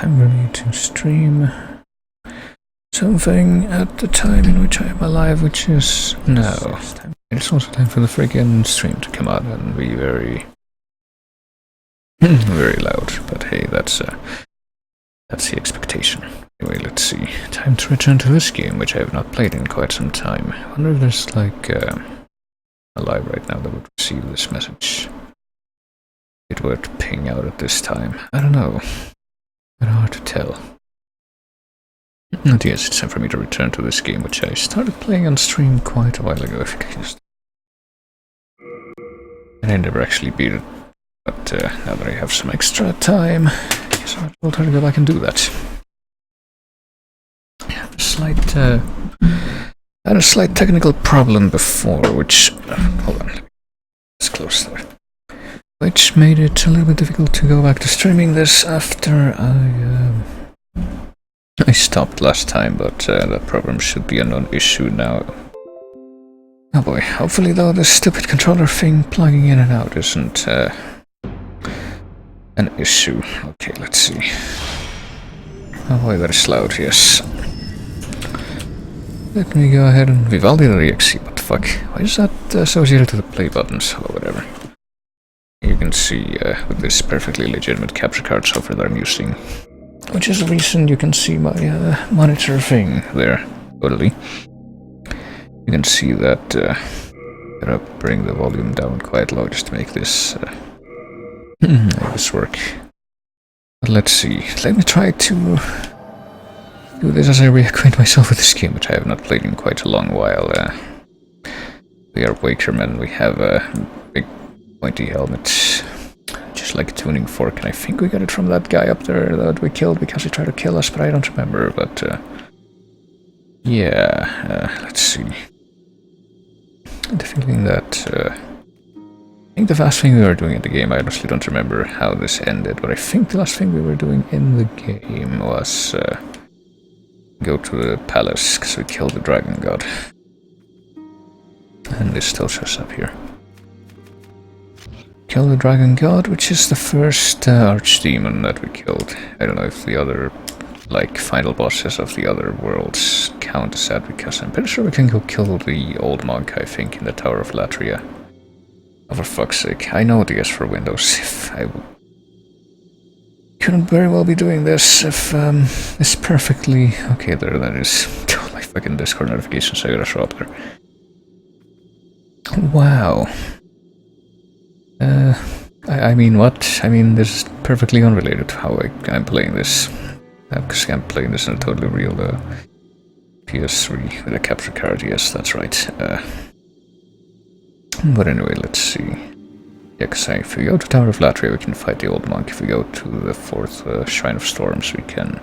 I'm ready to stream something at the time in which I am alive, which is now. It's also time for the freaking stream to come out and be very, very loud. But hey, that's the expectation. Anyway, let's see. Time to return to this game, which I have not played in quite some time. I wonder if there's like alive right now that would receive this message. It would ping out at this time. I don't know. But hard to tell. And yes, it's time for me to return to this game, which I started playing on stream quite a while ago, if you can just... And I never actually beat it. But now that I have some extra time, I guess I'll try to go back and do that. I had a slight technical problem before, which... hold on, let's close there. Which made it a little bit difficult to go back to streaming this after I stopped last time, but that problem should be a non-issue now. Oh boy, hopefully though this stupid controller thing plugging in and out isn't an issue. Okay, let's see. Oh boy, that is loud, yes. Let me go ahead and Vivaldi.exe, what the fuck? Why is that associated to the play buttons or whatever? You can see with this perfectly legitimate capture card software that I'm using, which is the reason you can see my monitor thing there, totally. You can see that I'm gonna bring the volume down quite low just to make this work. But let's see, let me try to do this as I reacquaint myself with this game, which I have not played in quite a long while. We are Wakermen, we have a big pointy helmet, just like a tuning fork, and I think we got it from that guy up there that we killed because he tried to kill us, but I don't remember, but yeah, let's see. The feeling that I think the last thing we were doing in the game, I honestly don't remember how this ended, but I think the last thing we were doing in the game was go to the palace, because we killed the dragon god. And this still shows up here. Kill the dragon god, which is the first archdemon that we killed. I don't know if the other, like, final bosses of the other worlds count as that, because I'm pretty sure we can go kill the old monk, I think, in the Tower of Latria. Oh, for fuck's sake, I know DS for Windows. If I couldn't very well be doing this if this perfectly... Okay, there that is. My fucking Discord notifications, I gotta show up there. Wow. I mean, what? I mean, this is perfectly unrelated to how I'm playing this. Because I'm playing this in a totally real PS3 with a capture card, yes, that's right. But anyway, let's see. Yeah, because if we go to Tower of Latria, we can fight the old monk. If we go to the 4th Shrine of Storms, we can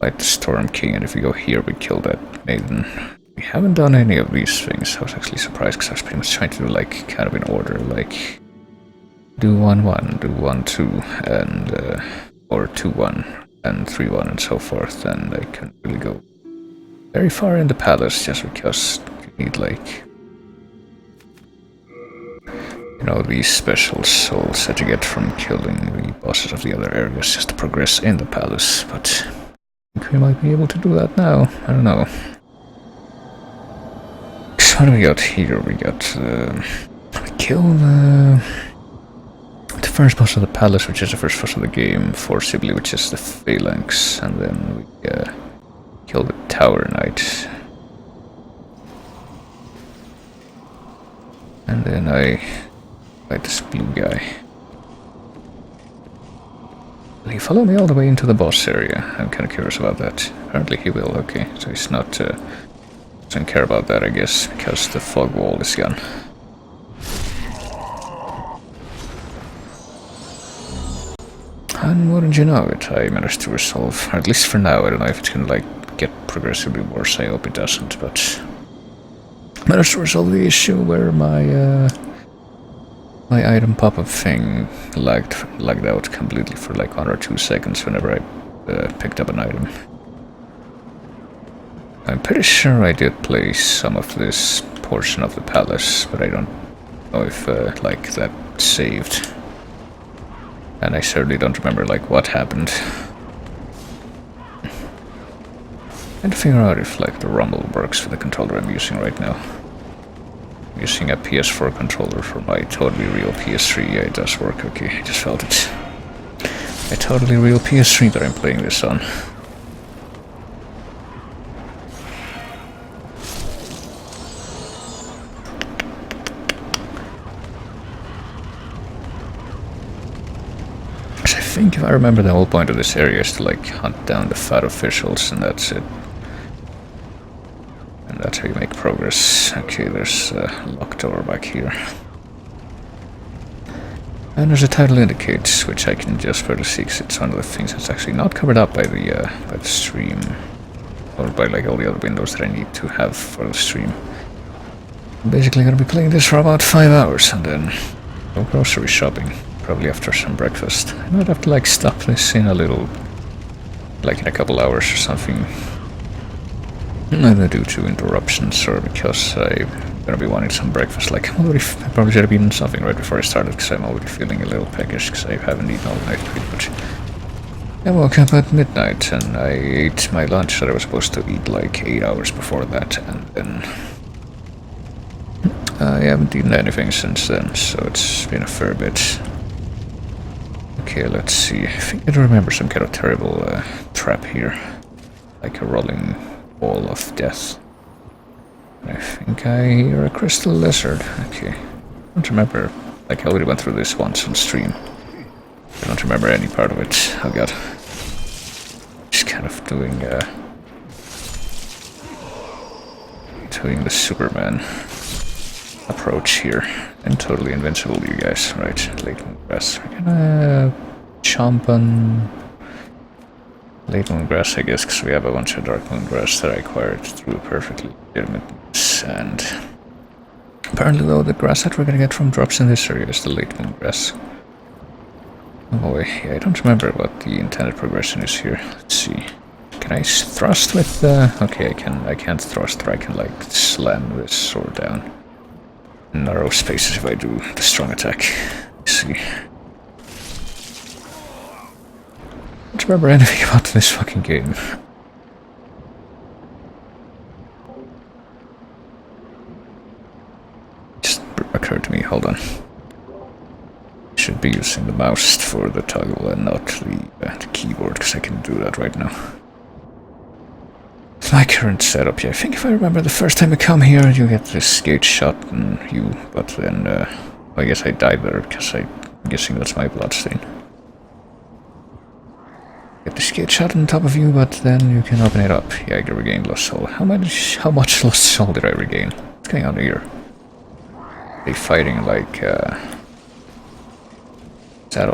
fight the Storm King. And if we go here, we kill that maiden. We haven't done any of these things. I was actually surprised, because I was pretty much trying to do, like, kind of in order, like... do 1-1, do 1-2, and... or 2-1, and 3-1, and so forth, and I couldn't really go very far in the palace, just because you need, like... you know, these special souls that you get from killing the bosses of the other areas just to progress in the palace, but... I think we might be able to do that now, I don't know. So what do we got here? We got... we killed the first boss of the palace, which is the first boss of the game, forcibly, which is the Phalanx, and then we killed the Tower Knight. And then I fight this blue guy. Will he follow me all the way into the boss area? I'm kind of curious about that. Apparently he will, okay, so he's not... doesn't care about that, I guess, because the fog wall is gone. And wouldn't you know it, I managed to resolve, or at least for now. I don't know if it's gonna, like, get progressively worse, I hope it doesn't, but... managed to resolve the issue where my item pop-up thing lagged out completely for like 1 or 2 seconds whenever I picked up an item. I'm pretty sure I did play some of this portion of the palace, but I don't know if like that saved. And I certainly don't remember like what happened. And figure out if like the rumble works for the controller I'm using right now. I'm using a PS4 controller for my totally real PS3. Yeah, it does work. Okay, I just felt it. A totally real PS3 that I'm playing this on. So I think if I remember, the whole point of this area is to like hunt down the fat officials, and that's it. And that's how you make progress. Okay, there's a locked door back here. And there's a title indicates, which I can just further see, because it's one of the things that's actually not covered up by the stream, or by like all the other windows that I need to have for the stream. I'm basically gonna be playing this for about 5 hours, and then go grocery shopping, probably after some breakfast. I might have to like stop this in a little, like in a couple hours or something. Either due to interruptions or because I'm gonna be wanting some breakfast. Like, I probably should have eaten something right before I started, because I'm already feeling a little peckish because I haven't eaten all night pretty much. I woke up at midnight and I ate my lunch that I was supposed to eat like 8 hours before that, and then I haven't eaten anything since then, so it's been a fair bit. Okay, let's see. I think I remember some kind of terrible trap here, like a rolling wall of death. I think I hear a crystal lizard. Okay. I don't remember. Like, I already went through this once on stream. I don't remember any part of it. Oh god. Just kind of doing the Superman approach here. I'm totally invincible, you guys. Right, late moon grass. We're gonna chomp on late moon grass, I guess, because we have a bunch of dark moon grass that I acquired through perfectly legitimate means. And apparently, though, the grass that we're gonna get from drops in this area is the late moon grass. Oh boy, yeah, I don't remember what the intended progression is here. Let's see. Can I thrust with okay, I can't thrust, or I can like slam this sword down. Narrow spaces if I do the strong attack. Let's see. I don't remember anything about this fucking game. Just occurred to me, hold on. Should be using the mouse for the toggle and not the keyboard, because I can do that right now. With my current setup, yeah, I think if I remember the first time you come here, you get this gate shot and but then, I guess I died there, because I'm guessing that's my bloodstain. Get this gate shot on top of you, but then you can open it up. Yeah, I regained lost soul. How much lost soul did I regain? What's going on here? They fighting like, is that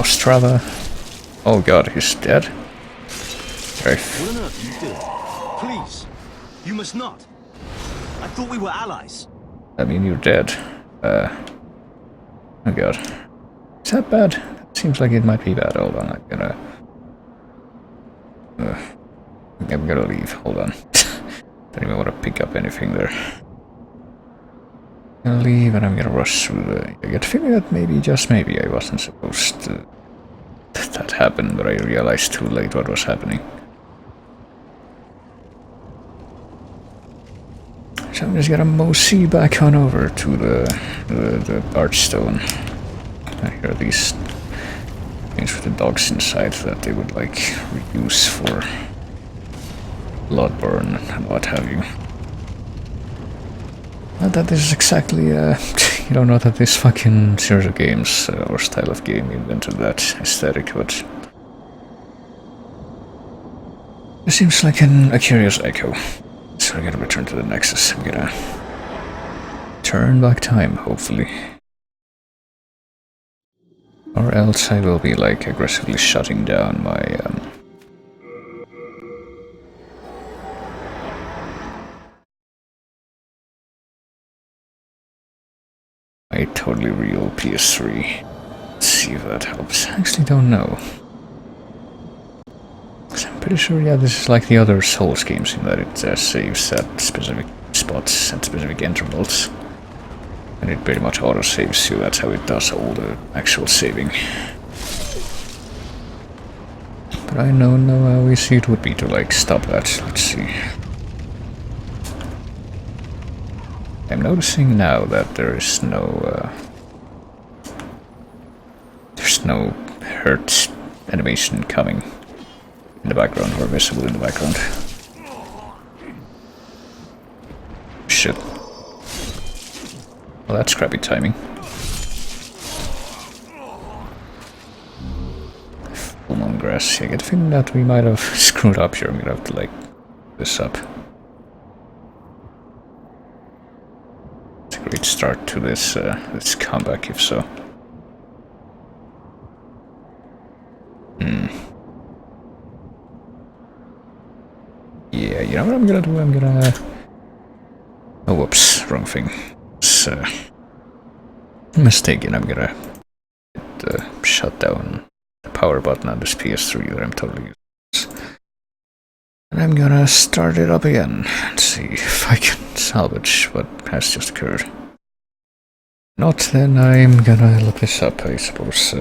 Ostrava? Oh god, he's dead? Right. What on earth are you doing? Please, you must not. I thought we were allies. I mean, you're dead. Oh god. Is that bad? That seems like it might be bad. Hold on, I'm gonna leave. Hold on. Don't even want to pick up anything there. I'm gonna leave and I'm gonna rush through the... I get the feeling that maybe, just maybe, I wasn't supposed to... that happen, but I realized too late what was happening. So I'm just gonna mosey back on over to the archstone. I hear these things with the dogs inside that they would like reuse for bloodburn and what have you. Not that this is exactly, you don't know that this fucking series of games or style of game invented that aesthetic, but it seems like a curious echo. So I gotta return to the Nexus. I'm gonna turn back time, hopefully. Or else I will be like aggressively shutting down my my totally real PS3. Let's see if that helps. I actually don't know. I'm pretty sure, yeah, this is like the other Souls games in that it saves at specific spots at specific intervals. And it pretty much auto-saves you, that's how it does all the actual saving. But I don't know how easy it would be to, like, stop that. Let's see. I'm noticing now that there's no hurt animation coming in the background or visible in the background. Shit. Well, that's crappy timing. Full moon grass. I get the feeling that we might have screwed up here. I'm gonna have to, like, this up. It's a great start to this this comeback, if so. Yeah, you know what I'm gonna do? I'm gonna... Oh, whoops, wrong thing. It's mistaken. I'm gonna shut down the power button on this PS3 that I'm totally using. And I'm gonna start it up again and see if I can salvage what has just occurred. Not, then I'm gonna look this up, I suppose.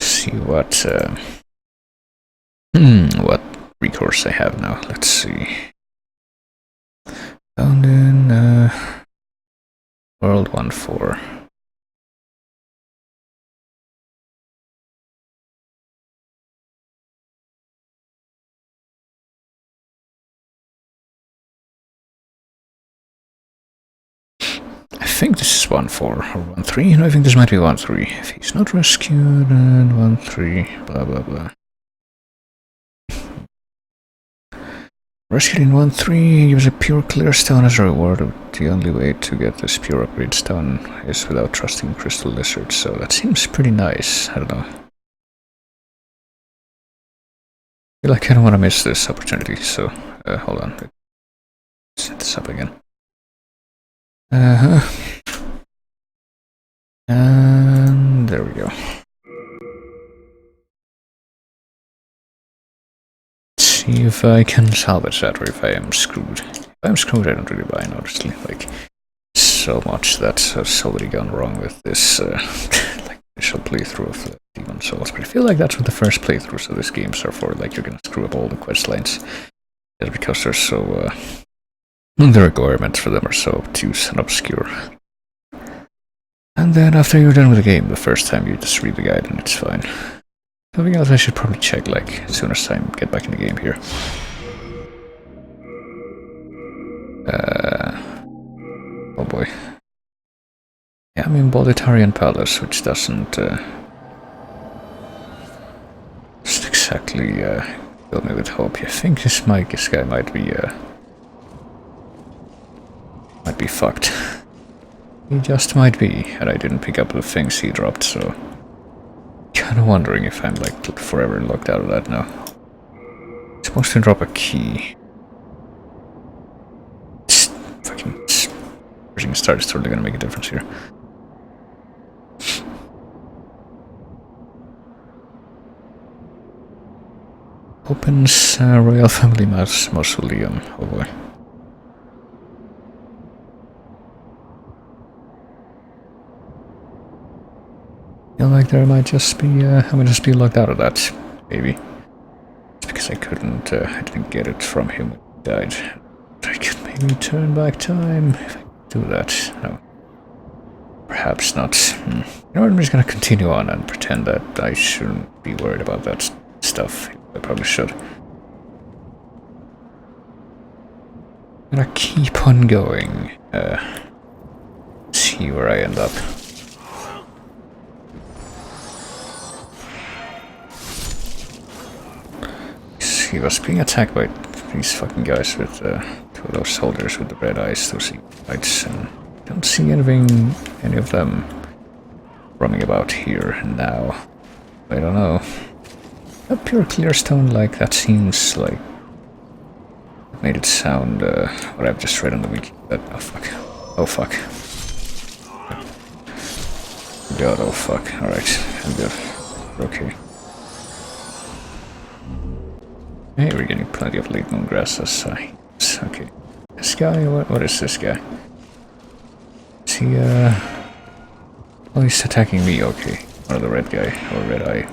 See what recourse I have now. Let's see. Found in World 1.4. I think this is 1.4 or 1.3. No, I think this might be 1.3. If he's not rescued, then 1.3. Blah blah blah. Rescued in 1.3 gives a pure clear stone as a reward. The only way to get this pure upgrade stone is without trusting crystal lizards, so that seems pretty nice. I don't know. I feel like I don't want to miss this opportunity, so hold on. Let's set this up again. And there we go. See if I can salvage that, or if I am screwed. If I'm screwed, I don't really buy it, honestly. Like, so much that's already gone wrong with this like initial playthrough of the Demon Souls. But I feel like that's what the first playthroughs of these games are for. Like, you're gonna screw up all the quest lines just because they're so the requirements for them are so obtuse and obscure. And then after you're done with the game, the first time you just read the guide and it's fine. Something else I should probably check, like, as soon as I get back in the game here. Oh boy. Yeah, I'm in Bolitarian Palace, which doesn't just exactly fill me with hope. I think this guy might be fucked. He just might be, and I didn't pick up the things he dropped, so kinda wondering if I'm, like, forever locked out of that now. I'm supposed to drop a key. Pushing start is totally gonna make a difference here. Opens Royal Family Mausoleum. Oh boy. Feel like there might just be I might just be locked out of that, maybe. It's because I didn't get it from him when he died. I could maybe turn back time if I could do that. No. Perhaps not. You know what, I'm just gonna continue on and pretend that I shouldn't be worried about that stuff. I probably should. I'm gonna keep on going. See where I end up. He was being attacked by these fucking guys with two of those soldiers with the red eyes, those lights, and I don't see any of them roaming about here now. I don't know. A pure clear stone, like, that seems like it made it sound what I've just read on the wiki. But oh fuck. Oh fuck. God, oh fuck. Alright, I'm good. Okay. Hey, we're getting plenty of late moon grasses. Okay. This guy, what is this guy? Is he, oh, he's attacking me, okay. Or the red guy, or red eye.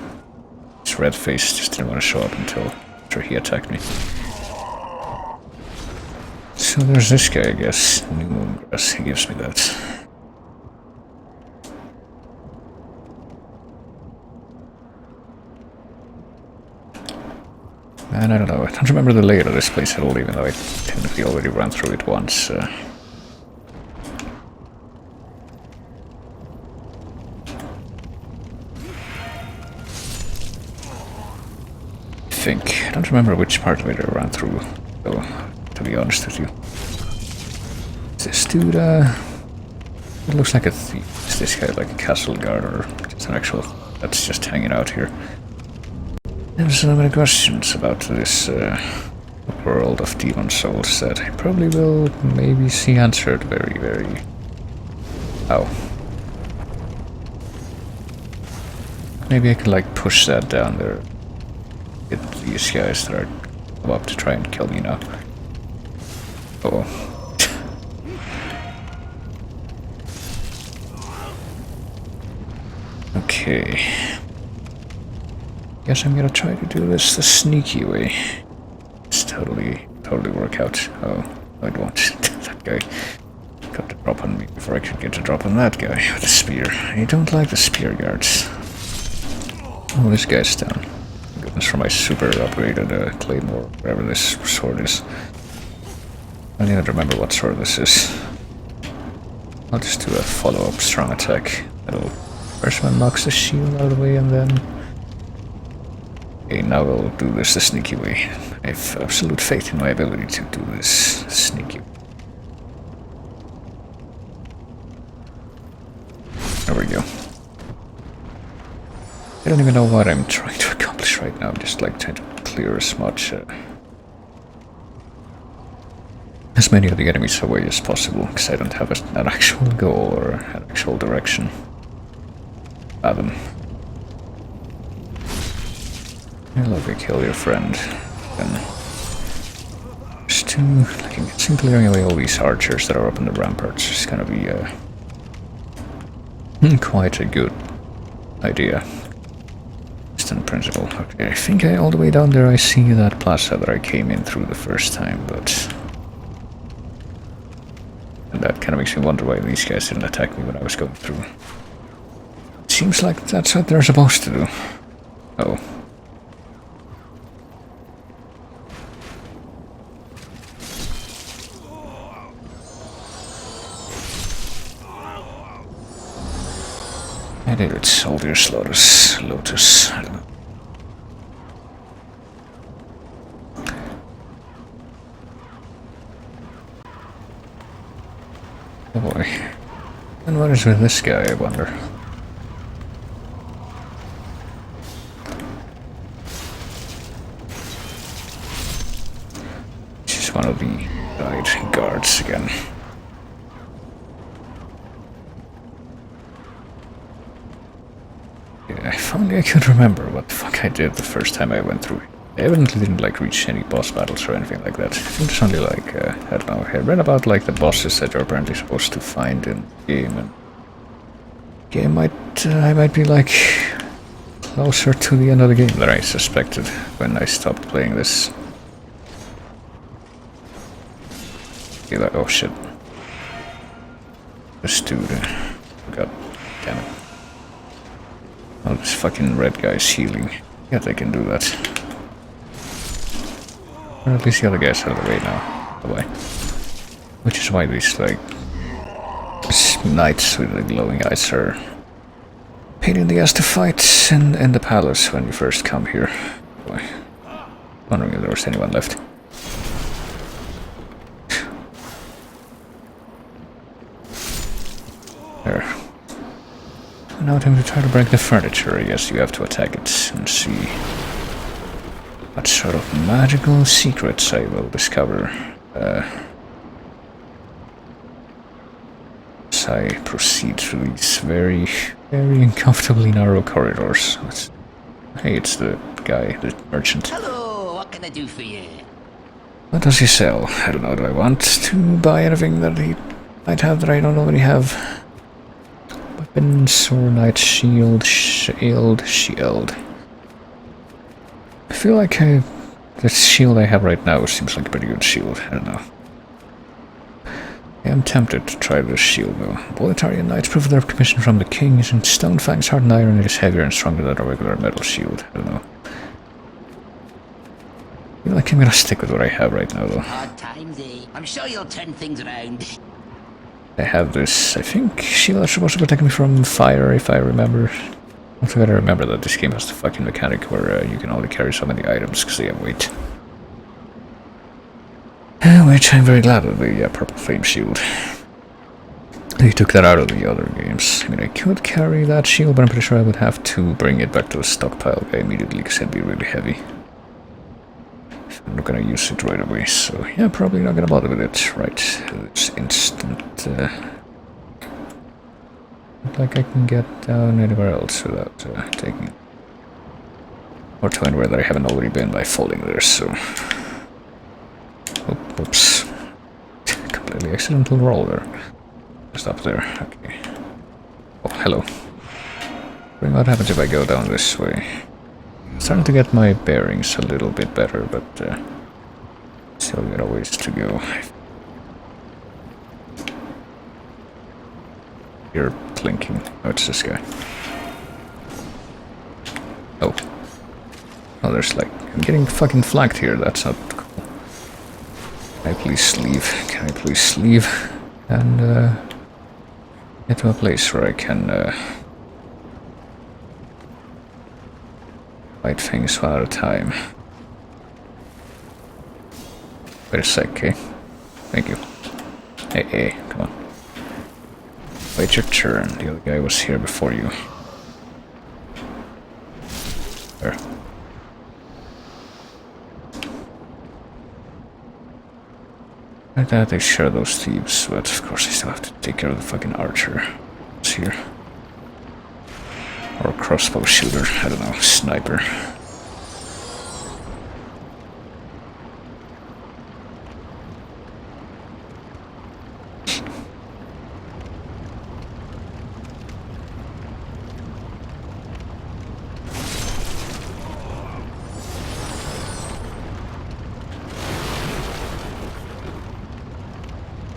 His red face just didn't want to show up until after he attacked me. So there's this guy, I guess. New Moongrass, he gives me that. And I don't know, I don't remember the layout of this place at all, even though I technically already ran through it once. I think. I don't remember which part of it I ran through, though, to be honest with you. Is this dude, it looks like a thief. Is this guy like a castle guard, or just an actual that's just hanging out here? There's so many questions about this world of demon souls that I probably will maybe see answered very, very... How? Maybe I could like push that down there. Get these guys that are about to try and kill me now. Oh. Okay. Guess I'm gonna try to do this the sneaky way. It's totally work out. Oh, I'd want that guy. Got to drop on me before I could get to drop on that guy with a spear. I don't like the spear guards. Oh, this guy's down. Goodness, for my super upgraded claymore, whatever this sword is. I don't even remember what sword this is. I'll just do a follow-up strong attack. That'll first one knocks the shield out of the way, and then... Okay, now we'll do this the sneaky way. I have absolute faith in my ability to do this sneaky way. There we go. I don't even know what I'm trying to accomplish right now. I'm just like trying to clear as much... as many of the enemies away as possible, because I don't have an actual goal or an actual direction. Fathom. I'll let me kill your friend. Then just to like I'm clearing away all these archers that are up in the ramparts is gonna be quite a good idea. Just in principle. Okay, I think all the way down there I see that plaza that I came in through the first time, but and that kind of makes me wonder why these guys didn't attack me when I was going through. It seems like that's what they're supposed to do. Oh. I did it, Soldier's Lotus. I don't know. Oh boy. And what is with this guy, I wonder? This is one of the guards again. If only I could remember what the fuck I did the first time I went through it. I evidently didn't like reach any boss battles or anything like that. I think there's only like, I don't know, I read about like the bosses that you're apparently supposed to find in the game, and I might be like closer to the end of the game than I suspected when I stopped playing this. Okay, like, oh shit. This dude, god damn it. Oh, this fucking red guy's healing. Yeah, they can do that. Or at least the other guy's out of the way now. By the way. Which is why these, like, knights with the glowing eyes are pain in the ass to fight in the palace when you first come here. Boy. Wondering if there was anyone left. There. Now time to try to break the furniture. I guess you have to attack it and see what sort of magical secrets I will discover as I proceed through these very, very uncomfortably narrow corridors. Hey, it's the guy, the merchant. Hello, what can I do for you? What does he sell? I don't know. Do I want to buy anything that he might have that I don't already have? weapon, sword, knight, shield, shield. I feel like the shield I have right now seems like a pretty good shield. I don't know. I am tempted to try this shield though. Bolitarian knights prove their commission from the king is in stone fangs, hardened iron. It is heavier and stronger than a regular metal shield. I don't know. I feel like I'm gonna stick with what I have right now though. Hard times, eh? I'm sure you'll turn things around. I have this, I think, shield that's supposed to protect me from fire, if I remember. Also gotta remember that this game has the fucking mechanic where you can only carry so many items because they have weight. Which I'm very glad of the purple flame shield. They took that out of the other games. I mean, I could carry that shield, but I'm pretty sure I would have to bring it back to the stockpile guy immediately because it'd be really heavy. I'm not gonna use it right away, so yeah, probably not gonna bother with it. Right, it's instant. Not like I can get down anywhere else without taking. Or to anywhere that I haven't already been by falling there, so. Oops. Completely accidental roll there. Just up there, okay. Oh, hello. What happens if I go down this way? Starting to get my bearings a little bit better, but still got a ways to go. You're clinking. Oh, it's this guy. Oh. Oh, there's like... I'm getting fucking flagged here, that's not cool. Can I please leave? Can I please leave? And get to a place where I can fight things one at a time. Wait a sec, okay? Thank you. Hey, come on. Wait your turn. The other guy was here before you. There. I thought they share those thieves, but of course I still have to take care of the fucking archer. It's here. Or a crossbow shooter, I don't know, sniper.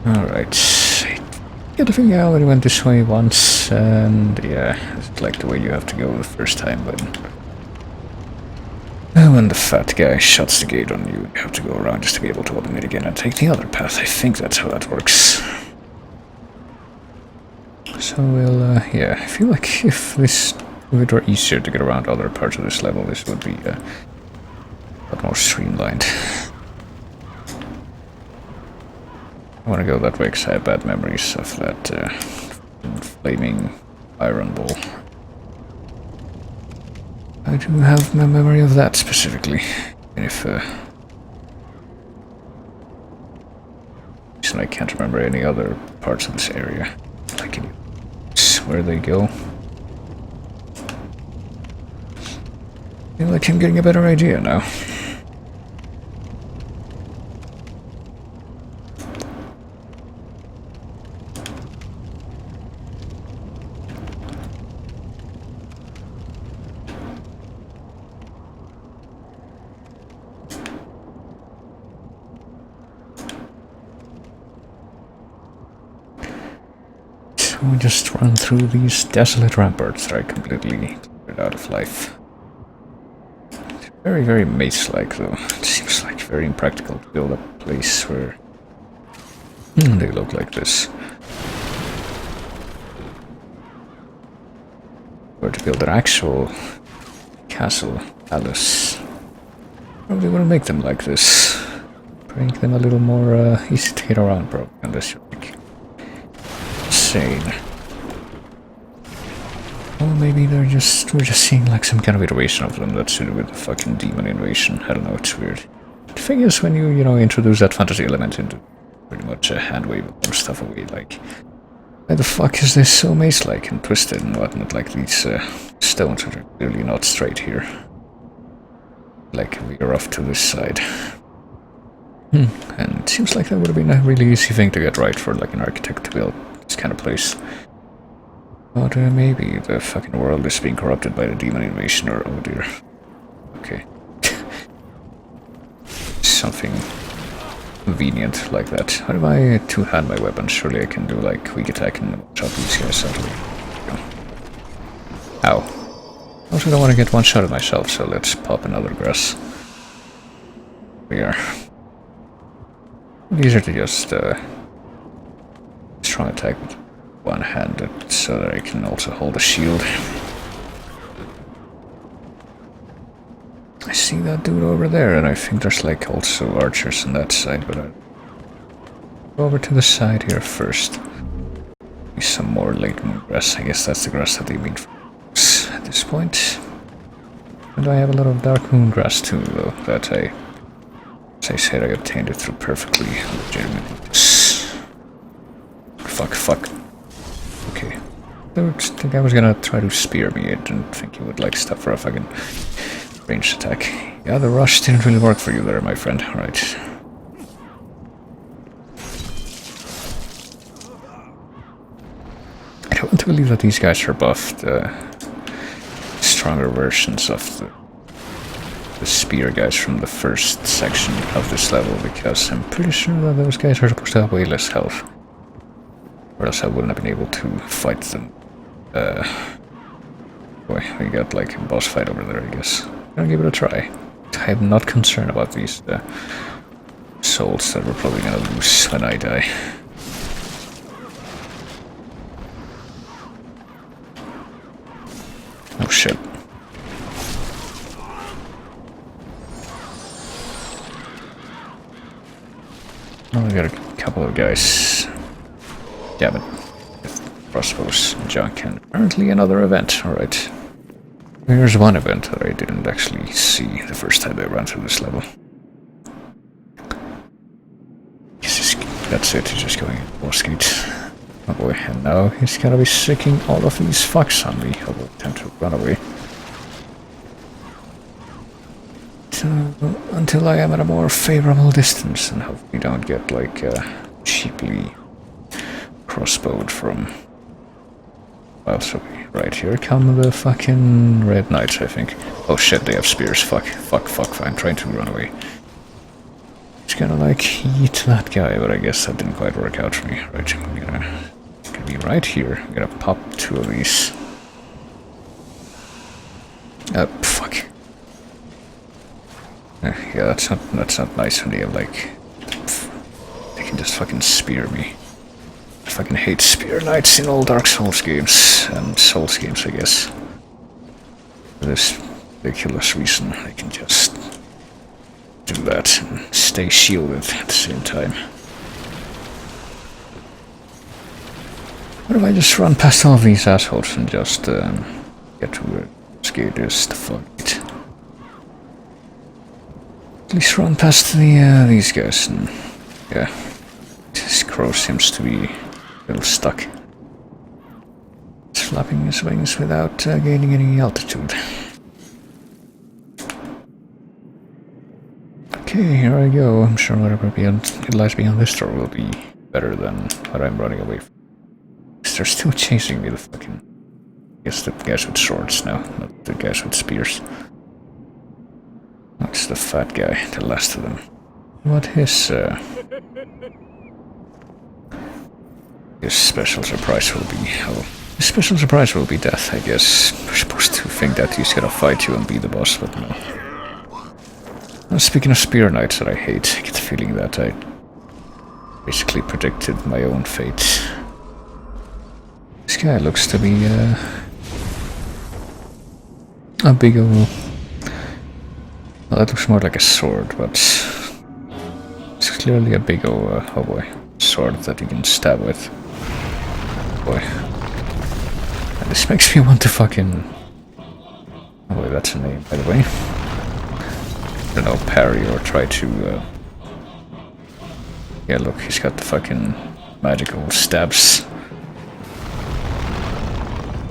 Alright. I get the feeling I already went this way once, and yeah, it's like the way you have to go the first time, but when the fat guy shuts the gate on you, you have to go around just to be able to open it again and take the other path. I think that's how that works. So we'll, yeah, I feel like if it were easier to get around other parts of this level, this would be a lot more streamlined. I want to go that way because I have bad memories of that flaming iron ball. I do have my memory of that specifically. And if I can't remember any other parts of this area. Like where they go. I feel like I'm getting a better idea now. We just run through these desolate ramparts that are completely cleared out of life. It's very, very maze-like though. It seems like very impractical to build a place where they look like this. Or to build an actual castle, palace. Probably wouldn't make them like this. Make them a little more easy to get around, probably, unless you're like insane. Or maybe we're just seeing like some kind of iteration of them that's to do with the fucking demon invasion. I don't know, it's weird. The thing is, when you introduce that fantasy element into pretty much a hand wave and stuff away, like, why the fuck is this so maze-like and twisted and whatnot? Like these stones are clearly not straight here. Like we're off to this side. And it seems like that would have been a really easy thing to get right for like an architect to build this kind of place. But maybe the fucking world is being corrupted by the demon invasion, or oh dear. Okay. Something convenient like that. How do I two-hand my weapon? Surely I can do like weak attack and chop these guys out of it. Ow. Also don't want to get one shot at myself, so let's pop another grass. We are. These are to just strong attack with one-handed so that I can also hold a shield. I see that dude over there, and I think there's like also archers on that side, but I'll go over to the side here first. Some more late moon grass. I guess that's the grass that they mean at this point. And I have a lot of dark moon grass too, though, that as I said, I obtained it through perfectly legitimate means. Fuck. Okay. I think I was gonna try to spear me. I didn't think you would like stuff for a fucking ranged attack. Yeah, the rush didn't really work for you there, my friend. Alright. I don't want to believe that these guys are buffed. Stronger versions of the spear guys from the first section of this level, because I'm pretty sure that those guys are supposed to have way less health. Or else I wouldn't have been able to fight them. Boy, we got like a boss fight over there, I guess. I'll give it a try. I'm not concerned about these souls that we're probably gonna lose when I die. Oh shit. Oh, I got a couple of guys. Damn it. With crossbows and junk, and apparently another event. Alright. Here's one event that I didn't actually see the first time I ran through this level. That's it, he's just going boss gate. Oh boy, and now he's gonna be sicking all of these fucks on me. I will attempt to run away. Until I am at a more favorable distance and hopefully don't get like cheaply crossbowed from... Well, so right here come the fucking Red Knights, I think. Oh shit, they have spears. Fuck. I'm trying to run away. Just gonna like eat that guy, but I guess that didn't quite work out for me. Right, I'm gonna be right here. I'm gonna pop two of these. Fuck. Yeah, that's not nice when they have like... They can just fucking spear me. I fucking hate spear knights in all Dark Souls games, and Souls games, I guess. For this ridiculous reason, I can just do that and stay shielded at the same time. What if I just run past all of these assholes and just get to where this gate is? The fuck it. At least run past these guys, and yeah, this crow seems to be a little stuck. It's flapping his wings without gaining any altitude. Okay, here I go. I'm sure whatever it lies beyond this door will be better than what I'm running away from. They're still chasing me, the fucking... I guess the guys with swords now, not the guys with spears. That's the fat guy, the last of them. What his special surprise will be? Oh, his special surprise will be death, I guess. We're supposed to think that he's gonna fight you and be the boss, but no. Well, speaking of spear knights that I hate, I get the feeling that I basically predicted my own fate. This guy looks to be a big old... Well, that looks more like a sword, but it's clearly a big old, oh boy, sword that you can stab with. Boy. And this makes me want to fucking... Oh boy, that's a name, by the way. I don't know, parry or try to... Yeah, look, he's got the fucking magical stabs.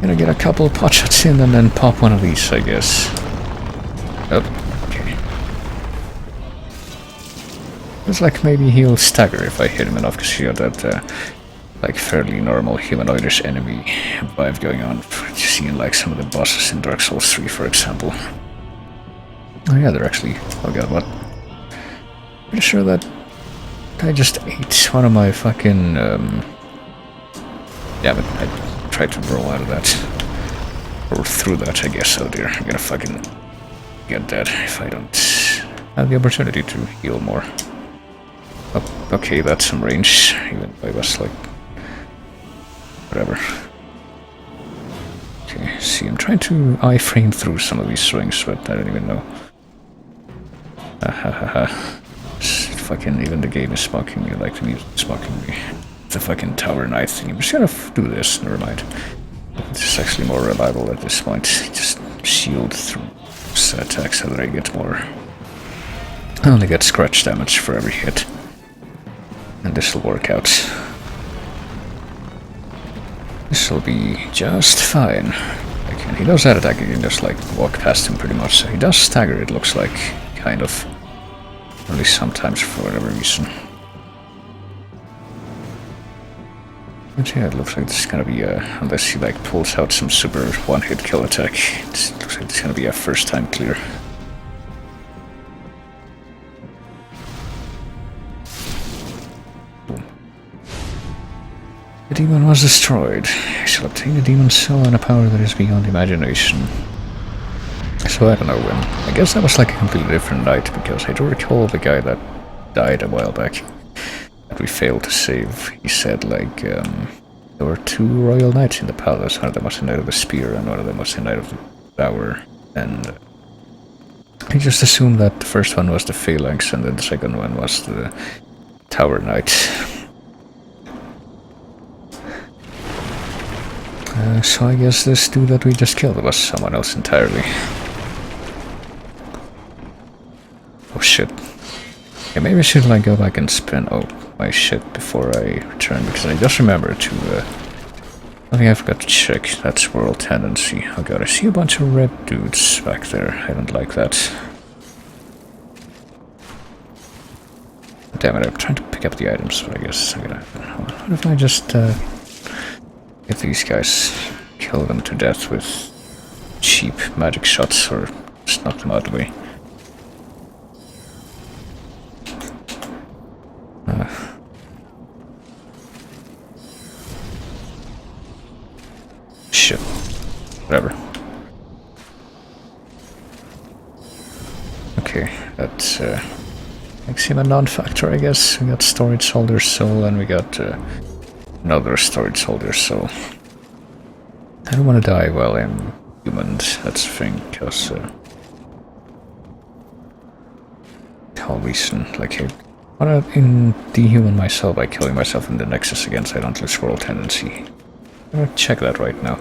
Gonna get a couple of pot shots in and then pop one of these, I guess. Oh. It's like maybe he'll stagger if I hit him enough, because he got that like fairly normal humanoidish enemy vibe going on. Seeing like some of the bosses in Dark Souls 3, for example. Oh yeah, they're actually... oh god, what? Pretty sure that I just ate one of my fucking... Damn it, I tried to roll out of that. Or through that, I guess. Oh dear, I'm gonna fucking get dead if I don't have the opportunity to heal more. Oh, okay, that's some range, even if I was like... whatever. Okay, see, I'm trying to iframe through some of these swings, but I don't even know. Fucking, even the game is mocking me, like the music is mocking me. The fucking Tower Knight thing. I'm just gonna do this, never mind. It's actually more reliable at this point. Just shield through attacks so that I get more. I only get scratch damage for every hit. And this will work out. This will be just fine. Like, and he does that attack, you can just like walk past him pretty much. So he does stagger, it looks like, kind of. At least sometimes for whatever reason. But yeah, it looks like this is gonna be a, unless he like pulls out some super one-hit kill attack, it looks like it's gonna be a first time clear. Boom. The demon was destroyed. I shall obtain a demon's soul and a power that is beyond imagination. So I don't know when. I guess that was like a completely different night, because I do recall the guy that died a while back that we failed to save. He said like there were two royal knights in the palace. One of them was the Knight of the Spear and one of them was the Knight of the Tower. And he just assumed that the first one was the Phalanx and then the second one was the Tower Knight. So I guess this dude that we just killed was someone else entirely. Oh shit. Yeah, maybe I should like go back and spin my shit before I return, because I just remembered to I think I forgot to check that swirl tendency. Oh god, I see a bunch of red dudes back there. I don't like that. Damn it, I'm trying to pick up the items, but I guess I'm gonna... what if I just get these guys, kill them to death with cheap magic shots, or just knock them out of the way? Shit. Whatever. Okay, that makes him a non-factor, I guess. We got Storage Holder Soul and we got another Storage Holder Soul. I don't want to die while I'm human, that's the thing, because the whole reason, like, I want to dehuman myself by killing myself in the Nexus again so I don't lose World Tendency. I'm gonna check that right now.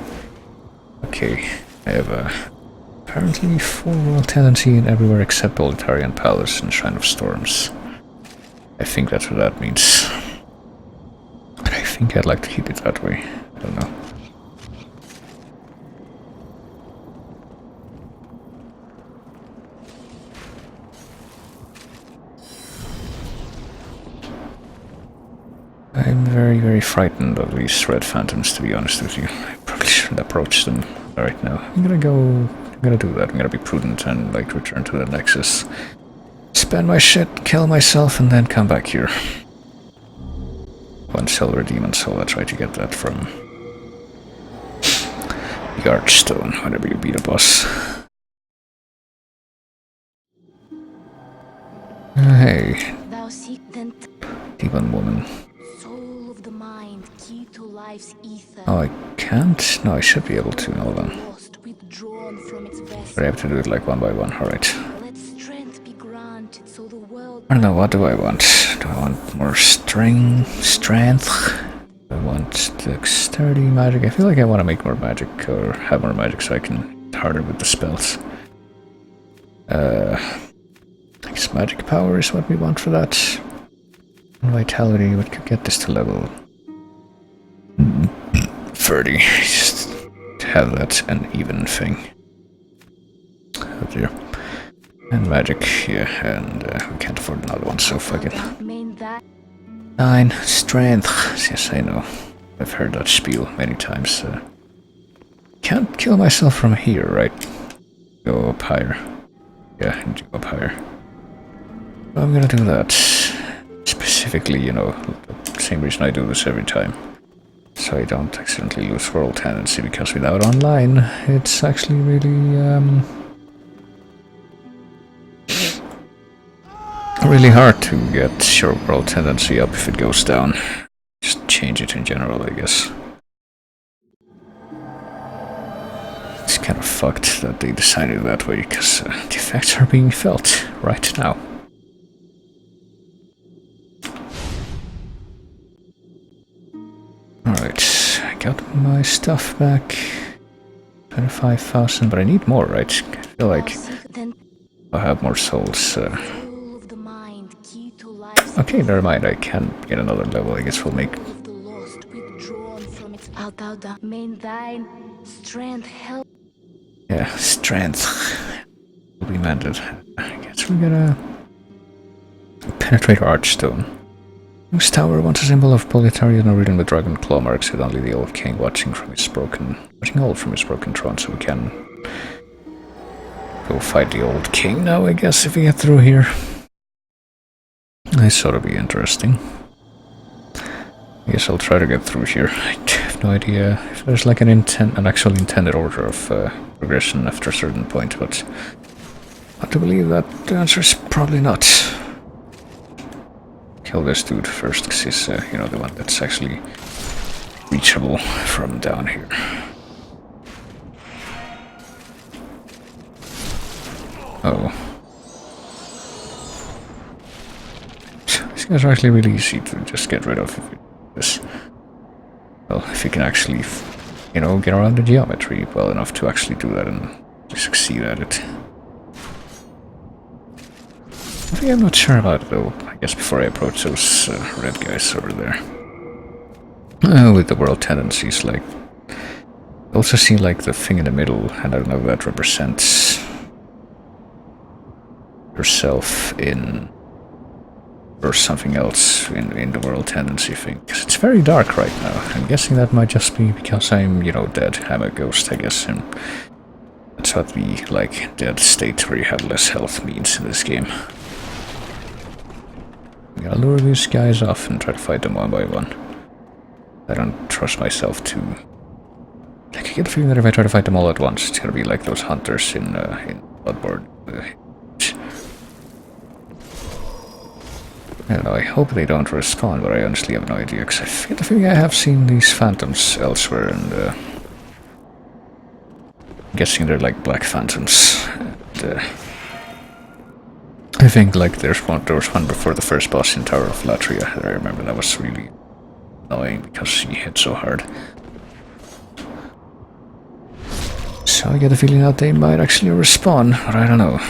Okay, I have apparently 4 World Tendency in everywhere except Bolitarian Palace and Shrine of Storms. I think that's what that means. But I think I'd like to keep it that way. I don't know. I'm very, very frightened of these red phantoms, to be honest with you. I probably shouldn't approach them right now. I'm gonna do that. I'm gonna be prudent and, like, return to the Nexus. Spend my shit, kill myself, and then come back here. 1 silver demon soul, I'll try to get that from the Archstone whenever you beat a boss. Hey, demon woman. Oh, I can't? No, I should be able to. Hold on. But I have to do it like one by one. Alright. I don't know, what do I want? Do I want more strength? Do I want dexterity, magic? I feel like I want to make more magic, or have more magic so I can hit harder with the spells. I guess magic power is what we want for that. Vitality, we could get this to level 30, just to have that an even thing. Oh dear. And magic, yeah, and we can't afford another one, so fuck it. 9 strength, yes I know. I've heard that spiel many times. Can't kill myself from here, right? Go up higher. Yeah, I need to go up higher. I'm gonna do that. Specifically, you know, the same reason I do this every time. So I don't accidentally lose world tendency, because without online, it's actually really, really hard to get your world tendency up if it goes down. Just change it in general, I guess. It's kind of fucked that they decided that way, because the effects are being felt right now. Alright, I got my stuff back. 25,000, but I need more, right? I feel like I'll have more souls. Okay, never mind, I can get another level. I guess we'll make... Yeah, strength will be mended. I guess we gotta penetrate Archstone. This tower, once a symbol of proletariat and reading the dragon claw marks it, only the old king watching from his broken throne, so we can go fight the old king now, I guess, if we get through here. This ought to be interesting. I guess I'll try to get through here. I have no idea if there's like an actual intended order of progression after a certain point, but I do believe that the answer is probably not. Kill this dude first, because he's, you know, the one that's actually reachable from down here. Oh. These guys are actually really easy to just get rid of if you do this. Well, if you can actually, you know, get around the geometry well enough to actually do that and succeed at it. I think I'm not sure about it though, I guess before I approach those red guys over there. With the world tendencies, like... I also see like the thing in the middle, and I don't know if that represents yourself in... or something else in the world tendency thing. Because it's very dark right now. I'm guessing that might just be because I'm, you know, dead. I'm a ghost, I guess, and that's what the, like, dead state where you have less health means in this game. I'm gonna lure these guys off and try to fight them one by one. I don't trust myself to... Like, I get the feeling that if I try to fight them all at once, it's gonna be like those hunters in Bloodborne. I don't know, I hope they don't respawn, but I honestly have no idea, because I get the feeling I have seen these phantoms elsewhere, and I'm guessing they're like black phantoms. And, I think like there was one before the first boss in Tower of Latria that I remember that was really annoying because he hit so hard. So I get the feeling that they might actually respawn, but I don't know.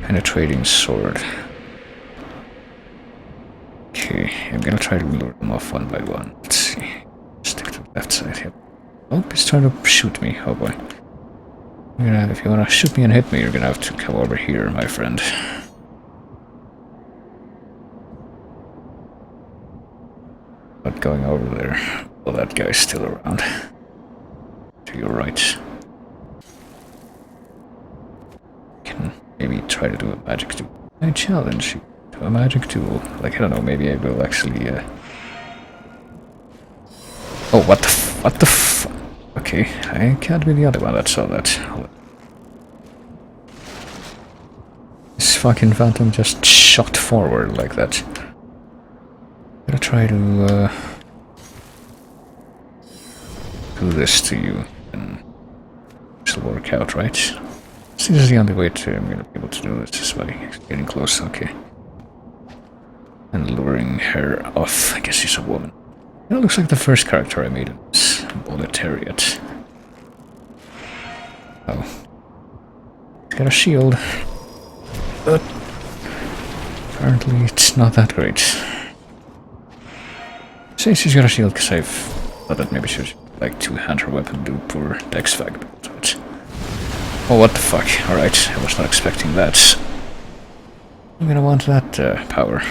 Penetrating sword. Okay, I'm gonna try to lure them off one by one. Let's see. Stick to the left side here. Oh, he's trying to shoot me. Oh boy. If you wanna shoot me and hit me, you're gonna have to come over here, my friend. Not going over there. Well, that guy's still around. To your right. Can maybe try to do a magic duel. I challenge you to a magic duel. Like, I don't know, maybe I will actually, Oh, what the f... Okay, I can't be the other one that saw that. This fucking phantom just shot forward like that. I'm gonna try to do this to you, and this will work out, right? This is the only way I'm gonna be able to do this, is by getting close, okay. And luring her off. I guess she's a woman. It looks like the first character I made in this proletariat. Oh. It's got a shield. But apparently it's not that great. Say she's got a shield because I've thought that maybe she would like to hand her weapon to poor Dexfag. But... Oh, what the fuck. Alright, I was not expecting that. I'm gonna want that power.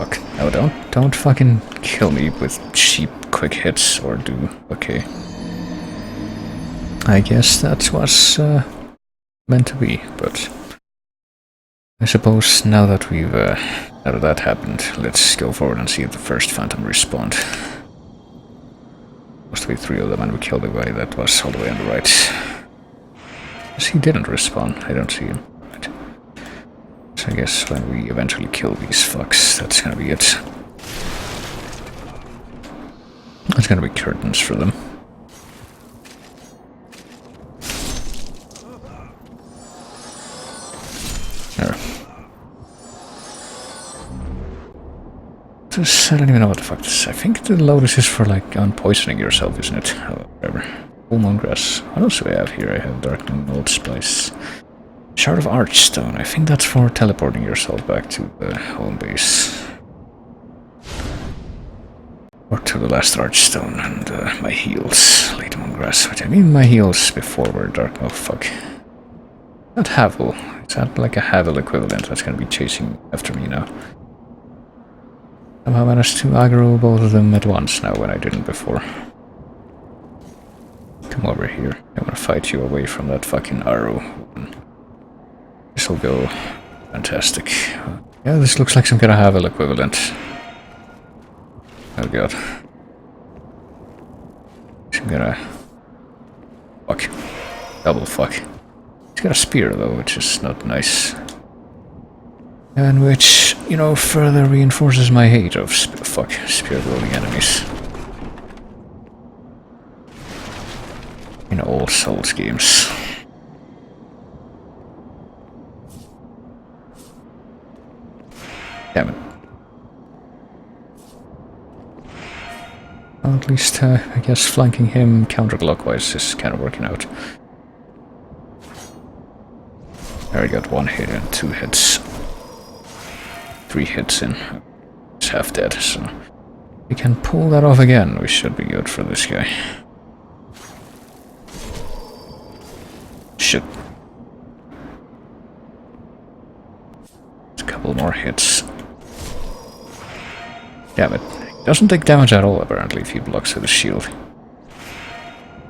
Fuck. No, don't fucking kill me with cheap quick hits or do. Okay. I guess that was meant to be, but I suppose now that now that happened, let's go forward and see if the first phantom respawned. Supposed to be 3 of them, and we killed the guy that was all the way on the right. Yes, he didn't respawn. I don't see him. Right. So I guess when we eventually kill these fucks, that's gonna be it. There's gonna be curtains for them. There. I don't even know what the fuck this is. I think the lotus is for like unpoisoning yourself, isn't it? Oh, whatever. Full moon grass. What else do I have here? I have darkening old spice. Shard of Archstone. I think that's for teleporting yourself back to the home base. Or to the last Archstone. And my heals. Late moon grass. Which I mean my heals before were dark. Oh fuck. Not Havel. Is that like a Havel equivalent that's gonna be chasing after me now? Somehow managed to aggro both of them at once now when I didn't before. Come over here. I wanna fight you away from that fucking arrow. This'll go fantastic. Yeah, this looks like some kind of Havel equivalent. Oh god. Some kind of... Fuck. Double fuck. He's got a spear though, which is not nice. And which, you know, further reinforces my hate of spear-wielding enemies. In all Souls games. Damn it. Well, at least, I guess flanking him counterclockwise is kind of working out. I already got 1 hit and 2 hits. 3 hits in. He's half dead, so we can pull that off again. We should be good for this guy. Shit. A couple more hits. Damn it. He doesn't take damage at all, apparently, if he blocks with a shield.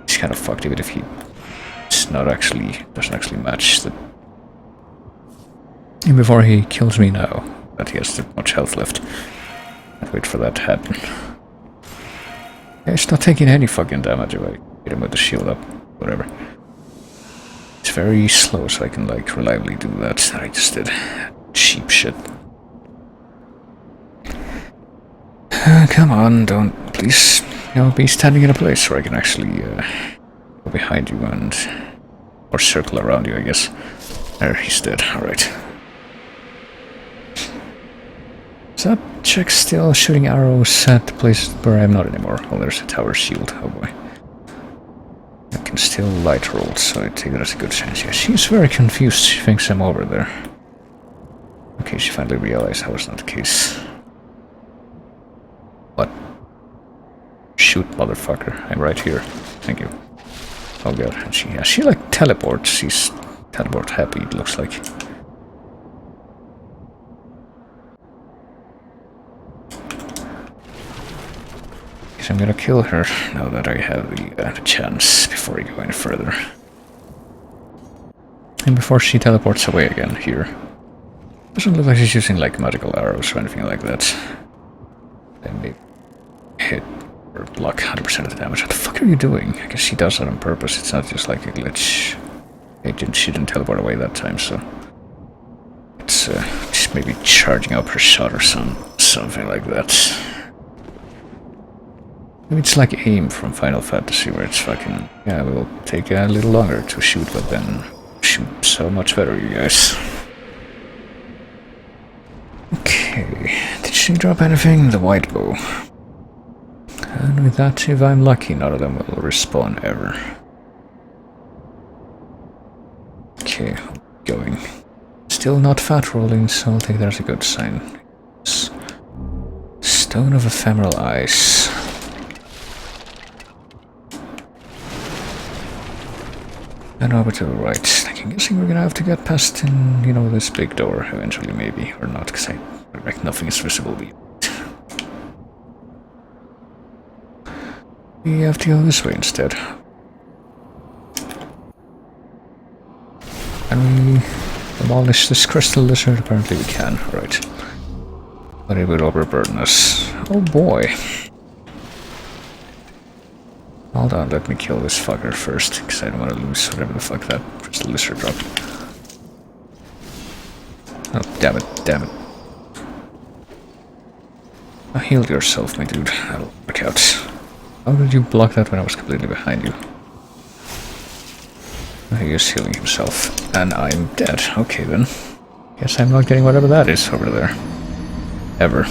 He's kind of fucked even if he doesn't actually match the... And before he kills me now, that he has too much health left. I'd wait for that to happen. Yeah, he's not taking any fucking damage if I hit him with the shield up. Whatever. It's very slow, so I can, like, reliably do that. I just did. Cheap shit. Come on, don't... Please, you know, be standing in a place where I can actually, go behind you and... Or circle around you, I guess. There, he's dead. Alright. Is that chick still shooting arrows at the place where I'm not anymore? Oh, there's a tower shield. Oh boy. I can still light roll, so I take that as a good chance. Yeah, she's very confused. She thinks I'm over there. Okay, she finally realized that was not the case. What? Shoot, motherfucker. I'm right here. Thank you. Oh god, and she like teleports. She's teleport happy, it looks like. I'm gonna kill her now that I have the chance before I go any further. And before she teleports away again here. Doesn't look like she's using like magical arrows or anything like that. They may hit or block 100% of the damage. What the fuck are you doing? I guess she does that on purpose. It's not just like a glitch. She didn't teleport away that time, so... It's just maybe charging up her shot or something like that. Maybe it's like aim from Final Fantasy, where it's fucking... Yeah, it will take a little longer to shoot, but then shoot so much better, you guys. Okay, did she drop anything? The white bow. And with that, if I'm lucky, none of them will respawn ever. Okay, going. Still not fat rolling, so I'll take that as a good sign. Stone of Ephemeral Ice. And over to the right. I'm guessing we're gonna have to get past in, you know, this big door eventually, maybe. Or not, because I expect nothing is visible We have to go this way instead. Can we demolish this crystal lizard? Apparently we can, right. But it will overburden us. Oh boy. Hold on, let me kill this fucker first, because I don't want to lose whatever the fuck that crystal lizard dropped. Oh, damn it, damn it. Oh, heal yourself, my dude. That'll work out. How did you block that when I was completely behind you? He is healing himself. And I'm dead. Okay then. Guess I'm not getting whatever that is over there. Ever.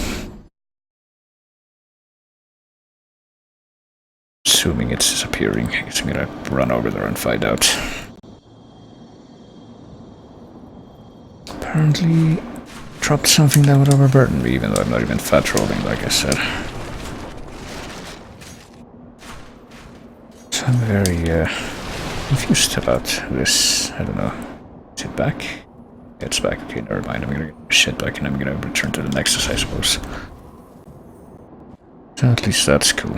Assuming it's disappearing. I guess I'm gonna run over there and find out. Apparently dropped something that would overburden me, even though I'm not even fat rolling, like I said. So I'm very confused about this. I don't know. Is it back? Yeah, it's back. Okay, never mind. I'm gonna get my shit back and I'm gonna return to the Nexus, I suppose. So at least that's cool.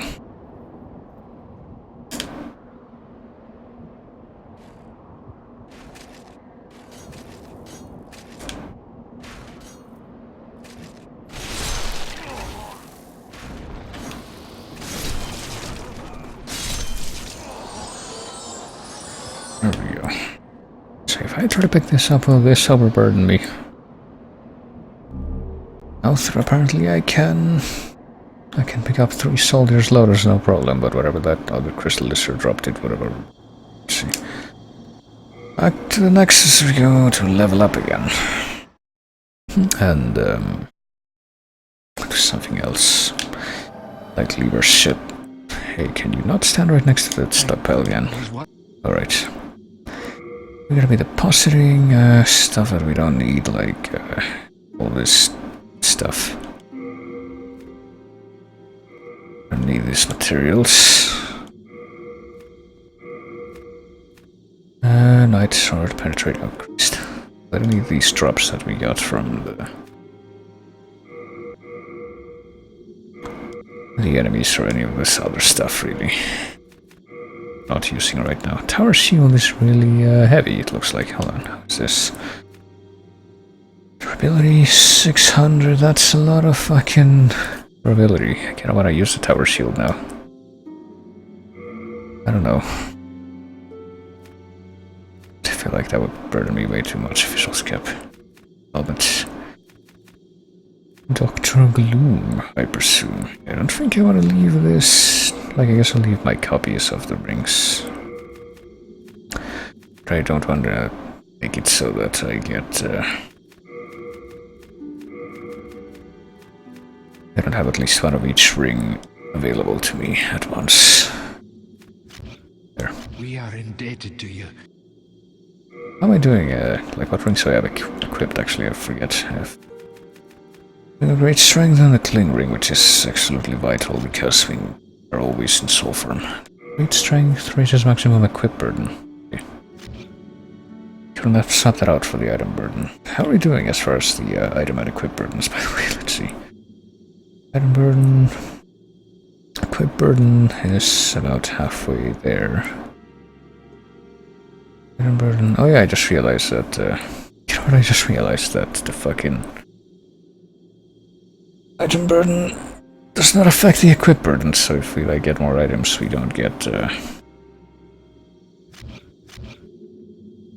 There we go. So if I try to pick this up, will this overburden me? Oh, apparently I can pick up 3 soldiers' loaders, no problem, but whatever that other crystal lizard dropped it, whatever. Let's see. Back to the Nexus we go to level up again. And, do something else. Like lever shit. Hey, can you not stand right next to that stockpile again? Alright. We're gonna be depositing stuff that we don't need, like all this stuff. I don't need these materials. Night sword penetrate increased. I don't need these drops that we got from the enemies or any of this other stuff, really. Not using right now. Tower shield is really heavy, it looks like. Hold on, what's this? Durability 600, that's a lot of fucking durability. I kinda wanna use the tower shield now. I don't know. I feel like that would burden me way too much if it's skip. Oh, but Dr. Gloom, I presume. I don't think I want to leave this. Like, I guess I'll leave my copies of the rings. But I don't want to make it so that I get... I don't have at least one of each ring available to me at once. There. We are indebted to you. How am I doing? Like, what rings do I have equipped? Actually, I forget. I have a great strength and a cling ring, which is absolutely vital because we are always in soul form. Great strength raises maximum equip burden. Okay. Couldn't have swapped that out for the item burden. How are we doing as far as the item and equip burdens, by the way? Let's see. Item burden... Equip burden is about halfway there. Item burden... Oh yeah, I just realized that... you know what, I just realized that the fucking... Item burden does not affect the equip burden, so if we like get more items, we don't get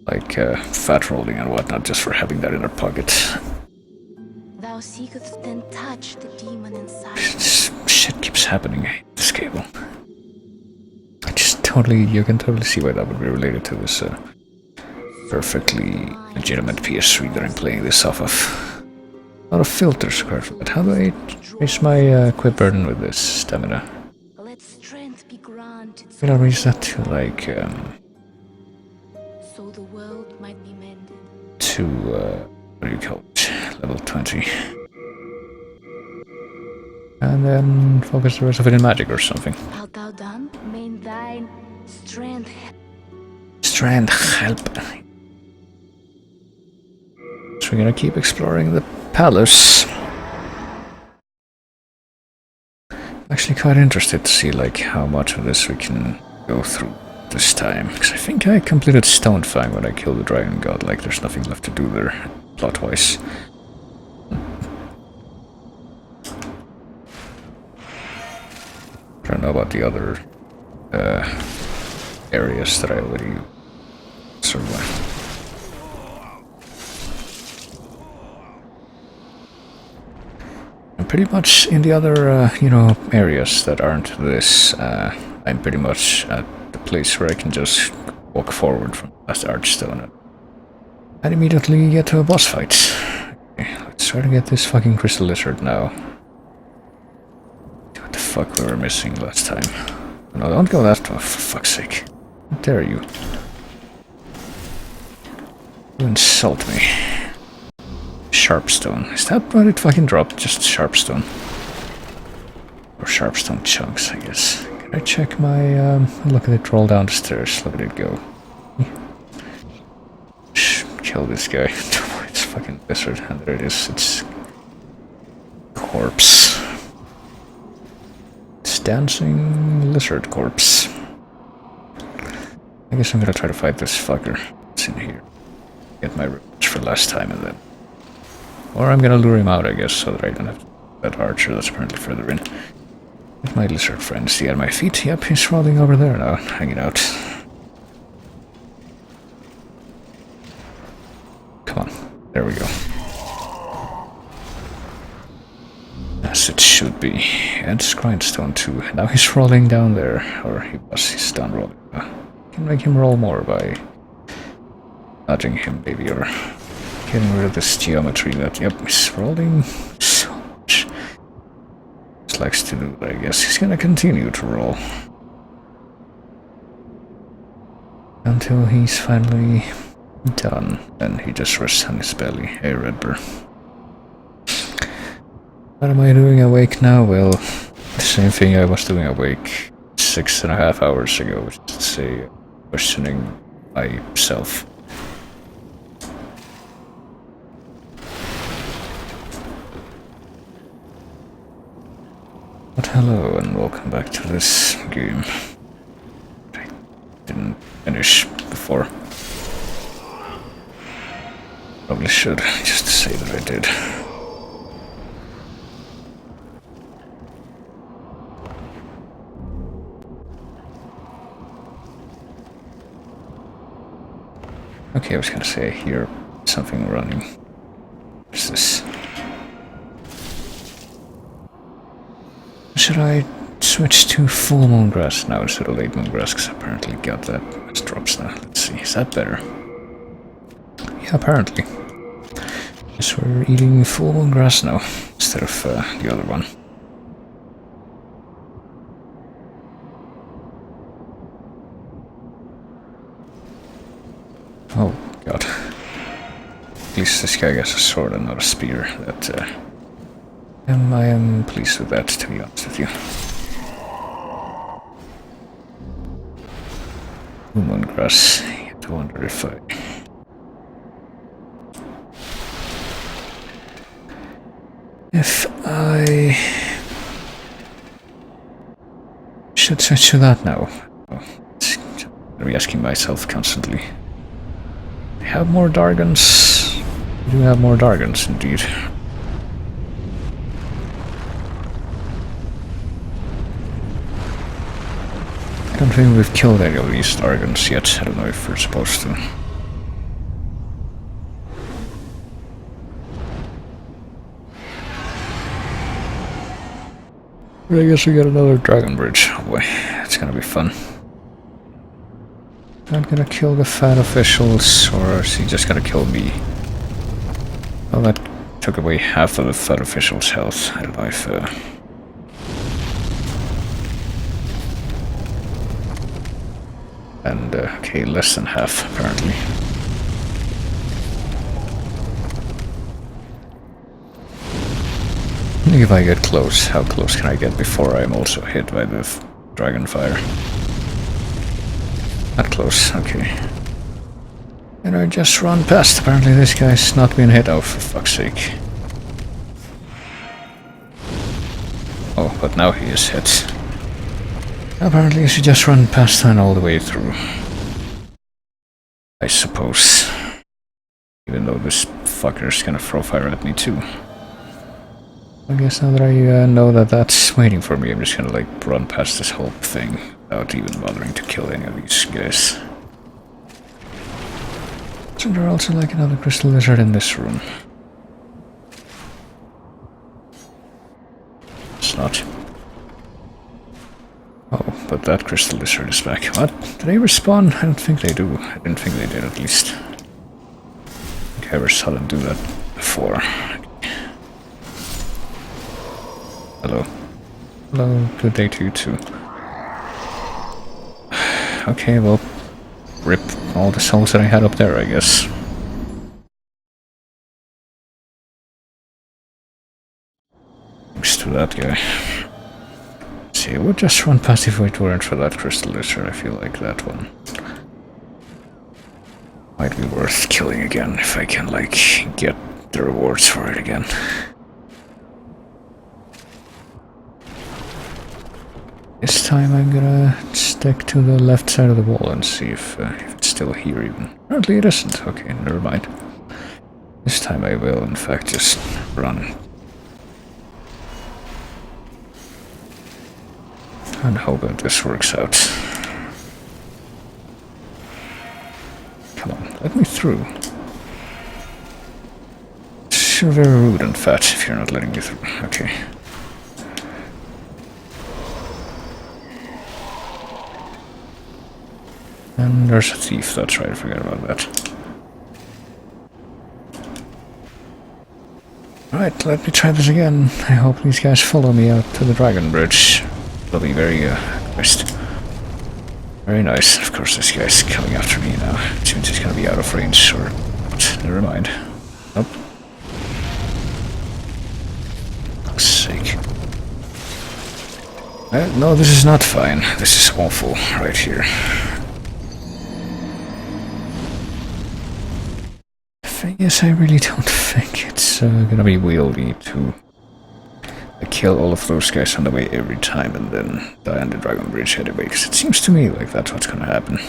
like fat rolling and whatnot just for having that in our pocket. Thou seekest then touch the demon inside. This shit keeps happening. I hate this cable. I just totally, you can totally see why that would be related to this perfectly legitimate PS3 that I'm playing this off of. A lot of filters required for that. How do I raise my equip burden with this stamina? Let strength be granted. Can I raise that to like So the world might be mended. to what do you call it? Level 20. And then focus the rest of it in magic or something. Art thou done? May thine strength Strength help. So we're gonna keep exploring the palace. Actually quite interested to see like how much of this we can go through this time, because I think I completed Stonefang when I killed the Dragon God. Like, there's nothing left to do there, plot-wise. I don't know about the other areas that I already survived. And pretty much in the other, you know, areas that aren't this, I'm pretty much at the place where I can just walk forward from the last Archstone and immediately get to a boss fight. Okay, let's try to get this fucking Crystal Lizard now. What the fuck we were missing last time? No, don't go that far, for fuck's sake. How dare you? You insult me. Sharpstone. Is that what it fucking dropped? Just Sharpstone. Or Sharpstone chunks, I guess. Can I check my, look at it roll down the stairs. Look at it go. Kill this guy. It's fucking lizard. And there it is. It's... corpse. It's dancing lizard corpse. I guess I'm gonna try to fight this fucker. It's in here. Get my revenge for last time and then... Or I'm gonna lure him out, I guess, so that I don't have that archer that's apparently further in. With my lizard friend, see at my feet? Yep, he's rolling over there now, hanging out. Come on, there we go. As it should be. And Grindstone too. Now he's rolling down there, or he's done rolling. Can make him roll more by nudging him, maybe, or getting rid of this geometry that, yep, he's rolling so much. Just likes to do that, I guess. He's gonna continue to roll. Until he's finally done. And he just rests on his belly. Hey, Redbur. What am I doing awake now? Well, the same thing I was doing awake 6.5 hours ago, which is to say, questioning myself. But hello and welcome back to this game. I didn't finish before. Probably should, just to say that I did. Okay, I was gonna say, I hear something running. What's this? Should I switch to full moon grass now instead of late moon grass? Because I apparently got that much drops now. Let's see, is that better? Yeah, apparently. Guess we're eating full moon grass now instead of the other one. Oh, God. At least this guy gets a sword and not a spear. That, I am pleased with that, to be honest with you. Lemongrass. I have to wonder if I... should switch to that now. Oh, I'm asking myself constantly. Do you have more Dargons? You do have more Dargons, indeed. I don't think we've killed any of these Dargons yet. I don't know if we're supposed to. But I guess we got another Dragon Bridge. Oh boy, it's gonna be fun. I'm gonna kill the fat officials, or is he just gonna kill me? Well, that took away half of the fat officials' health. I don't know if... And, okay, less than half, apparently. If I get close, how close can I get before I'm also hit by the dragon fire? Not close, okay. And I just run past. Apparently this guy's not been hit. Oh, for fuck's sake. Oh, but now he is hit. Apparently I should just run past that all the way through. I suppose. Even though this fucker's gonna throw fire at me too. I guess now that I know that that's waiting for me, I'm just gonna like run past this whole thing without even bothering to kill any of these guys. So there's also like another crystal lizard in this room. It's not. Oh, but that crystal lizard is back. What? Did they respawn? I don't think they do. I didn't think they did, at least. I think I ever saw them do that before. Hello. Hello, good day to you too. Okay, well, rip all the souls that I had up there, I guess. Thanks to that guy. See, I would just run past if it weren't for that crystal lizard. I feel like that one might be worth killing again if I can, like, get the rewards for it again. This time I'm gonna stick to the left side of the wall and see if it's still here even. Apparently it isn't. Okay, never mind. This time I will, in fact, just run. And hope that this works out. Come on, let me through. You're very rude and fat if you're not letting me through. Okay. And there's a thief, that's right, I forgot about that. Alright, let me try this again. I hope these guys follow me out to the dragon bridge. It'll be very, best. Very nice. Of course, this guy's coming after me now. It seems he's gonna be out of range, or... never mind. Nope. Fuck's sake. No, this is not fine. This is awful, right here. Thing is, I really don't think it's gonna be wieldy to kill all of those guys on the way every time and then die on the dragon bridge anyway, because it seems to me like that's what's gonna happen.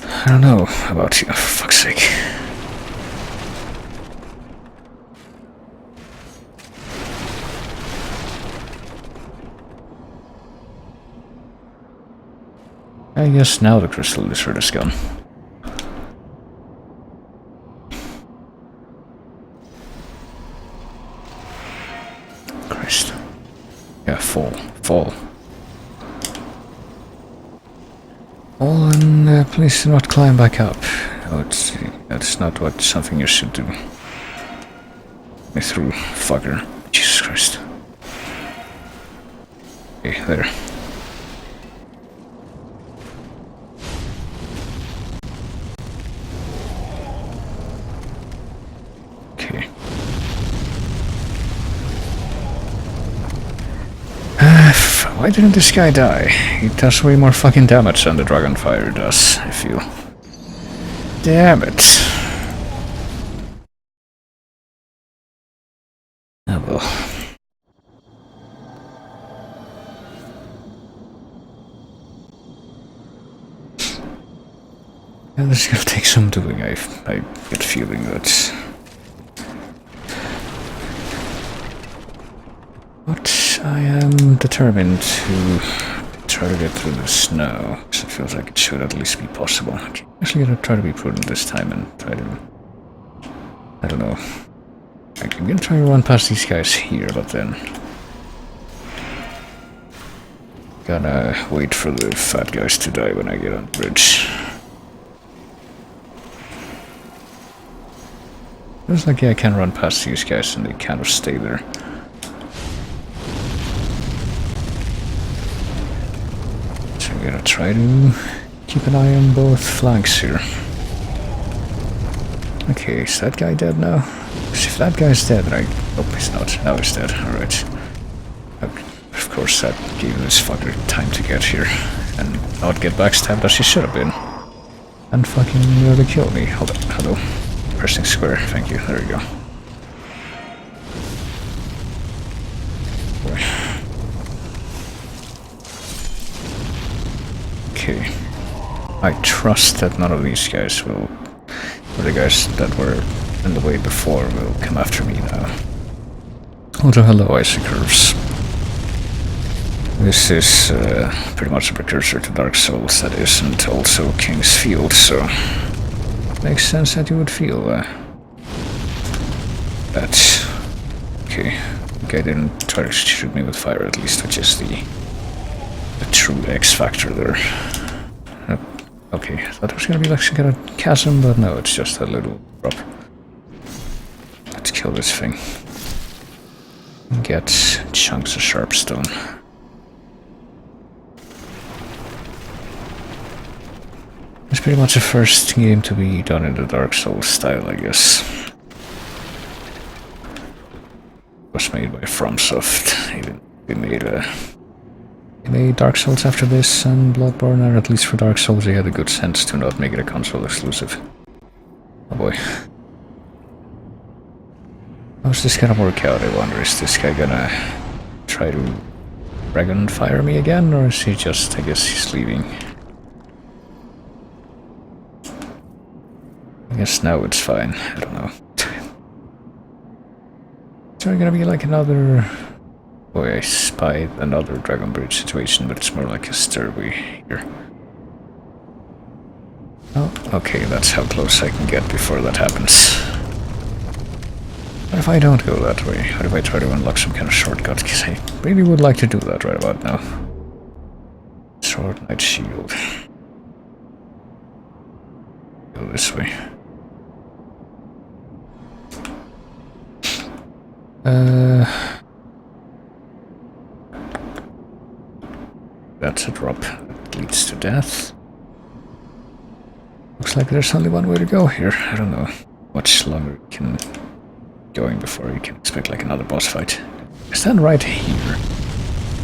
I don't know about you, for fuck's sake. I guess now the crystal lizard is gone. Christ. Yeah, fall. Fall, and please do not climb back up. Oh, that's not something you should do. Me through, fucker. Jesus Christ. Okay, there. Okay. Why didn't this guy die? He does way more fucking damage than the Dragonfire does, I feel. Damn it. Oh well. Yeah, this is gonna take some doing, I get feeling that. But I am determined to try to get through the snow, because it feels like it should at least be possible. I'm actually gonna try to be prudent this time and try to... I don't know. I'm gonna try to run past these guys here, but then... gonna wait for the fat guys to die when I get on the bridge. Feels like, yeah, I can run past these guys and they kind of stay there. So I'm gonna try to keep an eye on both flanks here. Okay, is that guy dead now? Because if that guy's dead, then I... Oh, he's not. Now he's dead. Alright. Of course, that gave this fucker time to get here. And not get backstabbed as he should have been. And fucking nearly kill me. Hold on. Hello. Pressing square. Thank you. There we go. Boy. Okay. I trust that none of these guys will, or the guys that were in the way before, will come after me now. Although, hello, icy curves. This is pretty much a precursor to Dark Souls that isn't also King's Field, so makes sense that you would feel that. Okay, the guy didn't try to shoot me with fire at least, which is the true X factor there. Okay, I thought it was gonna be like some kind of chasm, but no, it's just a little drop. Let's kill this thing. Get chunks of sharp stone. It's pretty much the first game to be done in the Dark Souls style, I guess. It was made by FromSoft. They made Dark Souls after this, and Bloodborne, or at least for Dark Souls they had the good sense to not make it a console exclusive. Oh boy. How's this gonna work out, I wonder? Is this guy gonna try to dragon fire me again, or is he just, I guess he's leaving? I guess now it's fine, I don't know. Is there gonna be like another... Boy, I spied another Dragon Bridge situation, but it's more like a stairway here. Oh, okay, that's how close I can get before that happens. What if I don't go that way? What if I try to unlock some kind of shortcut? Because I really would like to do that right about now. Sword, Knight, Shield. Go this way. That's a drop that leads to death. Looks like there's only one way to go here. I don't know much longer we can going before you can expect like another boss fight. I stand right here.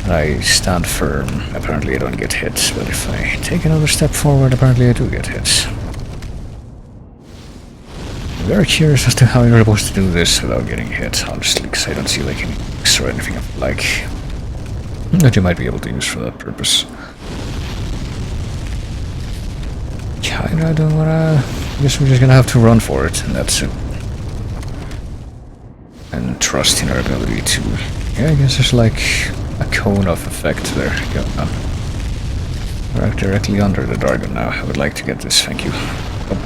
And I stand firm. Apparently I don't get hits, but if I take another step forward, apparently I do get hits. I'm very curious as to how you're supposed to do this without getting hit, honestly, because I don't see like any tricks or anything like that you might be able to use for that purpose. Kinda don't wanna... I guess we're just gonna have to run for it, and that's it. And trust in our ability to... Yeah, I guess there's like a cone of effect there going on. We're directly under the dragon now. I would like to get this, thank you. Oh.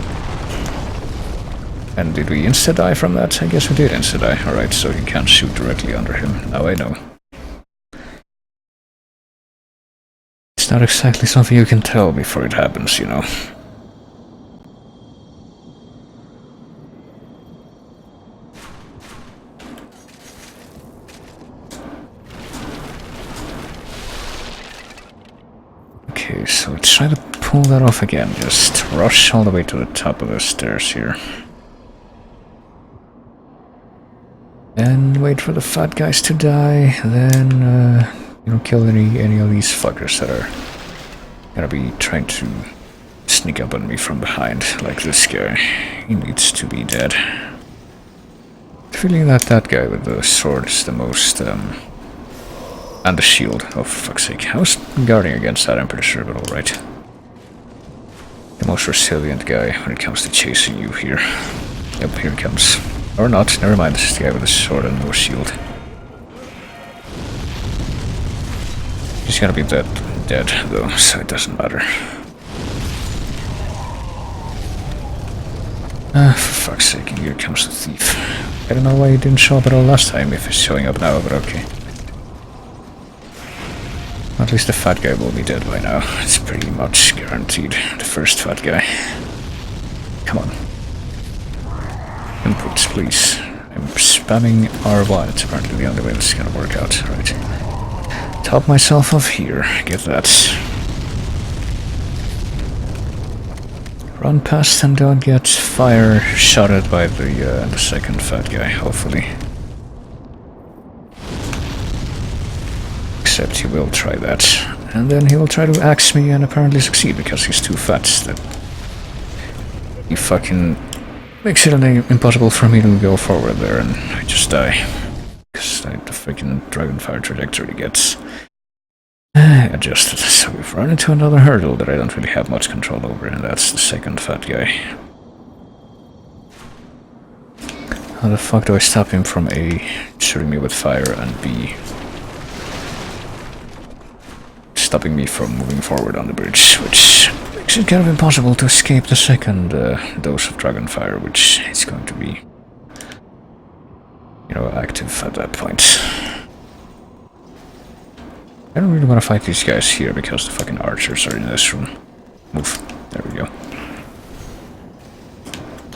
And did we insta-die from that? I guess we did insta-die. Alright, so you can't shoot directly under him. Now I know. It's not exactly something you can tell before it happens, you know. Okay, so let's try to pull that off again. Just rush all the way to the top of the stairs here. And wait for the fat guys to die, then you know, kill any of these fuckers that are gonna be trying to sneak up on me from behind, like this guy. He needs to be dead. Feeling that that guy with the sword is the most, and the shield, oh for fuck's sake. I was guarding against that, I'm pretty sure, but alright. The most resilient guy when it comes to chasing you here. Yep, here he comes. Or not, never mind, this is the guy with the sword and no shield. He's gonna be dead though, so it doesn't matter. Ah, for fuck's sake, and here comes the thief. I don't know why he didn't show up at all last time, if he's showing up now, but okay. At least the fat guy will be dead by now. It's pretty much guaranteed. The first fat guy. Come on. Inputs, please. I'm spamming R1. It's apparently the only way this is gonna work out. Right. Top myself off here. Get that. Run past and don't get fire shot at by the second fat guy, hopefully. Except he will try that. And then he will try to axe me and apparently succeed because he's too fat that he fucking makes it impossible for me to go forward there and I just die. Because the freaking dragon fire trajectory gets Adjusted. So we've run into another hurdle that I don't really have much control over, and that's the second fat guy. How the fuck do I stop him from A, shooting me with fire, and B, stopping me from moving forward on the bridge, which makes it kind of impossible to escape the second dose of dragon fire, which is going to be, you know, active at that point. I don't really want to fight these guys here because the fucking archers are in this room. Move. There we go.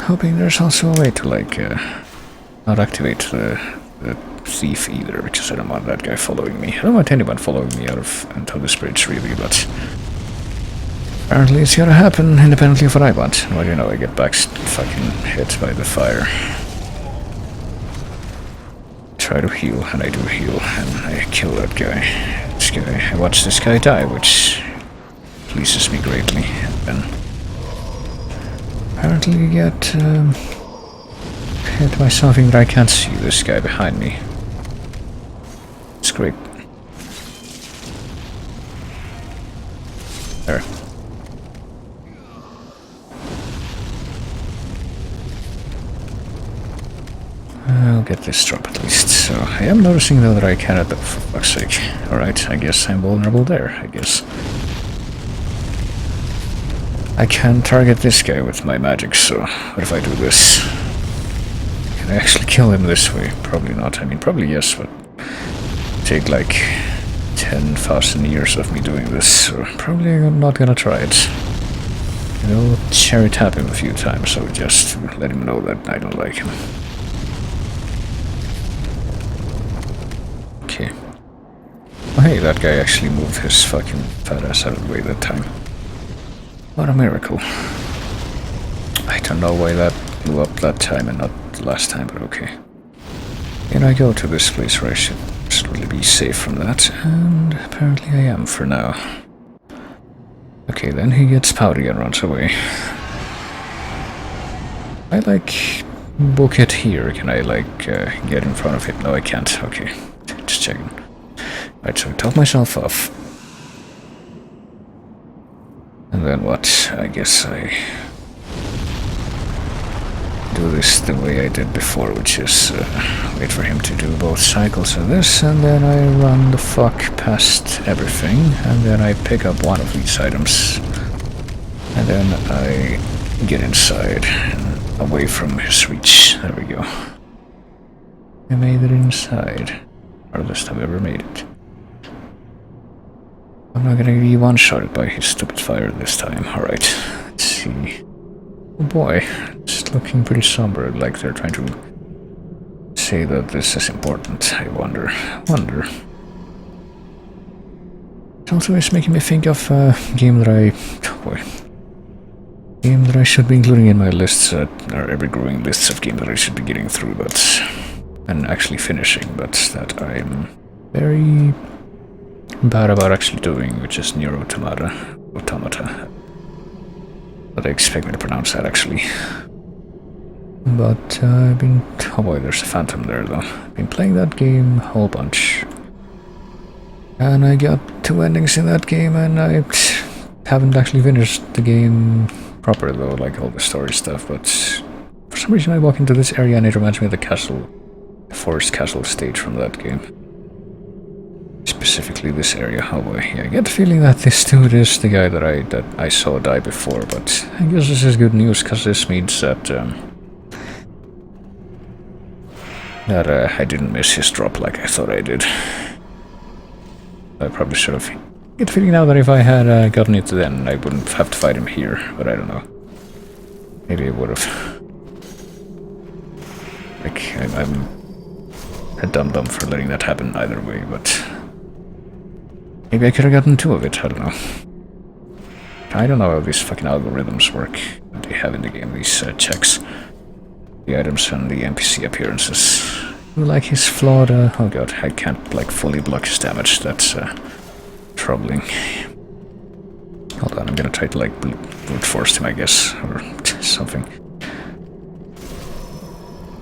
Hoping there's also a way to, like, not activate the thief either, because I don't want that guy following me. I don't want anyone following me out of onto this bridge, really, but apparently it's gotta happen independently of what I want. Well, you know, I get back fucking hit by the fire. Try to heal, and I do heal, and I kill that guy. This guy, I watch this guy die, which pleases me greatly. And then apparently get hit by something that I can't see. This guy behind me. It's great. There. I'll get this drop at least. So I am noticing though that I cannot, for fuck's sake. Alright, I guess I'm vulnerable there, I guess. I can target this guy with my magic, so what if I do this? Can I actually kill him this way? Probably not. I mean, probably yes, but take like 10,000 years of me doing this, so probably I'm not gonna try it. I'll cherry tap him a few times, so just to let him know that I don't like him. Okay. Oh hey, that guy actually moved his fucking fat ass out of the way that time. What a miracle. I don't know why that blew up that time and not the last time, but okay. And I go to this place where I should absolutely be safe from that, and apparently I am for now. Okay, then he gets pouty and runs away. I like book it here. Can I like get in front of him? No, I can't. Okay, just checking. Right, so I top myself off. And then what? I guess I do this the way I did before, which is wait for him to do both cycles of this, and then I run the fuck past everything, and then I pick up one of these items, and then I get inside and away from his reach. There we go. I made it inside. Hardest I've ever made it. I'm not gonna be one-shotted by his stupid fire this time. Alright, let's see. Oh boy, it's looking pretty somber, like they're trying to say that this is important. I wonder. It also is making me think of a game that I should be including in my lists, or ever-growing lists of games that I should be getting through, but and actually finishing, but that I'm very bad about actually doing, which is Nier Automata. But I expect me to pronounce that actually. But I've been... oh boy, there's a phantom there though. I've been playing that game a whole bunch. And I got 2 endings in that game, and I haven't actually finished the game proper though, like all the story stuff, but for some reason I walk into this area and it reminds me of the castle, the forest castle stage from that game. Specifically this area. Oh boy, yeah, I get the feeling that this dude is the guy that I saw die before, but I guess this is good news, because this means that I didn't miss his drop like I thought I did. I probably should have. I get the feeling now that if I had gotten it then, I wouldn't have to fight him here, but I don't know. Maybe I would have. Like, I'm a dum-dum for letting that happen either way, but maybe I could have gotten 2 of it, I don't know. I don't know how these fucking algorithms work that they have in the game, these checks. The items and the NPC appearances. Like his flawed, oh god, I can't like fully block his damage, that's troubling. Hold on, I'm gonna try to like brute force him, I guess, or something.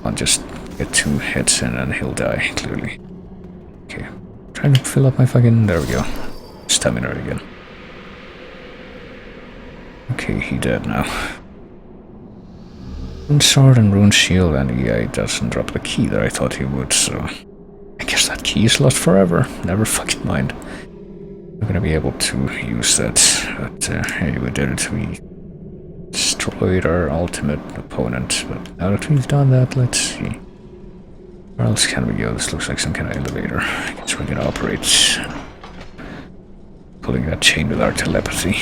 I'll just get 2 hits in and he'll die, clearly. Okay, trying to fill up my fucking, there we go. stamina again. Okay, he dead now. Rune sword and rune shield, and yeah, he doesn't drop the key that I thought he would, so I guess that key is lost forever. Never fucking mind. I'm gonna be able to use that, but hey, we did it. We destroyed our ultimate opponent, but now that we've done that, let's see. Where else can we go? This looks like some kind of elevator. I guess we're gonna operate. Pulling that chain with our telepathy.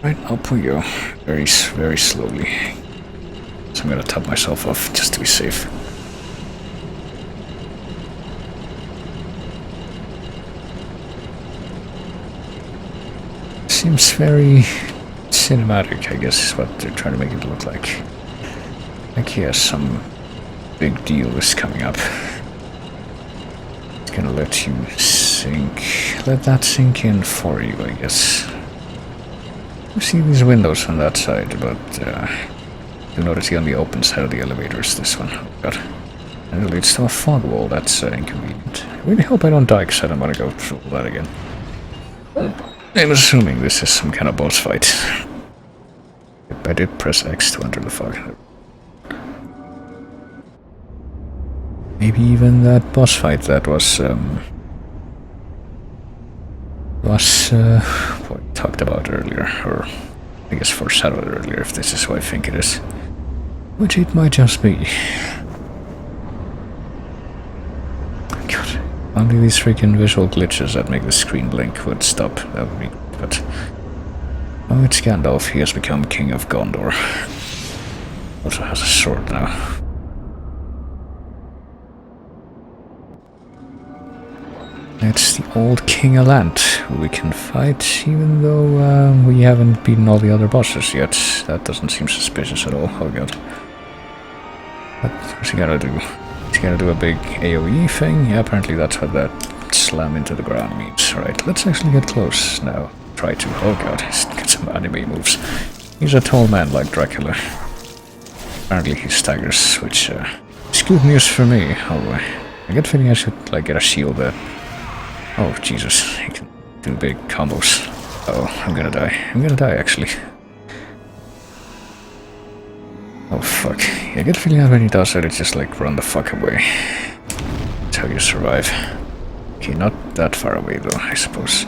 Right, up we go. Very, very slowly. So I'm gonna top myself off just to be safe. Seems very cinematic, I guess, is what they're trying to make it look like. Like, yeah, some big deal is coming up. It's gonna let you sink. Let that sink in for you, I guess. You see these windows on that side, but you notice the only open side of the elevator is this one. Oh god. And it leads to a fog wall, that's inconvenient. I really hope I don't die, because I don't want to go through all that again. I'm assuming this is some kind of boss fight. I did press X to enter the fog. Maybe even that boss fight that was what we talked about earlier, or I guess foreshadowed earlier, if this is who I think it is. Which it might just be. God, only these freaking visual glitches that make the screen blink would stop. That would be good, but oh, it's Gandalf. He has become King of Gondor. Also has a sword now. It's the old King Alant who we can fight, even though we haven't beaten all the other bosses yet. That doesn't seem suspicious at all. Oh god. What's he gonna do? He's gonna do a big AoE thing? Yeah, apparently that's what that slam into the ground means. Right, let's actually get close now. Try to. Oh god, he's got some anime moves. He's a tall man like Dracula. Apparently he staggers, which is good news for me. Oh, I get the feeling I should like get a shield that... Oh, Jesus, he can do big combos. Oh, I'm gonna die. I'm gonna die, actually. Oh, fuck. I get the feeling that when he does that, it's just like, run the fuck away. That's how you survive. Okay, not that far away, though, I suppose.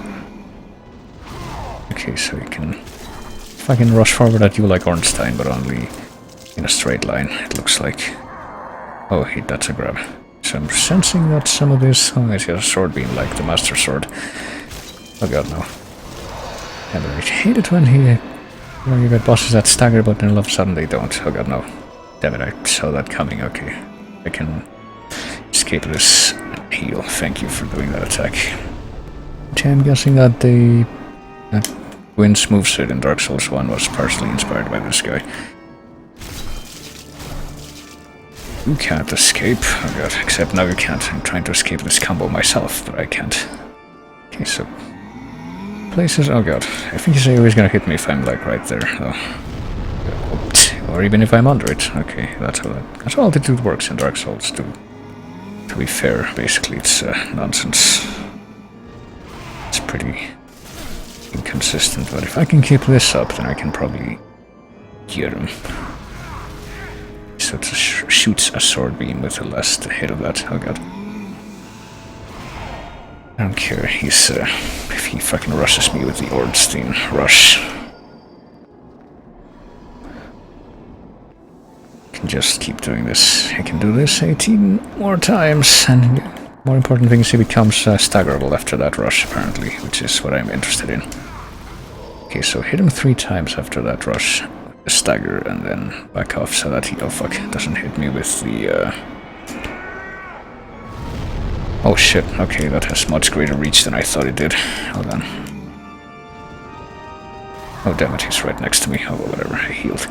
Okay, so you can... If I can rush forward at you like Ornstein, but only in a straight line, it looks like. Oh, that's a grab. So I'm sensing that some of this... Oh, it's got a sword beam like the Master Sword. Oh god, no. And I hate it when you get bosses that stagger, but then all of a sudden they don't. Oh god, no. Damn it, I saw that coming. Okay. I can escape this and heal. Thank you for doing that attack. Okay, I'm guessing that that Wynn's moveset in Dark Souls 1 was partially inspired by this guy. You can't escape. Oh god, except now you can't. I'm trying to escape this combo myself, but I can't. Okay, so... Places... Oh god, I think he's always gonna hit me if I'm like right there, though. Or even if I'm under it. Okay, that's how altitude works in Dark Souls, to be fair. Basically, it's nonsense. It's pretty inconsistent, but if I can keep this up, then I can probably get him. So it shoots a sword beam with the last hit of that. Oh god. I don't care. He's if he fucking rushes me with the Ornstein rush. I can just keep doing this. I can do this 18 more times, and more important thing is he becomes staggerable after that rush, apparently, which is what I'm interested in. Okay, so hit him 3 times after that rush. Stagger and then back off so that he, oh fuck, doesn't hit me with the oh shit, okay, that has much greater reach than I thought it did. Hold on. Oh damn it, he's right next to me. Oh well, whatever, I healed.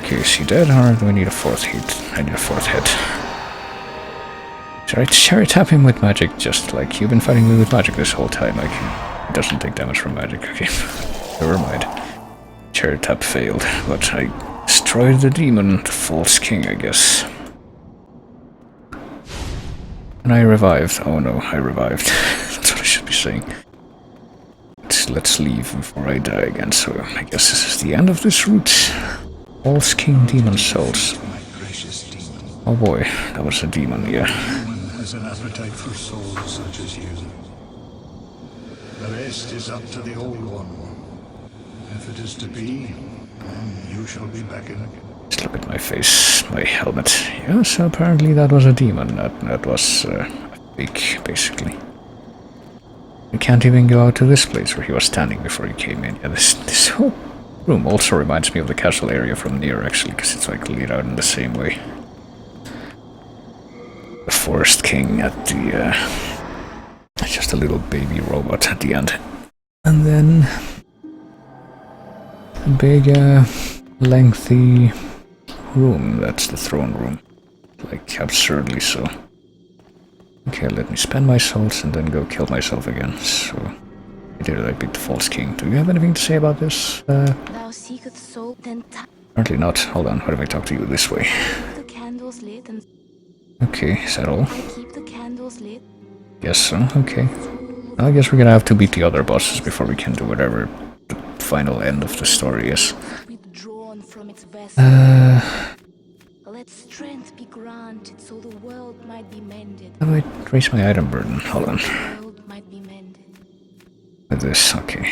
Okay, is he dead or do I need a 4th hit? I need a 4th hit. Should I cherry tap him with magic, just like you've been fighting me with magic this whole time? Like, he doesn't take damage from magic, okay. Never mind. Cherry tap failed, but I destroyed the demon, the false king, I guess. And I revived. Oh no, I revived. That's what I should be saying. Let's leave before I die again, so I guess this is the end of this route. False King Demon Souls. My precious demon. Oh boy, that was a demon, yeah. Human has an appetite for souls such as you. The rest is up to the Old One. If it is to be, then you shall be beckoned. Just look at my face, my helmet. Yeah, so apparently that was a demon. That was a fake, basically. We can't even go out to this place where he was standing before he came in. Yeah, this whole room also reminds me of the castle area from near, actually, because it's like laid out in the same way. The Forest King at the, just a little baby robot at the end. And then a big, lengthy room. That's the throne room. Like, absurdly so. Okay, let me spend my souls and then go kill myself again. So, I did it, I beat the False King. Do you have anything to say about this? Thou seekest soul, then Apparently not. Hold on, what if I talk to you this way? keep the candles lit and Okay, is that all? I keep the candles lit. Yes, so, okay. I guess we're gonna have to beat the other bosses before we can do whatever the final end of the story is. Withdrawn from its vessel. Let strength be granted so the world might be mended. How do I raise my item burden? Hold on. The world might be mended. With this, okay.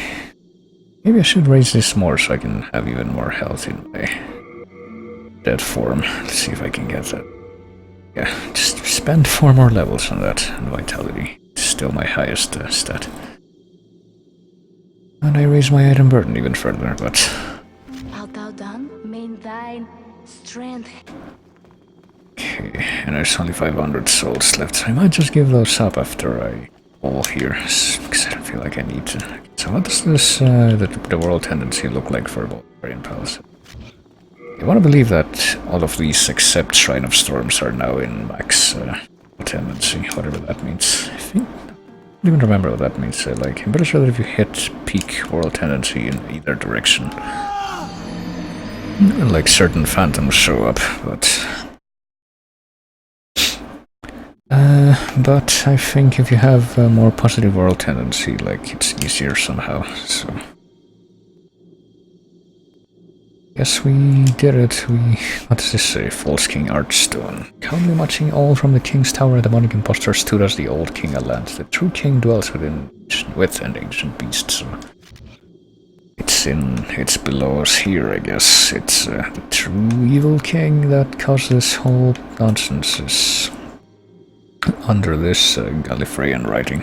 Maybe I should raise this more so I can have even more health in my dead form. Let's see if I can get that. Yeah, just spend 4 more levels on that, and vitality. It's still my highest stat. And I raise my item burden even further, but... Art thou done? Main thine strength. Okay, and there's only 500 souls left, so I might just give those up after I fall here, because I don't feel like I need to. So what does this, the world tendency look like for Barbarian Palace? I want to believe that all of these except Shrine of Storms are now in max tendency, whatever that means. I think, I don't even remember what that means. Like, I'm pretty sure that if you hit peak world tendency in either direction, like certain phantoms show up, but I think if you have a more positive world tendency, like, it's easier somehow, so... Yes, we did it. What does this say? False King Archstone. Calmly marching all from the King's Tower, the demonic impostor stood as the old king at land. The true king dwells with an ancient beast, so... It's below us here, I guess. It's the true evil king that caused this whole nonsense is under this Gallifreyan writing.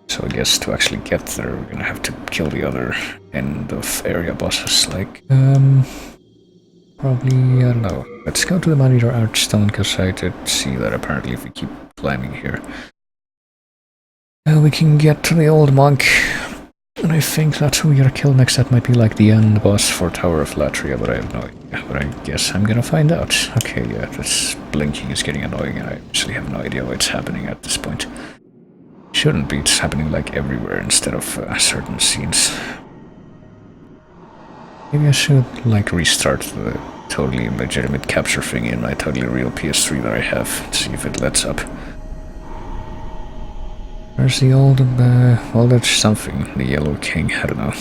So I guess to actually get there, we're gonna have to kill the other end of area bosses, like, probably, I don't know. Let's go to the Man-Eater Archstone, because I did see that apparently if we keep climbing here, we can get to the old monk, and I think that's who we gotta kill next. That might be like the end boss for Tower of Latria, but I have no idea. But I guess I'm gonna find out. Okay, yeah, this blinking is getting annoying, and I actually have no idea why it's happening at this point. Shouldn't be, it's happening like everywhere instead of certain scenes. Maybe I should like restart the totally legitimate capture thing in my totally real PS3 that I have, to see if it lets up. Where's the old, well, that's something, the Yellow King, I don't know.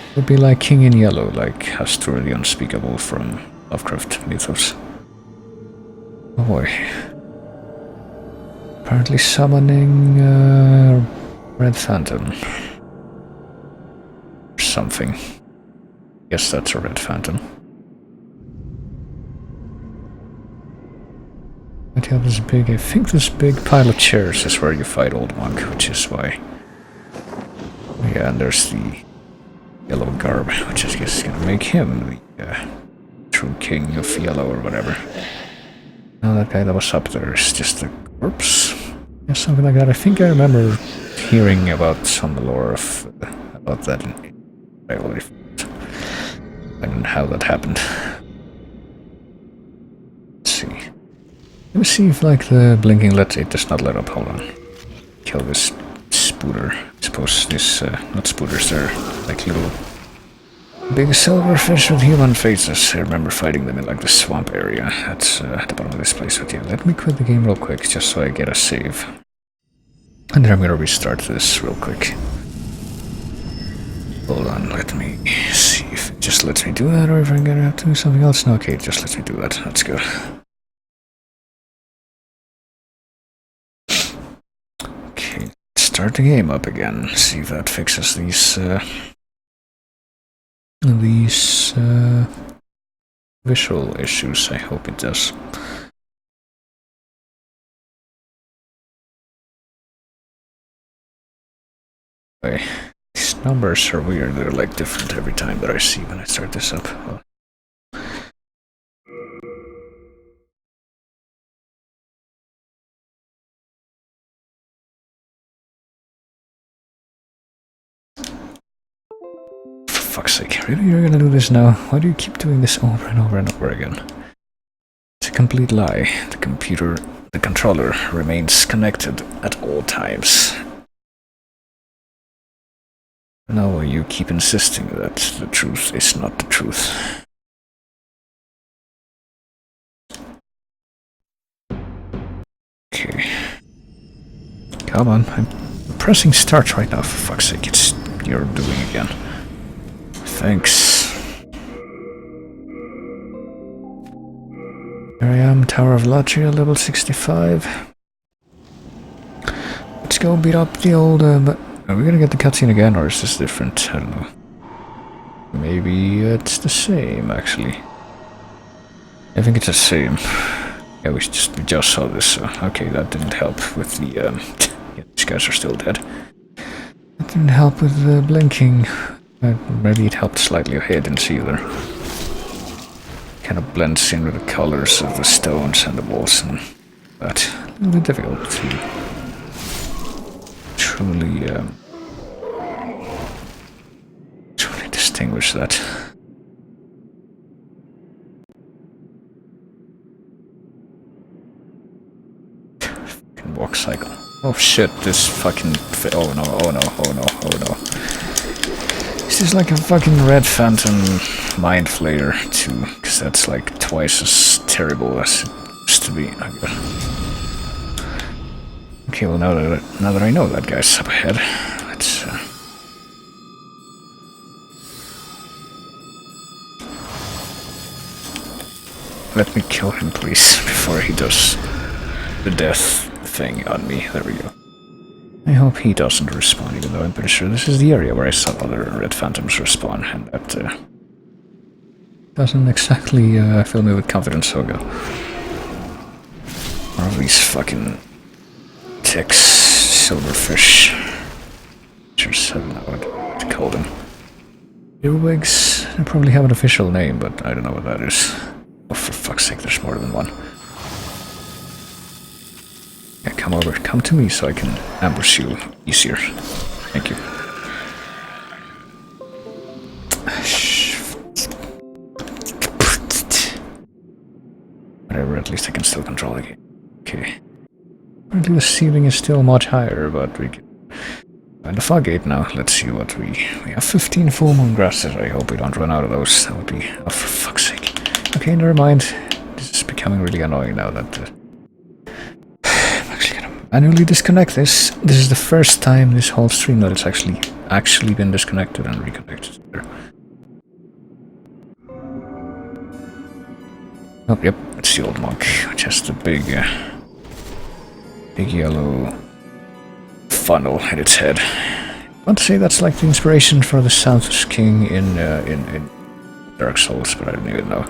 It would be like King in Yellow, like Hastur the Unspeakable from Lovecraft mythos. Oh boy. Apparently summoning Red Phantom. Something. Guess that's a Red Phantom. But yeah, this big, I think this big pile of chairs is where you fight Old Monk, which is why. Yeah, and there's the Yellow Garb, which I guess is gonna make him the true king of Yellow or whatever. Now that guy that was up there is just a corpse? Yeah, something like that. I think I remember hearing about some lore of about that in I already forgot. I don't know how that happened. Let's see. Let me see if like the blinking it does not let up. Hold on. Kill this spooter. I suppose this not spooters, they're like little Big silverfish with human faces. I remember fighting them in like the swamp area. That's at the bottom of this place. But yeah, let me quit the game real quick just so I get a save. And then I'm gonna restart this real quick. Hold on, let me see if it just lets me do that or if I'm gonna have to do something else. No, okay, it just lets me do that. That's good. Okay, start the game up again. See if that fixes these visual issues. I hope it does. Okay. These numbers are weird, they're like different every time that I see when I start this up. Oh. For fuck's sake, really you're gonna do this now? Why do you keep doing this over and over and over again? It's a complete lie. The controller remains connected at all times. No, you keep insisting that the truth is not the truth. Okay. Come on, I'm pressing start right now, for fuck's sake. It's you're doing again. Thanks. Here I am, Tower of Latria, level 65. Let's go beat up the old, but are we gonna get the cutscene again, or is this different? I don't know. Maybe it's the same, actually. I think it's the same. Yeah, we just saw this, so okay, that didn't help with the, yeah, these guys are still dead. That didn't help with the blinking. Maybe it helped slightly, I didn't see either. Kind of blends in with the colors of the stones and the walls and that. A little bit difficult to truly distinguish that. Fucking walk cycle. Oh shit, this fucking oh no, oh no, oh no, oh no. This is like a fucking red phantom mind flayer too, because that's like twice as terrible as it used to be. Okay, well now that I know that guy's up ahead, let's let me kill him, please, before he does the death thing on me. There we go. I hope he doesn't respawn, even though I'm pretty sure this is the area where I saw other red phantoms respawn, and that doesn't exactly fill me with confidence, so go. More of these fucking ticks, silverfish. I don't know what to call them. Earwigs? They probably have an official name, but I don't know what that is. Oh, for fuck's sake, there's more than one. Yeah, come over. Come to me so I can ambush you easier. Thank you. Whatever, at least I can still control the game. Okay. Apparently the ceiling is still much higher, but we can find the fog gate now. Let's see what we have 15 full moon grasses. I hope we don't run out of those. That would be... oh, for fuck's sake. Okay, never mind. This is becoming really annoying now that... I'm actually gonna manually disconnect this. This is the first time this whole stream that it's actually been disconnected and reconnected. Oh, yep, it's the old monk. Just a big yellow funnel in its head. I want to say that's like the inspiration for the South's King in Dark Souls, but I don't even know.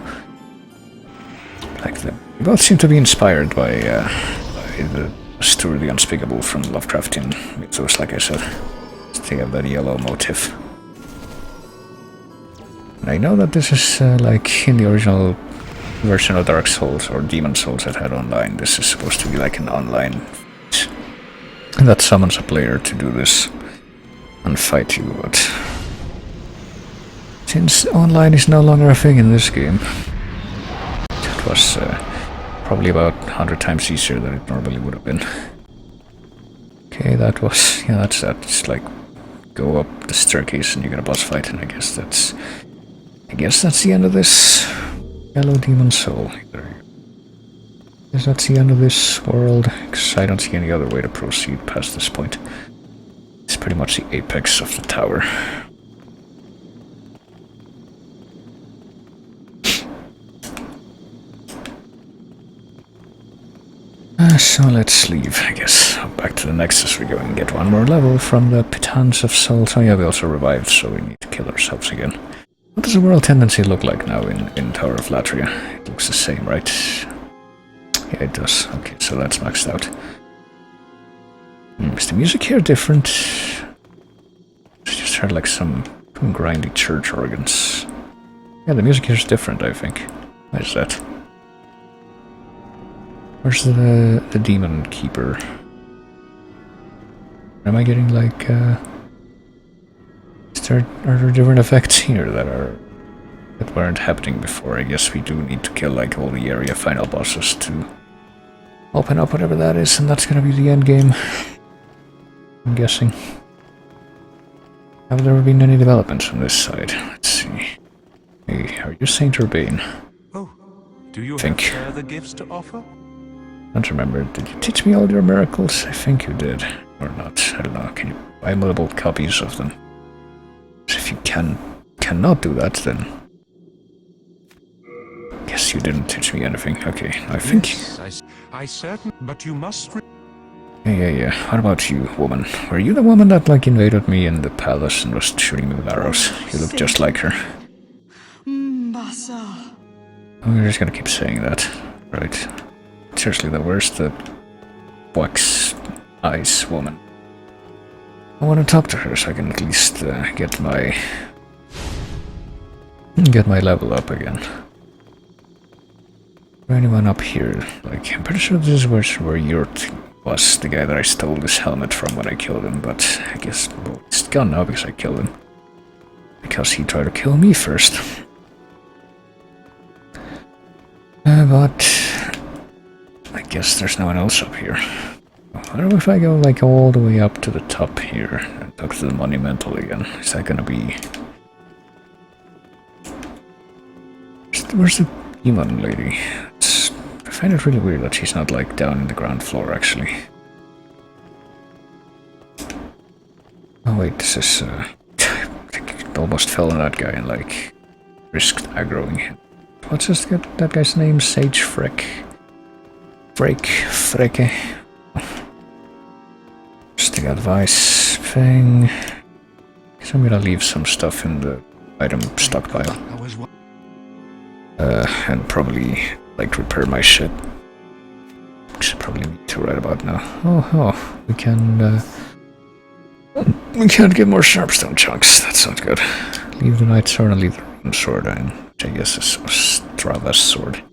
Like them. They both seem to be inspired by the story The Unspeakable from Lovecraftian mythos, like I said. They have that yellow motif. And I know that this is like in the original version of Dark Souls or Demon Souls that had online. This is supposed to be like an online that summons a player to do this and fight you, but since online is no longer a thing in this game, it was probably about 100 times easier than it normally would have been. Okay, that was... yeah, that's that. It's like go up the staircase and you get a boss fight, and I guess that's I guess that's the end of this yellow demon soul. Guess that's the end of this world, because I don't see any other way to proceed past this point. It's pretty much the apex of the tower. So let's leave, I guess. Back to the Nexus we go and get one more level from the Pitans of Souls. Oh yeah, we also revived, so we need to kill ourselves again. What does the world tendency look like now in Tower of Latria? It looks the same, right? Yeah, it does. Okay, so that's maxed out. Is the music here different? I just heard like some grindy church organs. Yeah, the music here is different, I think. Why is that? Where's the demon keeper? Am I getting like are there different effects here that weren't happening before? I guess we do need to kill like all the area final bosses to open up whatever that is, and that's gonna be the end game. I'm guessing. Have there been any developments on this side? Let's see. Hey, are you Saint Urbane? Oh, do you Think. have further gifts to offer? I don't remember. Did you teach me all your miracles? I think you did. Or not. I don't know. Can you buy multiple copies of them? If you cannot do that, then guess you didn't teach me anything. Okay, I think. Yes, I certainly. But you must. Yeah. What about you, woman? Were you the woman that like invaded me in the palace and was shooting me with arrows? You look just like her. Oh, you're just gonna keep saying that, right? Seriously, though, where's the wax eyes woman? I want to talk to her so I can at least get my level up again. Or anyone up here? Like, I'm pretty sure this is where Jul4 was, the guy that I stole this helmet from when I killed him, but I guess well, it's gone now because I killed him. Because he tried to kill me first. But I guess there's no one else up here. I don't know if I go like all the way up to the top here and talk to the monumental again. Is that gonna be... Where's the demon lady? I find it really weird that she's not like down in the ground floor actually. Oh wait, this is I think I almost fell on that guy and like risked aggroing him. What's that guy's name? Sage Freck. Freke. Just the advice thing. So I'm gonna leave some stuff in the item stockpile. And probably like repair my shit. Which I probably need to right about now. Oh, we can't get more sharpstone chunks. That sounds good. Leave the knight sword and leave the rune sword in, which I guess is Strava's sword.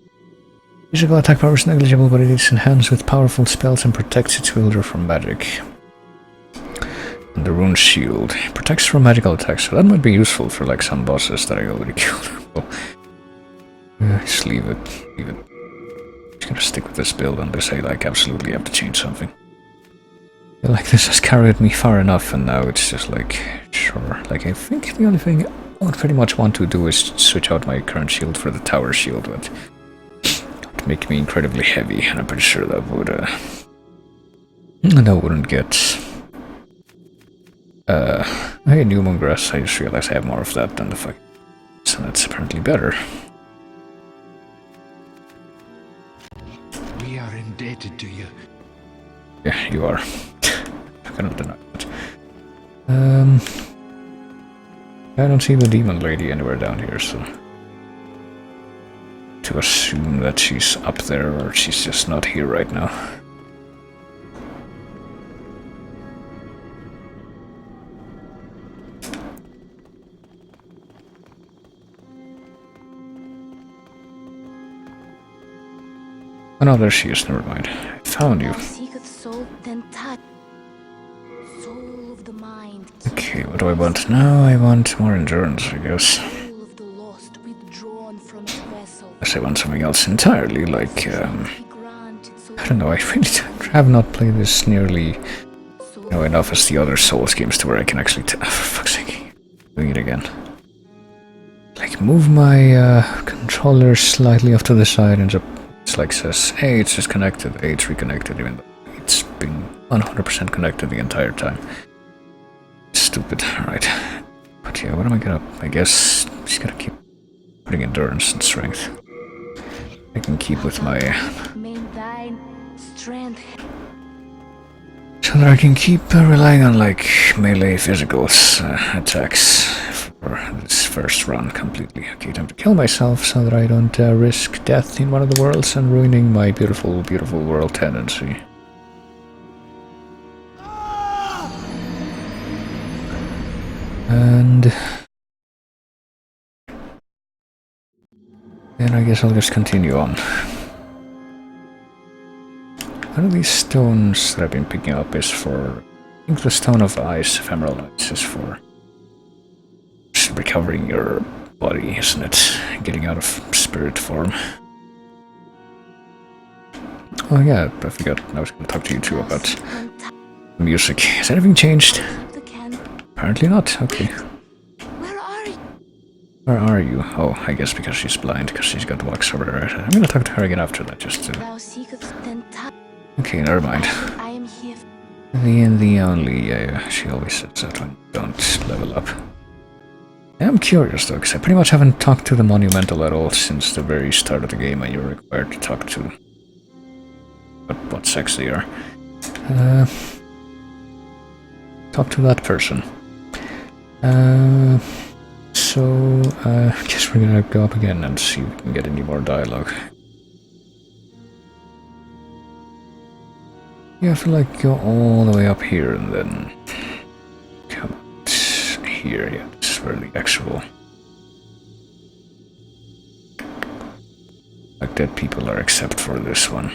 Physical attack power is negligible, but it is enhanced with powerful spells and protects its wielder from magic. And the rune shield protects from magical attacks, so that might be useful for like some bosses that I already killed. Well, just leave it. Just gonna stick with this build unless I like absolutely have to change something. I feel like this has carried me far enough, and now it's just like, sure. Like I think the only thing I would pretty much want to do is switch out my current shield for the tower shield, but make me incredibly heavy, and I'm pretty sure that would wouldn't get hey, new moongrass. I just realized I have more of that than the fuck, so that's apparently better. We are indebted to you. Yeah, you are. I cannot deny that. I don't see the demon lady anywhere down here, so to assume that she's up there or she's just not here right now. Oh no, there she is, never mind. I found you. Seeketh soul, then touch. Soul of the mind. Okay, what do I want now? I want more endurance, I guess. Soul of the lost withdrawn from its vessel. Guess I want something else entirely, like, Be granted, so I don't know, I really have not played this nearly, enough as the other Souls games to where I can actually for fuck's sake, doing it again. Like, move my controller slightly off to the side and it's like says, hey, it's disconnected, hey, it's reconnected, even though it's been 100% connected the entire time. Stupid, alright. But yeah, what am I gonna... I guess just gotta keep putting endurance and strength. I can keep with my... Main thine strength. So that I can keep relying on like melee physical attacks for this first run completely. Okay, time to kill myself so that I don't risk death in one of the worlds and ruining my beautiful, beautiful world tendency. And then I guess I'll just continue on. One of these stones that I've been picking up is for... I think the Stone of Ice, Ephemeral Ice, is for just recovering your body, isn't it? Getting out of spirit form. Oh yeah, I forgot I was going to talk to you too about music. Has anything changed? Apparently not, okay. Where are you? Where are you? Oh, I guess because she's blind, because she's got wax over her. I'm going to talk to her again after that, just to... Thou seekest then Okay, never mind. I am here. The only, yeah, she always says that when you don't level up. I'm curious though, because I pretty much haven't talked to the Monumental at all since the very start of the game, and you're required to talk to what sex they are. Talk to that person. So, I guess we're gonna go up again and see if we can get any more dialogue. You have to like go all the way up here and then come out here. Yeah, this is where the actual like dead people are, except for this one.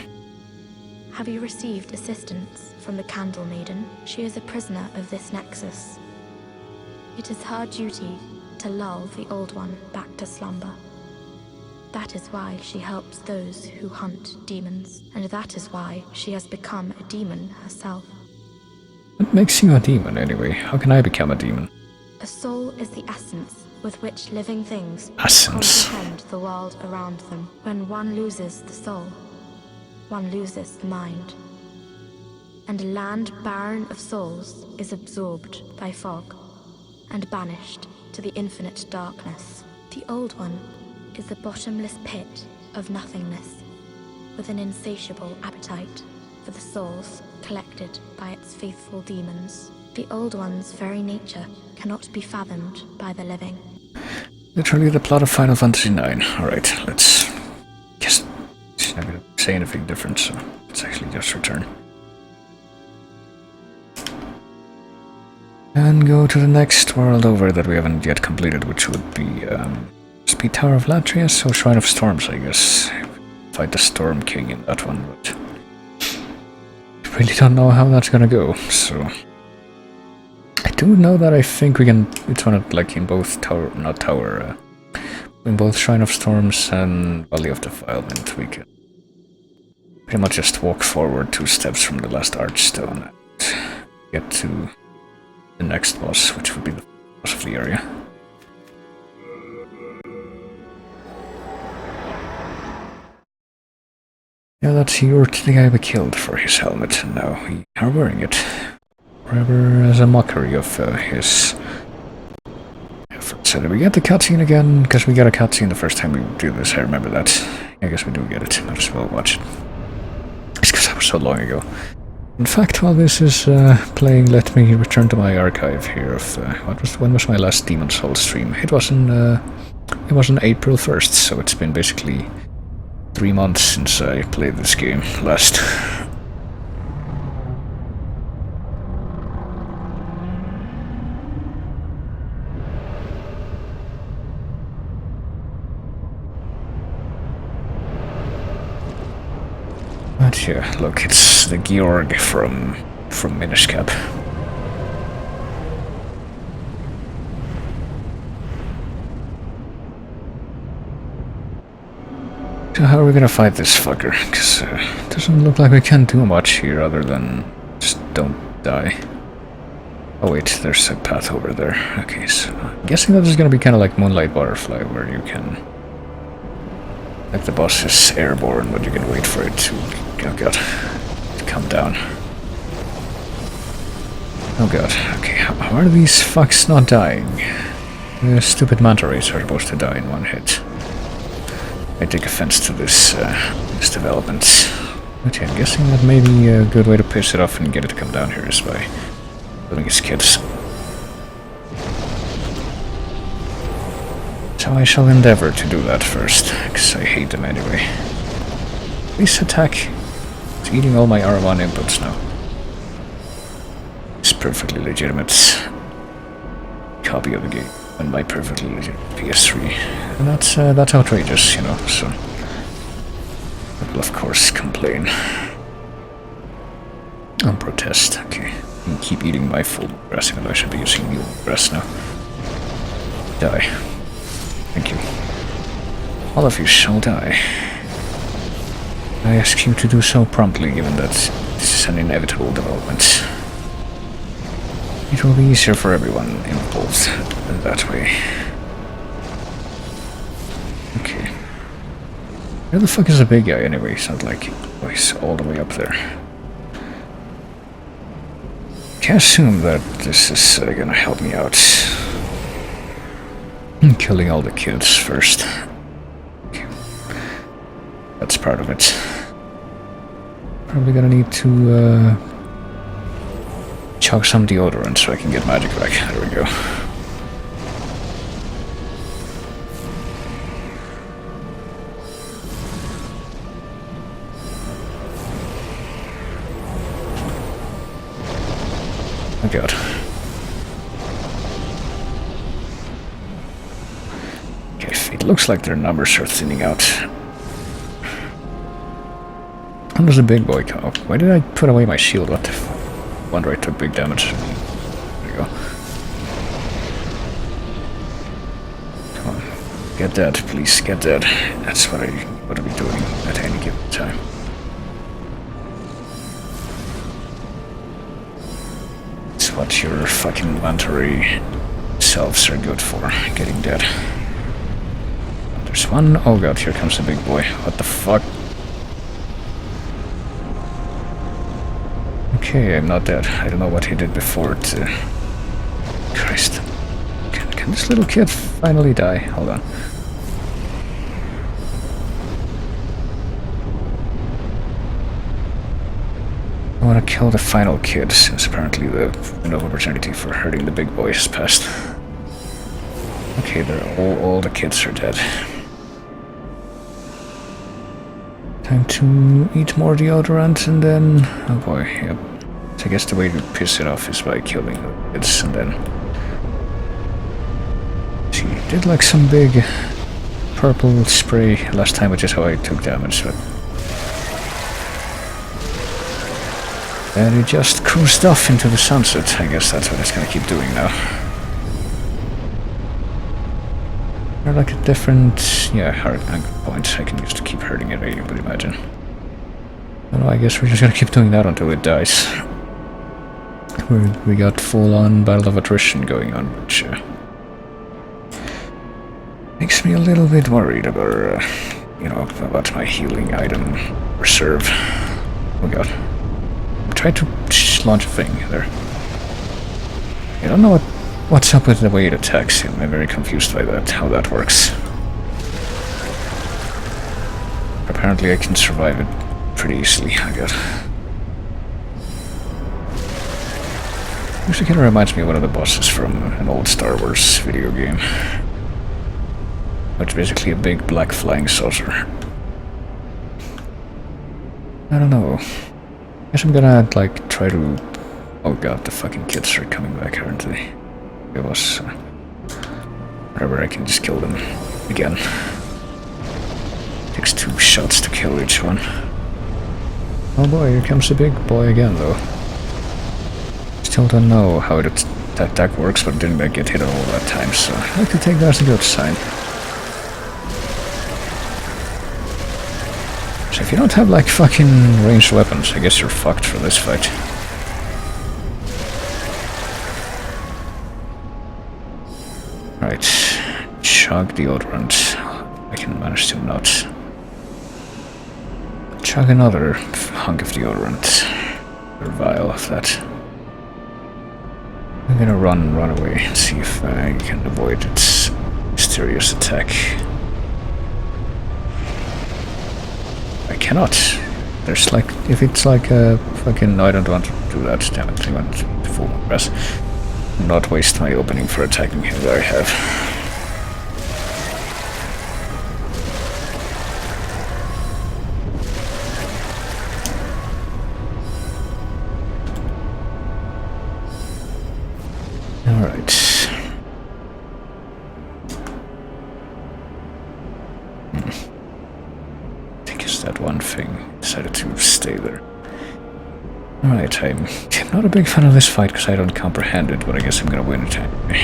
Have you received assistance from the Candle Maiden? She is a prisoner of this nexus. It is her duty to lull the Old One back to slumber. That is why she helps those who hunt demons, and that is why she has become a demon herself. What makes you a demon anyway? How can I become a demon? A soul is the essence with which living things Essence. comprehend the world around them. When one loses the soul, one loses the mind. And a land barren of souls is absorbed by fog and banished to the infinite darkness. The Old One is a bottomless pit of nothingness, with an insatiable appetite for the souls collected by its faithful demons. The Old One's very nature cannot be fathomed by the living. Literally the plot of Final Fantasy IX. Alright, let's... Guess she's not gonna say anything different, so let's actually just return. And go to the next world over that we haven't yet completed, which would be, Speed Tower of Latria, so Shrine of Storms, I guess. Fight the Storm King in that one, but... I really don't know how that's gonna go, so... I do know that I think we can... It's one of, like, in both Tower... Not Tower, in both Shrine of Storms and Valley of Defilement, we can... pretty much just walk forward 2 steps from the last Archstone and get to the next boss, which would be the boss of the area. Yeah, that's the guy we killed for his helmet, and now we are wearing it. Forever as a mockery of his efforts. So did we get the cutscene again? Because we got a cutscene the first time we do this, I remember that. I guess we do get it, might as well watch it. It's because that was so long ago. In fact, while this is playing, let me return to my archive here of when was my last Demon Souls stream? It was on April 1st, so it's been basically 3 months since I played this game last. But yeah, look, it's the Georg from Minish Cap. So how are we gonna fight this fucker? Because it doesn't look like we can do much here other than just don't die. Oh wait, there's a path over there. Okay, so I'm guessing that is gonna be kind of like Moonlight Butterfly, where you can... Like the boss is airborne, but you can wait for it to... Oh god. To come down. Oh god, okay, how are these fucks not dying? The stupid manta rays are supposed to die in one hit. I take offense to this, this development. Okay, I'm guessing that maybe a good way to piss it off and get it to come down here is by killing his kids. So I shall endeavor to do that first, because I hate them anyway. Please attack. It's eating all my R1 inputs now. It's perfectly legitimate copy of the game, and my perfectly legitimate PS3. And that's outrageous, you know, so... I will of course complain. And protest, okay. You keep eating my full grass, even though I should be using new grass now. Die. Thank you. All of you shall die. I ask you to do so promptly, given that this is an inevitable development. It will be easier for everyone involved that way. Okay. Where the fuck is the big guy anyway? It's not like he's all the way up there. Can't assume that this is gonna help me out. Killing all the kids first. Okay. That's part of it. Probably gonna need to chug some deodorant so I can get magic back. There we go. Oh god. Okay, it looks like their numbers are thinning out. How does the big boy come up? Why did I put away my shield? What the fuck? Wonder I took big damage. There you go. Come on. Get dead, please. Get dead. That's what I would be doing at any given time. It's what your fucking inventory selves are good for. Getting dead. There's one. Oh god, here comes the big boy. What the fuck? Okay, I'm not dead. I don't know what he did before to... Christ. Can this little kid finally die? Hold on. I want to kill the final kid, since apparently the window of opportunity for hurting the big boy has passed. Okay, all the kids are dead. Time to eat more deodorant and then... Oh boy, yep. So I guess the way to piss it off is by killing the kids and then... She did like some big purple spray last time, which is how I took damage, but... And it just cruised off into the sunset. I guess that's what it's gonna keep doing now. Or like a different, yeah, hard anchor point I can use to keep hurting it, I would imagine. I don't know, I guess we're just gonna keep doing that until it dies. We got full-on battle of attrition going on, which makes me a little bit worried about, you know, about my healing item reserve. Oh god. I tried to launch a thing there. I don't know what's up with the way it attacks him. I'm very confused by that, how that works. Apparently I can survive it pretty easily, I guess. Actually kind of reminds me of one of the bosses from an old Star Wars video game. Which is basically a big black flying saucer. I don't know. I guess I'm gonna, like, try to... Oh god, the fucking kids are coming back, aren't they? It was... whatever, I can just kill them again. Takes 2 shots to kill each one. Oh boy, here comes the big boy again, though. Still don't know how that attack works, but didn't get hit all that time, so I like to take that as a good sign. So if you don't have, like, fucking ranged weapons, I guess you're fucked for this fight. Right, chug deodorant. I can manage to not chug another hunk of deodorant. Or vial of that. I'm gonna run away and see if I can avoid its mysterious attack. I cannot. There's like, if it's like a fucking, no, I don't want to do that, damn it, I want to full press. Not waste my opening for attacking him that I have. Alright. I think it's that one thing. Decided to stay there. Alright, I'm not a big fan of this fight because I don't comprehend it, but I guess I'm gonna win it anyway.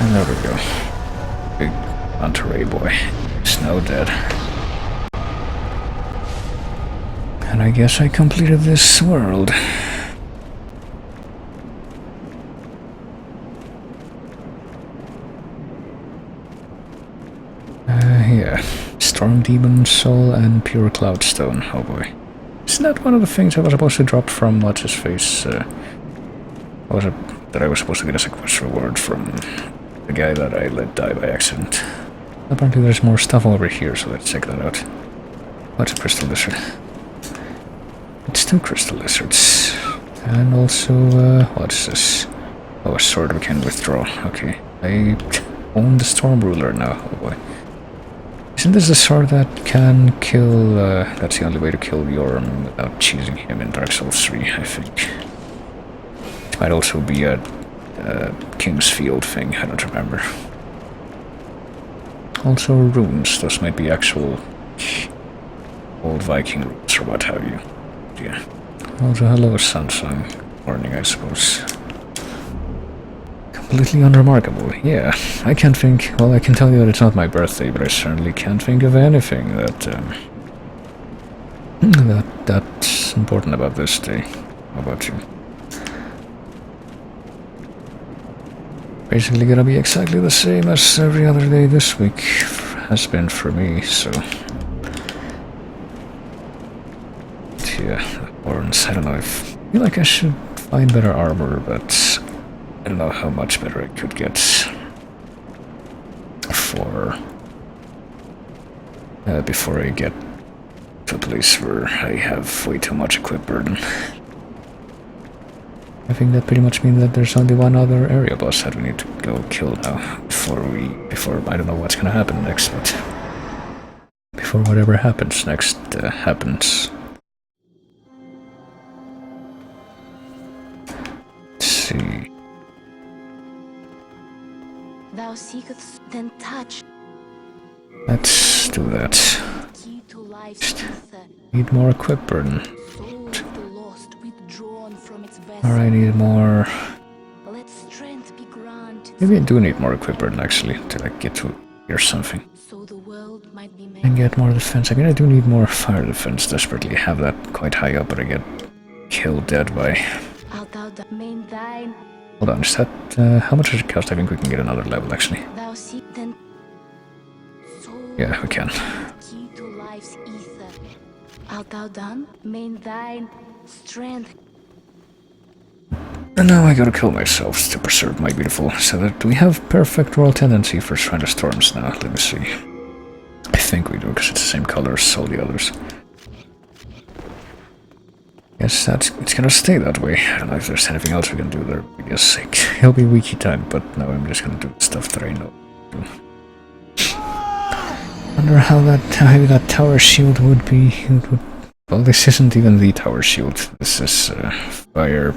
And there we go. Big Monterey boy is now dead. And I guess I completed this world. Yeah. Storm Demon Soul and Pure Cloudstone. Oh boy. Isn't that one of the things I was supposed to drop from what's his face? What was it that I was supposed to get as a quest reward from the guy that I let die by accident? Apparently there's more stuff over here, so let's check that out. What's a crystal lizard? It's 2 crystal lizards. And also, what's this? Oh, a sword we can withdraw. Okay. I own the Storm Ruler now. Oh boy. Isn't this a sword that can kill, that's the only way to kill Yorm without cheesing him in Dark Souls 3, I think. It might also be a King's Field thing, I don't remember. Also runes, those might be actual old Viking runes or what have you. Yeah. Also hello Sunsong. Morning, I suppose. Completely unremarkable. Yeah, I can't think... Well, I can tell you that it's not my birthday, but I certainly can't think of anything that's important about this day. How about you? Basically gonna be exactly the same as every other day this week has been for me, so... Yeah, horns, I don't know if... I feel like I should find better armor, but... I don't know how much better I could get for before I get to a place where I have way too much equip burden. I think that pretty much means that there's only one other area boss that we need to go kill now before I don't know what's gonna happen next, but before whatever happens next happens. Let's see. Thou seekest, then touch. Let's do that. Key to life's ether. Need more equip burden. Soul of the lost withdrawn from its vessel. Or I need more... Let strength be granted. Maybe I do need more equip burden actually, to like get to hear something. So the world might be made. And get more defense. I mean, I do need more fire defense desperately. I have that quite high up, but I get killed dead by... Art thou the main thine? Hold on, is that... how much does it cost? I think we can get another level actually. Thou seek then. Soul Yeah, we can. key to life's ether. Art thou done? Main thine. Strength. And now I gotta kill myself to preserve my beautiful... So that we have perfect roll tendency for Shrine of Storms now. Let me see. I think we do, because it's the same color as all the others. Yes, it's gonna stay that way. I don't know if there's anything else we can do there. I guess it'll be wiki time, but now I'm just gonna do stuff that I know. Wonder how heavy that tower shield would be. Well, this isn't even the tower shield. This is fire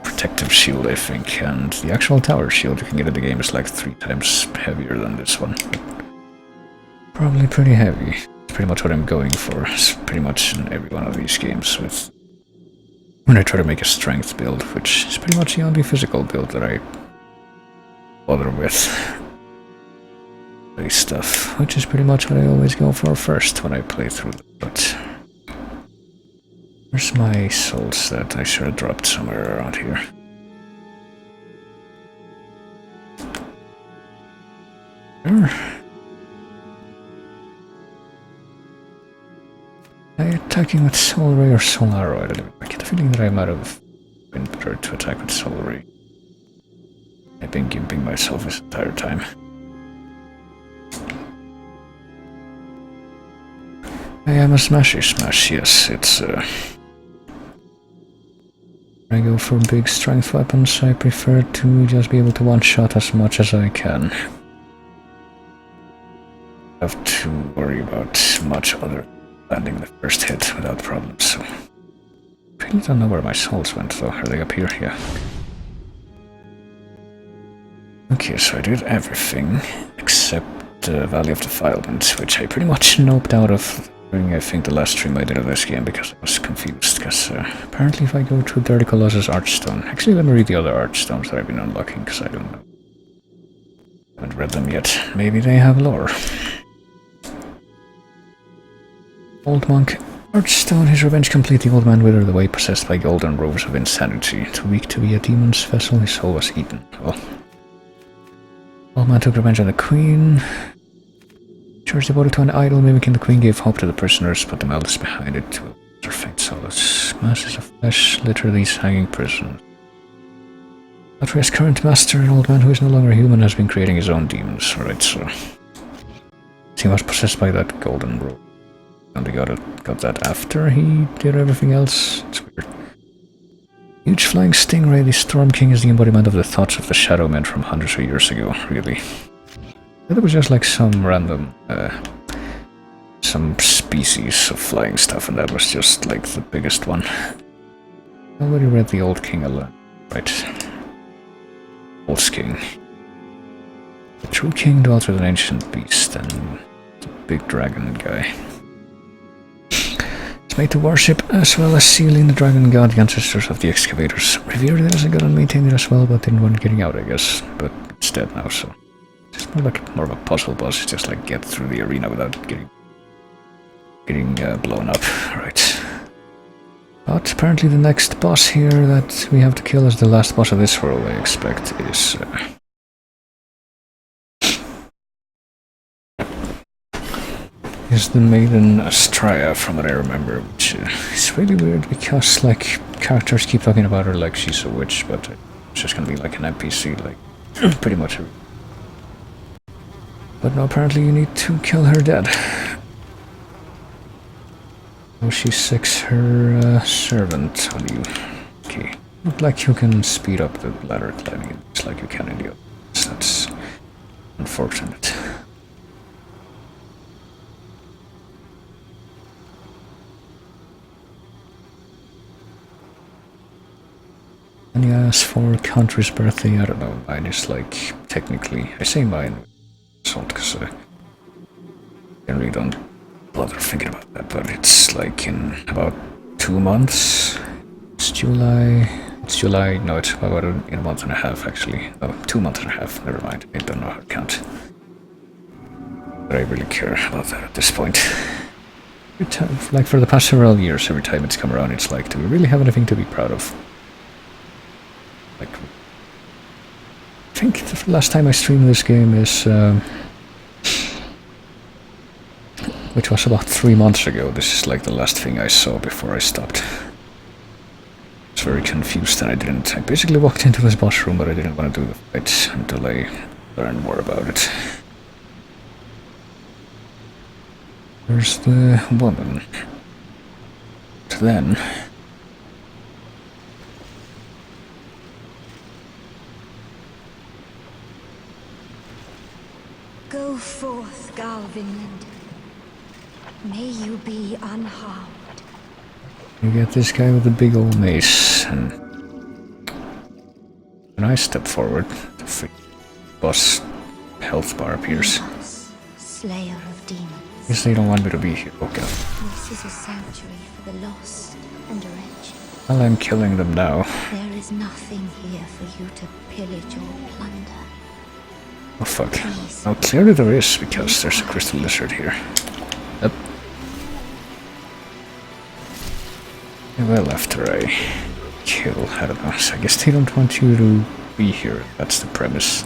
protective shield, I think, and the actual tower shield you can get in the game is like 3 times heavier than this one. But probably pretty heavy. It's pretty much what I'm going for. It's pretty much in every one of these games with... When I try to make a strength build, which is pretty much the only physical build that I bother with. melee stuff, which is pretty much what I always go for first when I play through them, but... Where's my soul set? I should have dropped somewhere around here. Sure. Am I attacking with Soul Ray or Soul Arrow? I get the feeling that I might have been better to attack with Soul Ray. I've been gimping myself this entire time. I am a smashy smash, yes, it's when I go for big strength weapons, I prefer to just be able to one-shot as much as I can. Have to worry about much other landing the first hit without problems, so... I really don't know where my souls went though. Are they up here? Yeah. Okay, so I did everything except Valley of Defilement, which I pretty much noped out of during, I think, the last stream I did of this game because I was confused, because apparently if I go to Dirty Colossus Archstone... Actually, let me read the other Archstones that I've been unlocking, because I don't know. I haven't read them yet. Maybe they have lore. Old Monk. Archstone, his revenge complete. The old man withered away, possessed by golden robes of insanity. Too weak to be a demon's vessel, his soul was eaten. Well, old man took revenge on the queen. Charged devoted to an idol mimicking the queen, gave hope to the prisoners, but the malice behind it will their faint solace. Masses of flesh litter these hanging prisons. Latria's current master, an old man who is no longer human, has been creating his own demons. Alright, so... he was possessed by that golden robe. And he got that after he did everything else. It's weird. Huge flying stingray, the Storm King is the embodiment of the thoughts of the Shadow Men from hundreds of years ago, really. That was just like some random, some species of flying stuff, and that was just like the biggest one. I already read the Old King alone. Right. Old King. The true king dwelt with an ancient beast and the big dragon guy. Made to worship as well as sealing the dragon god, the ancestors of the excavators. Revered it as a god and maintained it as well, but didn't want getting out, I guess. But it's dead now, so it's more of a puzzle boss. Just like get through the arena without getting blown up. Right. But apparently the next boss here that we have to kill is the last boss of this world, I expect, is the Maiden Astraea, from what I remember, which is really weird because, like, characters keep talking about her like she's a witch, but it's just gonna be like an NPC, like, pretty much. But no, apparently you need to kill her dead. Oh, she seeks her servant on you. Okay. Not like you can speed up the ladder climbing, it's like you can in the others. That's unfortunate. And you ask for country's birthday, I don't know, mine is like, technically, I say mine, because I really don't bother thinking about that, but it's like in about 2 months. It's July, no, it's about in a month and a half actually. Oh, 2 months and a half, never mind, I don't know how to count. But I really care about that at this point. Every time, like for the past several years, every time it's come around, it's like, do we really have anything to be proud of? Like, I think the last time I streamed this game is, which was about 3 months ago. This is like the last thing I saw before I stopped. I was very confused and I basically walked into this boss room, but I didn't want to do the fight until I learned more about it. There's the woman. But then... Go forth, Galvinland. May you be unharmed. You get this guy with the big old mace, and when I step forward, the boss health bar appears. Slayer of demons. Guess they don't want me to be here. Okay. This is a sanctuary for the lost and wretched. Well, I'm killing them now. There is nothing here for you to pillage or plunder. Oh fuck. Now clearly there is, because there's a crystal lizard here. Yep. Yeah, well, after I kill, I don't know, so I guess they don't want you to be here. That's the premise.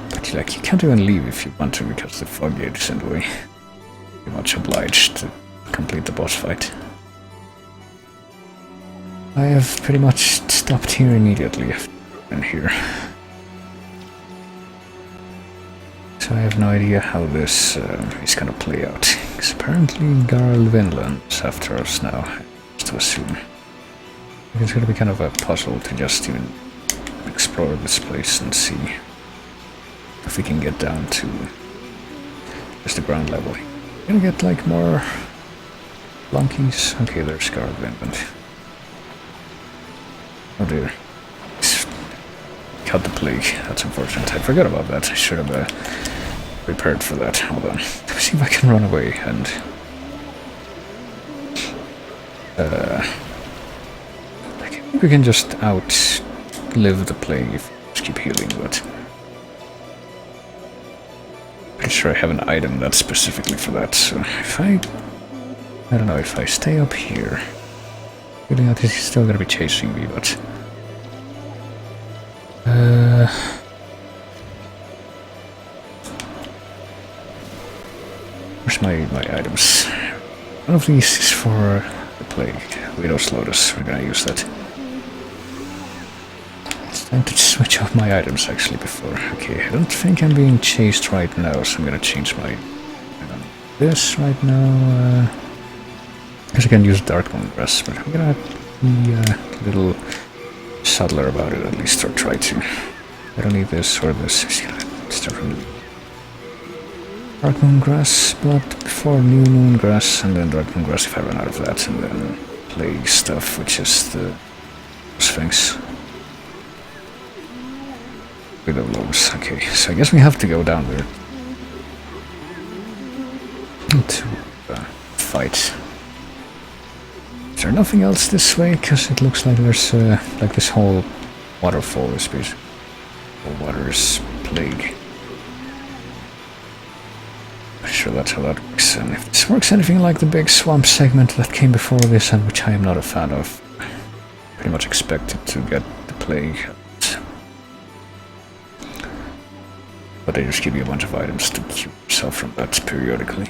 But like, you can't even leave if you want to, because the fog gate is in the way. You're much obliged to complete the boss fight. I have pretty much stopped here immediately after I'm here. So I have no idea how this is gonna play out. Because apparently Garl Vinland is after us now, to assume. It's gonna be kind of a puzzle to just even explore this place and see if we can get down to just the ground level. Gonna get like more flunkies. Okay, there's Garl Vinland. Oh dear. Cut the plague. That's unfortunate. I forgot about that. I should have prepared for that. Hold on. Let me see if I can run away and... I think we can just outlive the plague if we just keep healing, but... Pretty sure I have an item that's specifically for that, so if I don't know, if I stay up here... Feeling like he's still gonna be chasing me, but... Where's my items? One of these is for the plague. Widow's Lotus, we're gonna use that. It's time to switch off my items actually before. Okay, I don't think I'm being chased right now, so I'm gonna change my... this right now, I guess I can use Dark Moon Grass, but I'm gonna be a little subtler about it at least, or try to. I don't need this or this. I'm just gonna start from the Dark Moon Grass, but before New Moon Grass, and then Dark Moon Grass if I run out of that, and then Plague stuff, which is the Sphinx. Widow Lotus. Okay, so I guess we have to go down there to fight. Is there nothing else this way? Because it looks like there's like this whole waterfall is basically water's plague. Pretty sure that's how that works. And if this works anything like the big swamp segment that came before this, and which I am not a fan of, pretty much expected to get the plague. But they just give you a bunch of items to keep yourself from that periodically.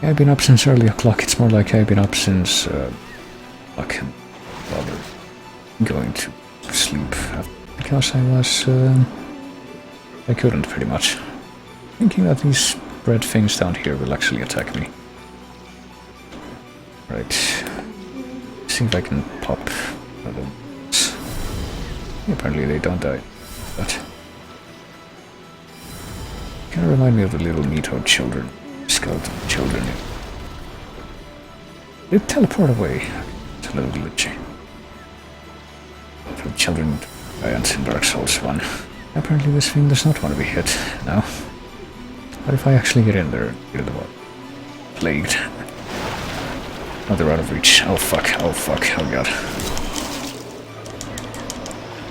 I've been up since early o'clock. It's more like I've been up since o'clock and rather going to sleep because I was I couldn't pretty much, thinking that these red things down here will actually attack me. Right, see if I can pop one of them. Apparently they don't die, but kind of remind me of the little Neato children. Skeleton children. They teleport away. It's a little glitchy. For children giants in Dark Souls 1. Apparently this thing does not want to be hit now. But if I actually get in there, get the one plagued. Oh, they're out of reach. Oh fuck, oh fuck, oh god.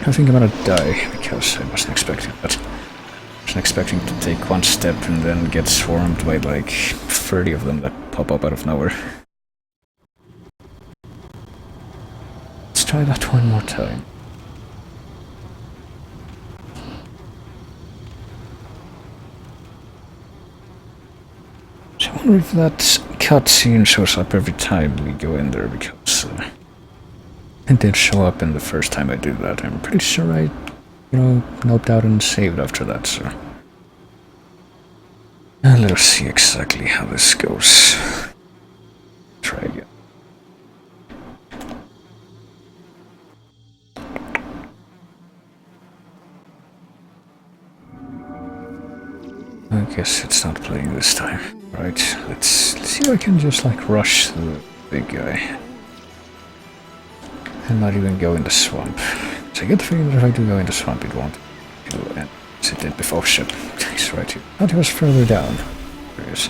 I think I'm gonna die because I wasn't expecting that. Expecting to take one step and then get swarmed by like 30 of them that pop up out of nowhere. Let's try that one more time. So I wonder if that cutscene shows up every time we go in there, because it did show up in the first time I did that. I'm pretty sure I, noped out and saved after that, so... let us see exactly how this goes. Try again. I guess it's not playing this time. Right, let's see if I can just like rush the big guy. And not even go in the swamp. So I get the feeling that if I do go in the swamp it won't do it. It did before ship. He's right here. I thought he was further down. There he is.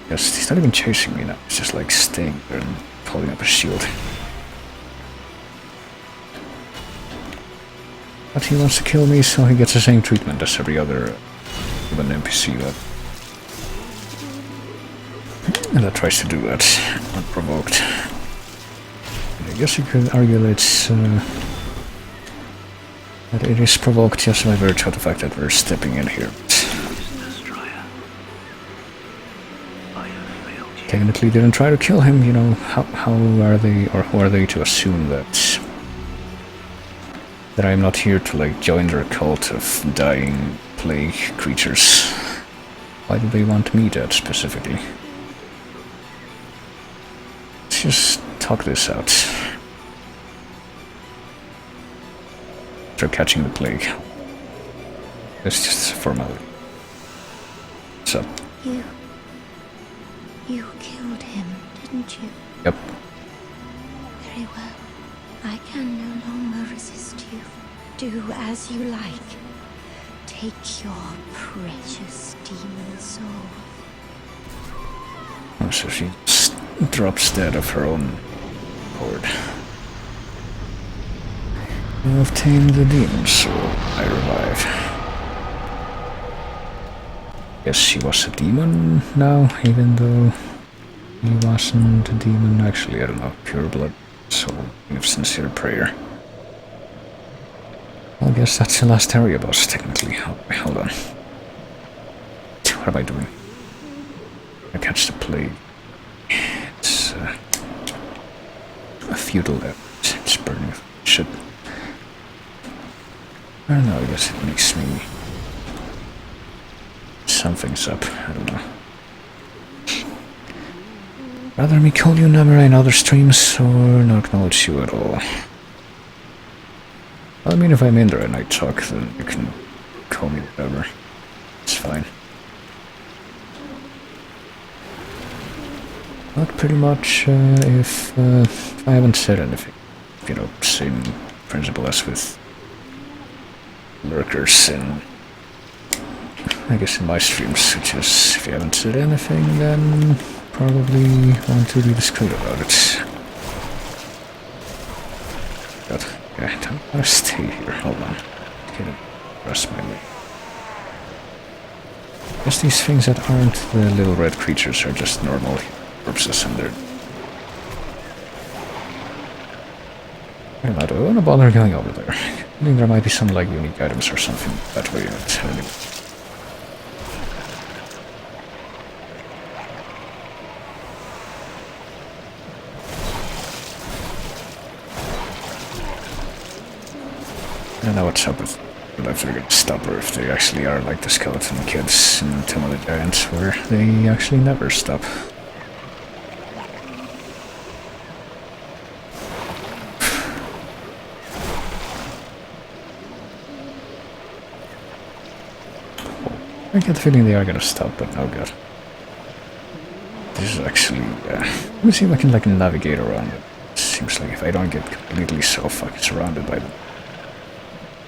Yes, he's not even chasing me now. He's just like staying there and holding up a shield. But he wants to kill me, so he gets the same treatment as every other human NPC that tries to do that unprovoked. I guess you could argue that it is provoked just by virtue of the fact that we're stepping in here. Technically didn't try to kill him, you know, how are they, or who are they to assume that I'm not here to like join their cult of dying plague creatures? Why do they want me dead specifically? Let's just talk this out. After catching the plague. It's just a formality. What's up? You killed him, didn't you? Yep. Very well. I can no longer resist you. Do as you like. Take your precious demon soul. Oh, so she drops dead of her own accord. You obtain the demon soul. I revive. Guess she was a demon now, even though he wasn't a demon. Actually, I don't know. Pure blood soul of sincere prayer. I guess that's the last area boss, technically. Oh, hold on. What am I doing? I catch the plague. It's a futile effort. It's burning shit. I don't know, I guess it makes me... Something's up, I don't know. Rather me call you Namara in other streams, or not acknowledge you at all. I mean, if I'm in there and I talk, then you can call me whatever. It's fine. But pretty much, if I haven't said anything, you know, same principle as with lurkers in, I guess, in my streams, which is, if you haven't said anything, then probably want to be discreet about it. God, yeah, I don't want to stay here. Hold on. Can't rest my leg. Guess these things that aren't the little red creatures are just normal corpses, and they're... I don't want to bother going over there. I think there might be some like unique items or something that way, but anyway. I don't know what's up with if they're gonna stop or if they actually are like the skeleton kids in Tomb of the Giants, where they actually never stop. I get the feeling they are gonna stop, but no good. This is actually... let me see if I can like navigate around it. It seems like if I don't get completely so fucking surrounded by them,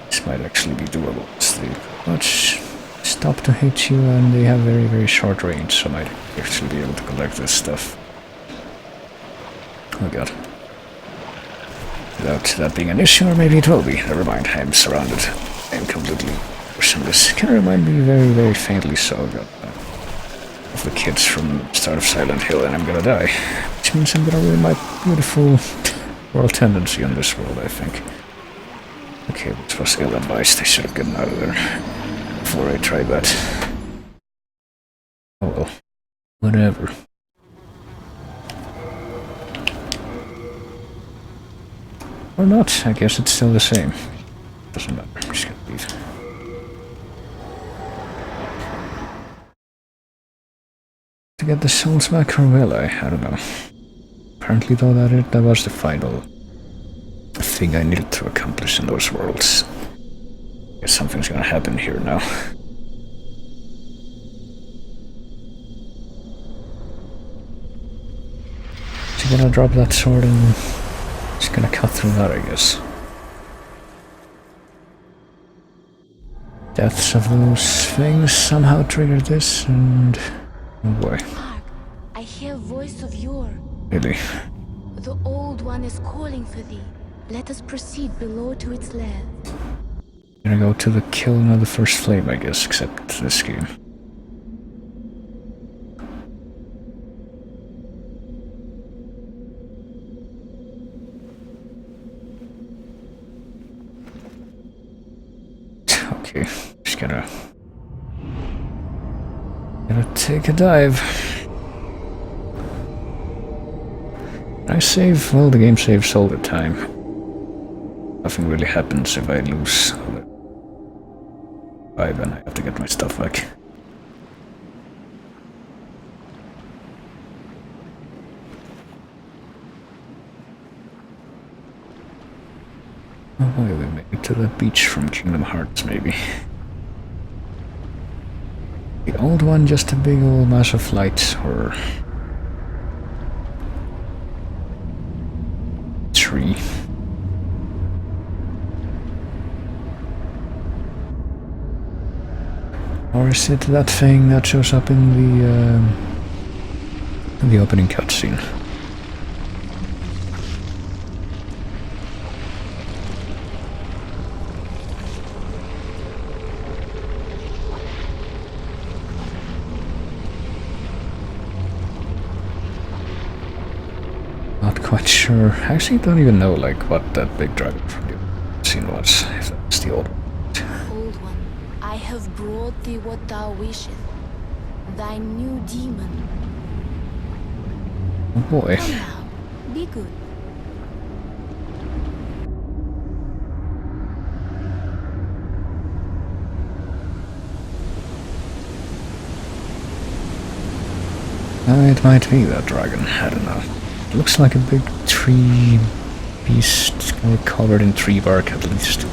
this might actually be doable. They pretty much stop to hit you, and they have very, very short range, so I might actually be able to collect this stuff. Oh god. Without that being an issue, or maybe it will be. Never mind, I'm surrounded. I'm completely... This can remind me very, very faintly so of the kids from the start of Silent Hill, and I'm gonna die. Which means I'm gonna ruin my beautiful world tendency on this world, I think. Okay, this was ill-advised. I should have gotten out of there before I tried that. Oh well. Whatever. Or not, I guess it's still the same. Doesn't matter, I'm just gonna leave. To get the souls back, or will I? I don't know. Apparently though that was the final thing I needed to accomplish in those worlds. Guess something's gonna happen here now. Is he gonna drop that sword and just gonna cut through that, I guess. Deaths of those things somehow triggered this, and... oh boy. Hark, I hear voice of yore. Really? The old one is calling for thee. Let us proceed below to its lair. Gonna go to the kiln of the first flame, I guess, except this game. Okay, just gotta take a dive. I save, well, the game saves all the time. Nothing really happens if I lose the dive and I have to get my stuff back. Oh boy, we made it to the beach from Kingdom Hearts, maybe. The old one, just a big old mass of light, or tree. Or is it that thing that shows up in the opening cutscene? Not quite sure. I actually don't even know like what that big dragon from the scene was. If that's the old one. Old one, I have brought thee what thou wishest. Thy new demon. Oh boy. Come now, be good. It might be that dragon, I don't know. It looks like a big tree beast, or covered in tree bark at least.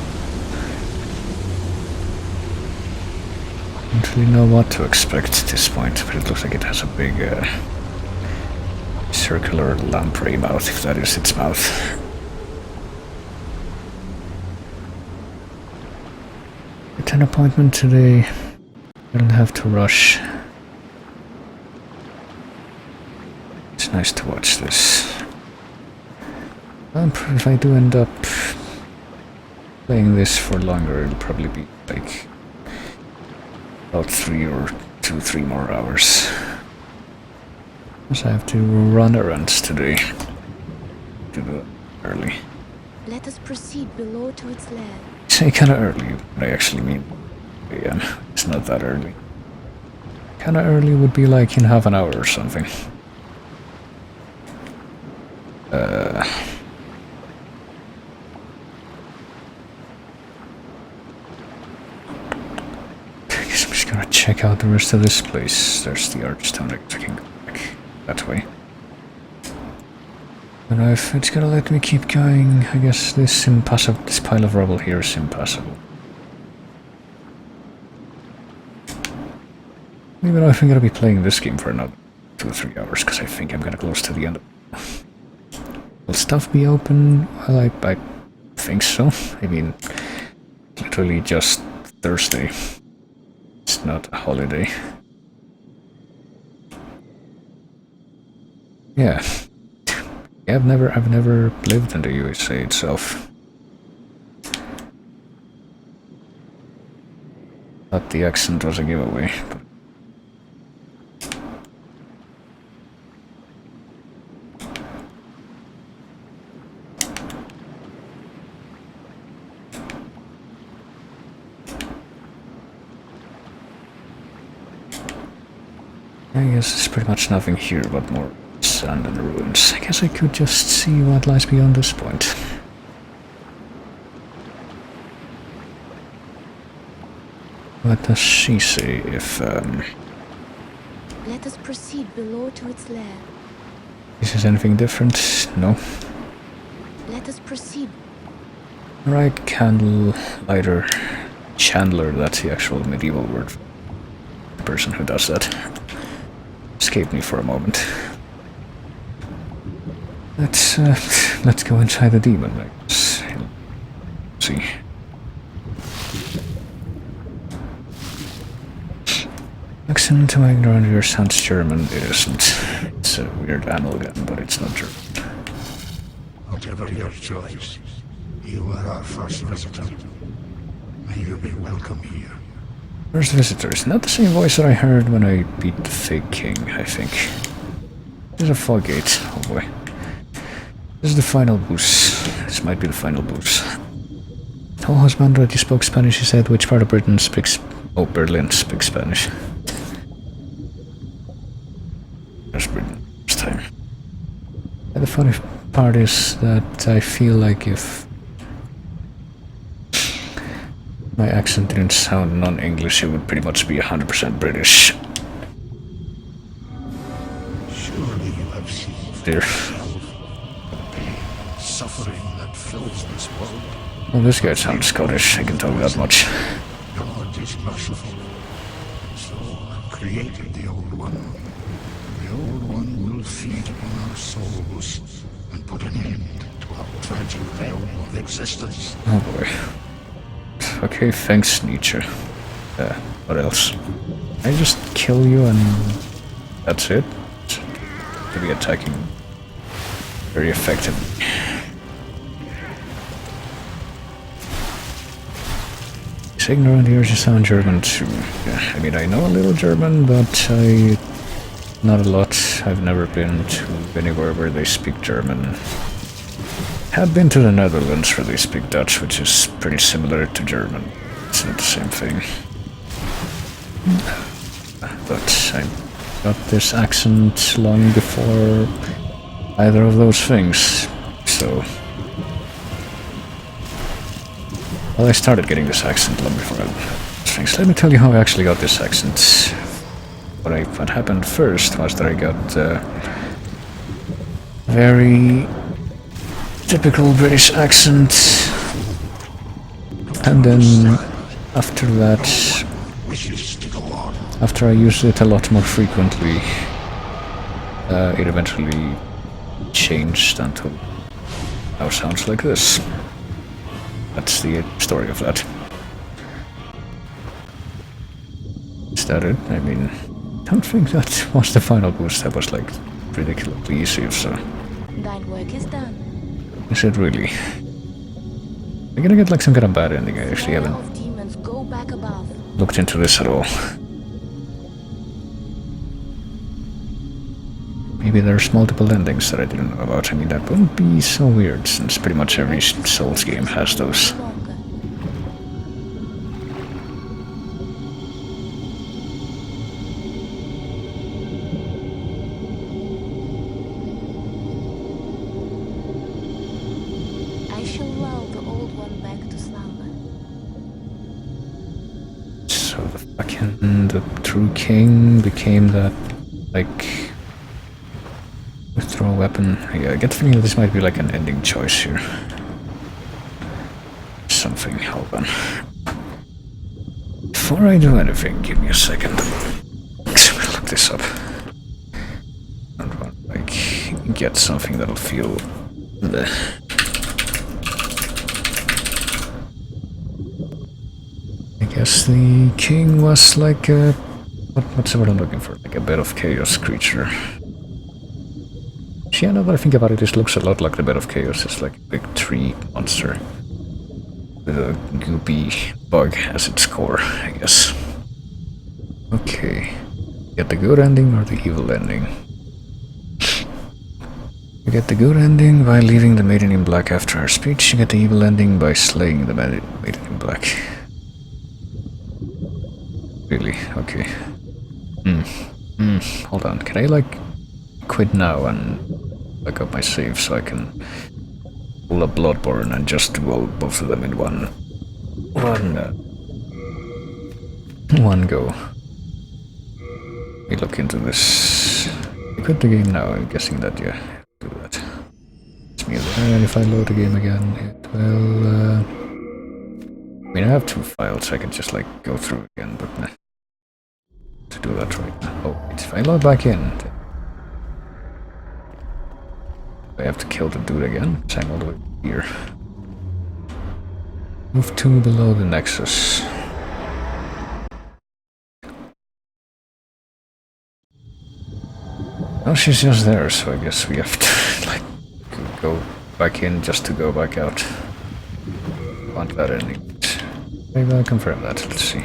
Don't really know what to expect at this point, but it looks like it has a big circular lamprey mouth, if that is its mouth. It's an appointment today. I don't have to rush. It's nice to watch this. If I do end up playing this for longer, it'll probably be like about 3 more hours. Because I have to run errands today. Do that early. Let us proceed below to its lair. Say kinda early, but I actually mean AM. It's not that early. Kinda early would be like in half an hour or something. I guess I'm just gonna check out the rest of this place. There's the Archstone. I can go back that way. But if it's gonna let me keep going, I guess this pile of rubble here is impassable. Even though I think I'm gonna be playing this game for another 2 or 3 hours, because I think I'm gonna close to the end. Will stuff be open? Well, I think so. I mean, literally just Thursday. It's not a holiday. Yeah. I've never lived in the USA itself. Thought the accent was a giveaway, but I guess there's pretty much nothing here but more sand and ruins. I guess I could just see what lies beyond this point. What does she say if, Let us proceed below to its lair. Is this anything different? No. Let us proceed. Right, candle lighter. Chandler, that's the actual medieval word. The person who does that. Escaped me for a moment. Let's go inside the demon. Let's see. Accent to my ignorant ear sounds German. It isn't. It's a weird amalgam, but it's not German. Whatever your choice, you are our first visitor. May you be welcome here. First visitor is not the same voice that I heard when I beat the fake king, I think. There's a fog gate. Oh boy. This is the final boss. This might be the final boss. Tell husband that you spoke Spanish, he said. Which part of Britain speaks... Oh, Berlin speaks Spanish. There's Britain this time. And the funny part is that I feel like if my accent didn't sound non-English, it would pretty much be 100% British. Surely you have seen Dear. suffering that fills this world. Well, this guy sounds Scottish, I can tell you that much. God is merciful. So created the Old One. The Old One will feed upon our souls and put an end to our tragic realm of existence. Oh boy. Okay, thanks, Nietzsche. What else? I just kill you and that's it? To be attacking very effectively. It's ignorant here, you sound German too. Yeah, I mean, I know a little German, but not a lot. I've never been to anywhere where they speak German. Have been to the Netherlands where they speak Dutch, which is pretty similar to German. It's not the same thing. But I got this accent long before either of those things, so... Well, I started getting this accent long before those things. Let me tell you how I actually got this accent. What happened first was that I got very typical British accent, and then after that, after I used it a lot more frequently, it eventually changed until now sounds like this. That's the story of that. Is that it? I mean, I don't think that was the final boost. That was like ridiculously easy, so... Thine work is done. Is it really? I'm gonna get like some kind of bad ending. I actually haven't Of demons, go back above. looked into this at all. Maybe there's multiple endings that I didn't know about. I mean, that wouldn't be so weird, since pretty much every Souls game has those. Longer. I shall lull the old one back to slumber. So the true king became that, like, withdraw weapon. Yeah, I get the feeling that this might be like an ending choice here. Something, hold on. Before I do anything, give me a second. I'll look this up. I want to, like, get something that'll feel... bleh. I guess the king was like a... What's the word I'm looking for? Like a bed of chaos creature. Yeah, now that I think about it, this looks a lot like the Bed of Chaos. It's like a big tree monster with a goopy bug as its core, I guess. Okay. Get the good ending or the evil ending? You get the good ending by leaving the Maiden in Black after her speech. You get the evil ending by slaying the Maiden in Black. Really? Okay. Hold on. Can I, like, quit now and look up my save so I can pull up Bloodborne and just do all both of them in one go. Let me look into this. I quit the game now. I'm guessing that yeah, do that. It's me there. If I load the game again, it will. I mean, I have two files. I can just like go through again, but nah. To do that right now. Oh, if I load back in. I have to kill the dude again, because I'm all the way here. Move 2 below the Nexus. Well, she's just there, so I guess we have to, like, go back in just to go back out. Want that ending. Maybe I'll confirm that, let's see.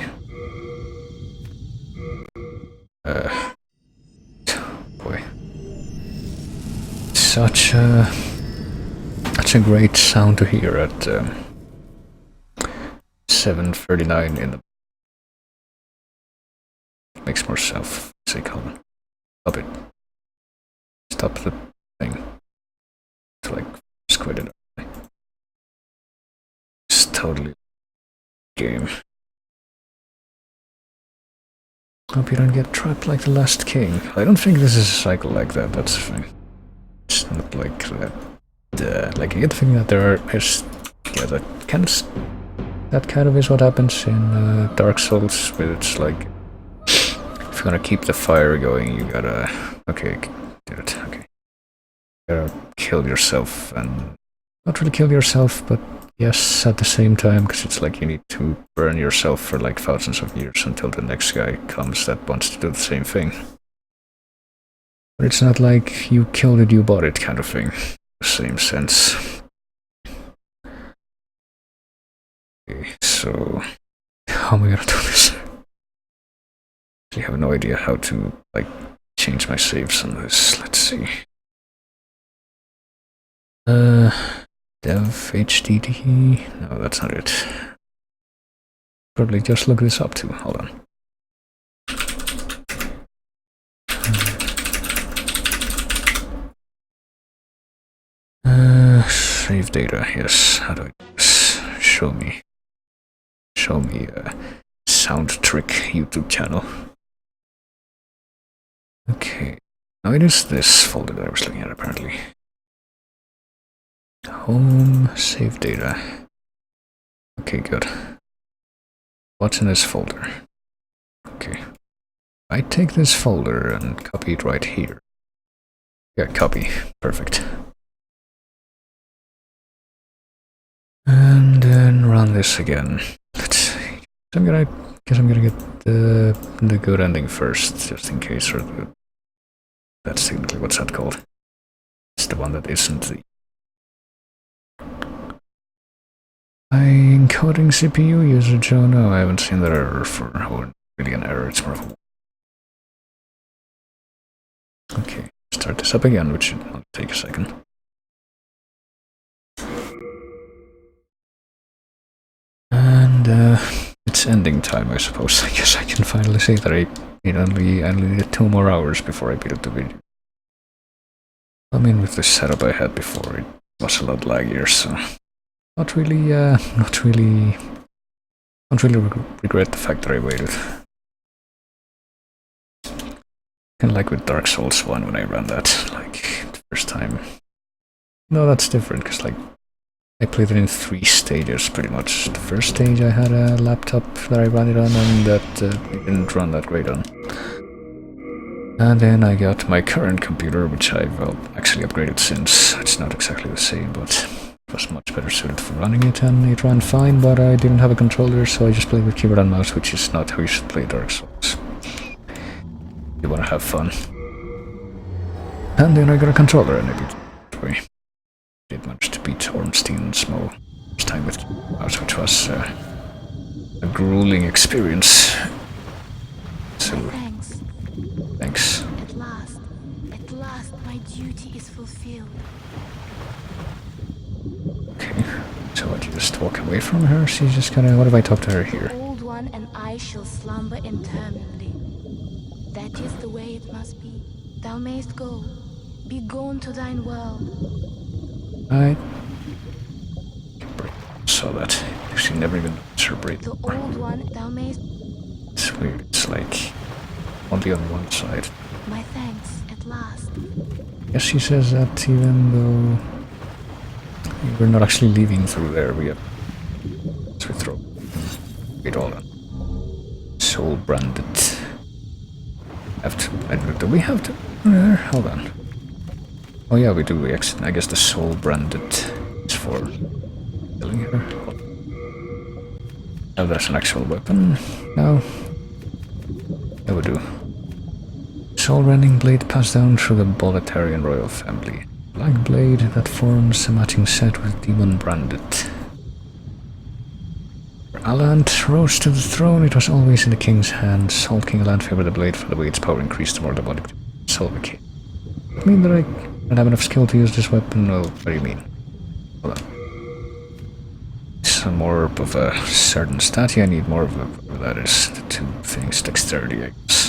Boy. Such a great sound to hear at 7:39 in the... Makes more self. Say, Colin. Stop it. Stop the thing. To like squid it up. It's totally game. Hope you don't get trapped like the last king. I don't think this is a cycle like that, that's the thing. It's not like that. Like I get the feeling that there's that kind of is what happens in Dark Souls, but it's like if you're gonna keep the fire going, you gotta did it, okay. You gotta kill yourself, and not really kill yourself, but yes, at the same time, because it's like you need to burn yourself for like thousands of years until the next guy comes that wants to do the same thing. But it's not like you killed it, you bought it kind of thing. Same sense. Okay, so how am I gonna do this? I have no idea how to like change my saves on this. Let's see. Dev HDD? No, that's not it. Probably just look this up too. Hold on. Save data, yes. How do I do this? Show me sound trick YouTube channel. Okay. Now it is this folder that I was looking at apparently. Home, save data. Okay, good. What's in this folder? Okay. I take this folder and copy it right here. Yeah, copy. Perfect. And then run this again. Let's see. So I'm gonna get the good ending first, just in case. Or that's technically what's that called? It's the one that isn't the. Encoding CPU user Joe. No, I haven't seen that error for really an error. It's more of a. Okay, start this up again, which should not take a second. And it's ending time, I suppose. I guess I can finally say that I only need 2 more hours before I beat up the video. I mean, with the setup I had before, it was a lot laggier, so not really regret the fact that I waited. Kinda like with Dark Souls 1 when I ran that, like, the first time. No, that's different, because, like, I played it in 3 stages, pretty much. The first stage I had a laptop that I ran it on, and that didn't run that great on. And then I got my current computer, which I've actually upgraded since. It's not exactly the same, but it was much better suited for running it, and it ran fine, but I didn't have a controller, so I just played with keyboard and mouse, which is not how you should play Dark Souls. You wanna have fun. And then I got a controller, and I beat it way. Did manage to beat Ormstein's most time with mouse, which was a grueling experience. So, thanks. At last, my duty is fulfilled. Okay, so what, you just walk away from her? She's just kinda, what if I talk to her here? The old one and I shall slumber interminably. That is the way it must be. Thou mayst go. Be gone to thine world. I saw that. She never even noticed her breath. The old one, thou mayst. It's weird. It's like only on one side. My thanks, at last. Yes, she says that even though we're not actually leaving through there, we have to throw it all on. Soul branded. Have to. Do we have to? Hold on. Oh yeah, we do. I guess the soul branded is for killing her. Oh, that's an actual weapon. No. Yeah, we do. soul-rending blade passed down through the Boletarian royal family. Black blade that forms a matching set with demon branded. Aland rose to the throne, it was always in the king's hands. Old King Aland favored the blade for the way its power increased the more the body soul became. Does it mean that I don't have enough skill to use this weapon? Well, what do you mean? Hold on. Some more of a certain stat. I need more of a, whatever that is. The two things, dexterity, I guess.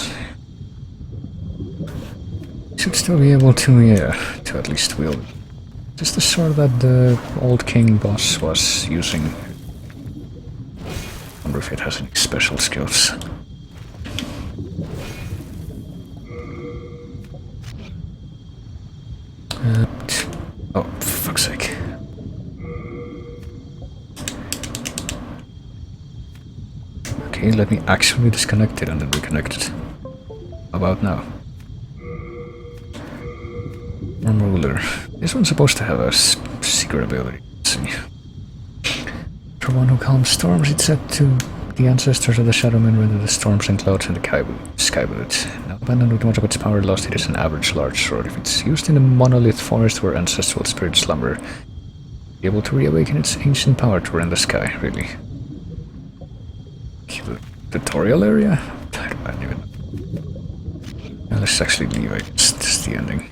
Should still be able to, yeah, to at least wield. Just the sword that the old king boss was using. I wonder if it has any special skills. Oh, for fuck's sake. Okay, let me actually disconnect it and then reconnect it. How about now? Ruler. This one's supposed to have a secret ability. Let's see. For one who calms storms, it's said to the ancestors of the Shadowmen render the storms and clouds in the sky with it. Now, abandoned with much of its power lost, it is an average large sword. If it's used in a monolith forest where ancestral spirits slumber, be able to reawaken its ancient power to rend the sky, really. The tutorial area? I don't even know. Now, let's actually leave it. It's just the ending.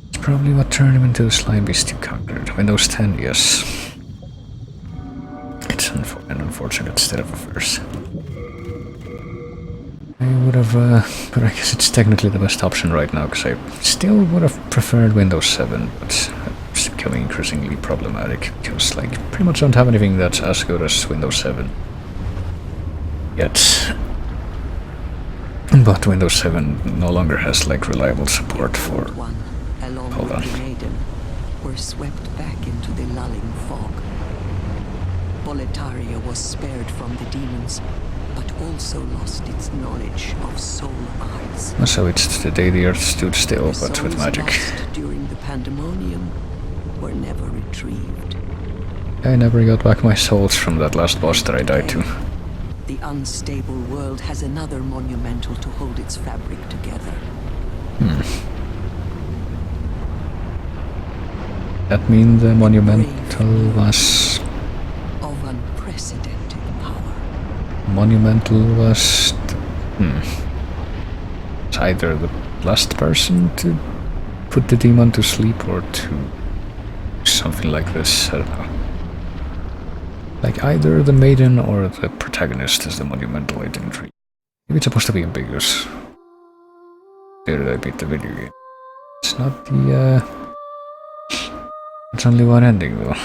It's probably what turned him into the slime beast you conquered. Windows 10, yes. It's an unfortunate state of affairs. I would have, but I guess it's technically the best option right now, because I still would have preferred Windows 7, but it's becoming increasingly problematic, because, like, pretty much don't have anything that's as good as Windows 7 yet. But Windows 7 no longer has, like, reliable support for... Hold on. Were swept back into the lulling fog. Boletaria was spared from the demons, but also lost its knowledge of soul eyes. So it's the day the earth stood still, The but with souls magic. lost during the pandemonium were never retrieved. I never got back my souls from that last boss that I died to. The unstable world has another monumental to hold its fabric together. That mean the monumental was... Of unprecedented power. Monumental was... It's either the last person to put the demon to sleep or to... something like this, I don't know. Like either the maiden or the protagonist is the monumental, I didn't read. Maybe it's supposed to be ambiguous. Did I beat the video game? It's not the, it's only one ending though.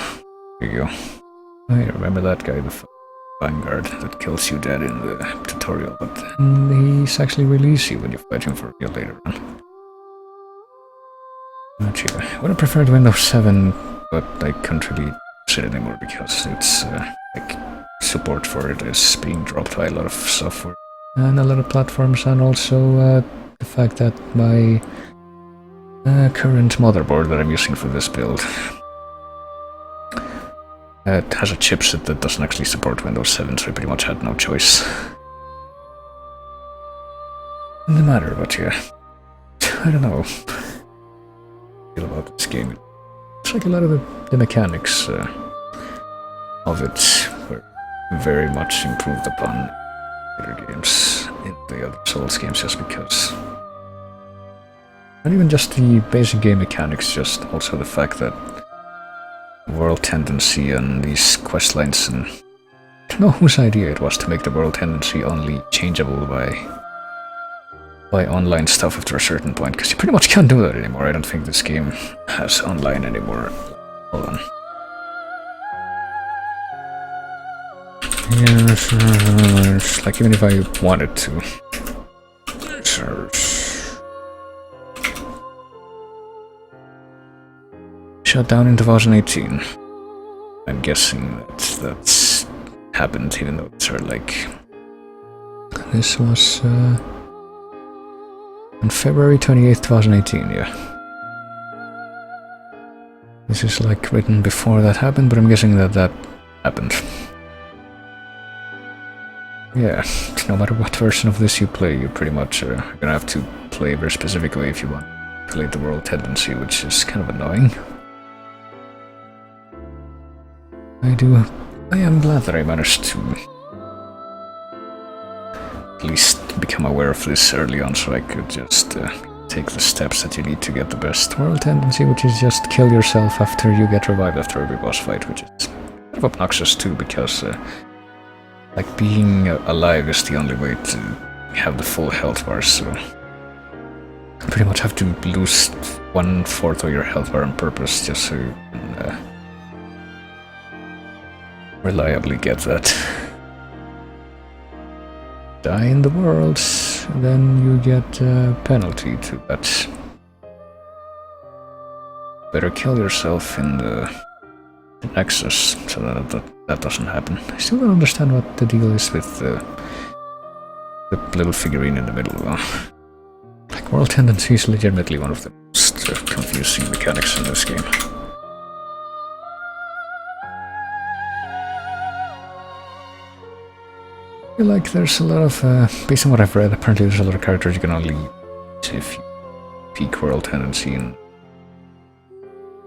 There you go. Oh, yeah, remember that guy, the Vanguard that kills you dead in the tutorial, but then he's actually really easy when you fight him for real later on. Not sure. I would have preferred Windows 7, but I couldn't really use it anymore because it's, like, support for it is being dropped by a lot of software and a lot of platforms, and also the fact that my current motherboard that I'm using for this build it has a chipset that doesn't actually support Windows 7, so I pretty much had no choice in the matter, but yeah. I don't know. I feel about this game. It's like a lot of the mechanics of it were very much improved upon later games in the other Souls games, just because. Not even just the basic game mechanics, just also the fact that world tendency and these quest lines, and I don't know whose idea it was to make the world tendency only changeable by online stuff after a certain point, because you pretty much can't do that anymore. I don't think this game has online anymore. Hold on. Yes, like even if I wanted to. Shut down in 2018. I'm guessing that's happened, even though it's like... This was on February 28th, 2018, yeah. This is like written before that happened, but I'm guessing that happened. Yeah, no matter what version of this you play, you pretty much are gonna have to play a very specific way if you want to play the world tendency, which is kind of annoying. I am glad that I managed to at least become aware of this early on, so I could just take the steps that you need to get the best world tendency, which is just kill yourself after you get revived after every boss fight, which is kind of obnoxious too, because like being alive is the only way to have the full health bar, so you pretty much have to lose 1/4 of your health bar on purpose just so you can reliably get that. Die in the world, then you get a penalty to that. Better kill yourself in the Nexus so that doesn't happen. I still don't understand what the deal is with the little figurine in the middle though. Like, world tendency is legitimately one of the most confusing mechanics in this game. I feel like there's a lot of, based on what I've read, apparently there's a lot of characters you can only use if you peak world tendency in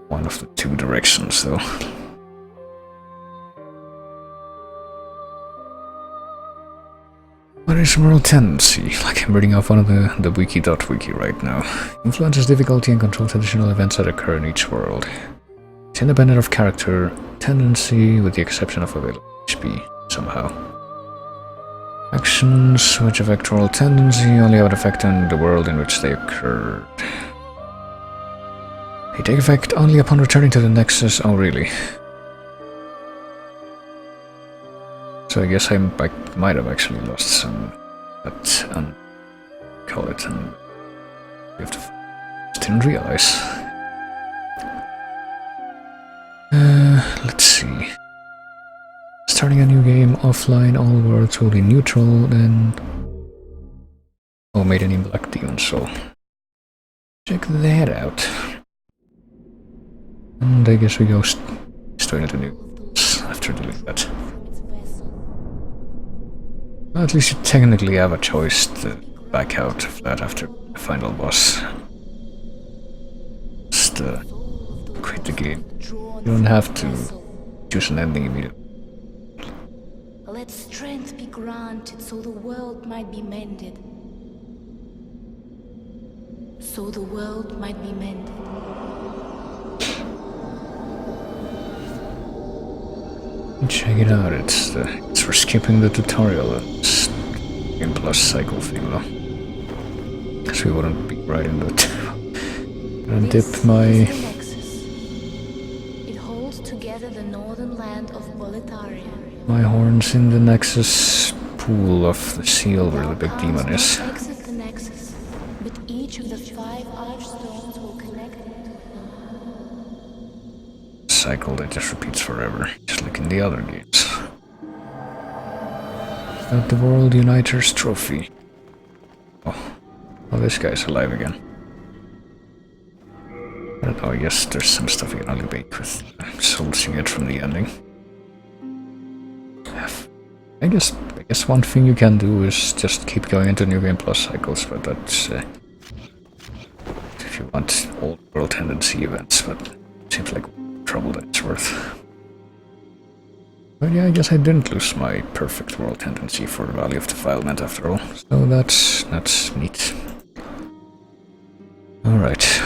one of the two directions, though. What is world tendency? Like, I'm reading off one of the wiki.wiki right now. Influences difficulty and controls additional events that occur in each world. It's independent of character tendency, with the exception of available HP, somehow. Actions which affect world tendency only have an effect on the world in which they occurred. They take effect only upon returning to the Nexus. Oh, really? So I guess I might have actually lost some, but call it, and we have to. Just didn't realize. Let's see. Starting a new game offline, all worlds will be neutral. Then, oh, Maiden in Black Demon Soul. Check that out. And I guess we go straight into new after doing that. Well, at least you technically have a choice to back out of that after the final boss. Just quit the game. You don't have to choose an ending immediately. Let strength be granted so the world might be mended. So the world might be mended. Check it out, it's for skipping the tutorial. It's game plus cycle thing though. Because we wouldn't be right in that. And dip my... It holds together the northern land of Boletaria. My horns in the Nexus pool of the seal where the big demon is. Exit the Nexus, but each of the 5 archstones will connect it. Cycle that just repeats forever, just like in the other games. Got the World Uniter's trophy. Oh, this guy's alive again. I don't know, I guess there's some stuff you can only make with souls you get from the ending. I guess one thing you can do is just keep going into New Game Plus cycles, but that's if you want old world tendency events, but it seems like trouble that it's worth. But yeah, I guess I didn't lose my perfect world tendency for the Valley of Defilement after all, so that's neat. Alright.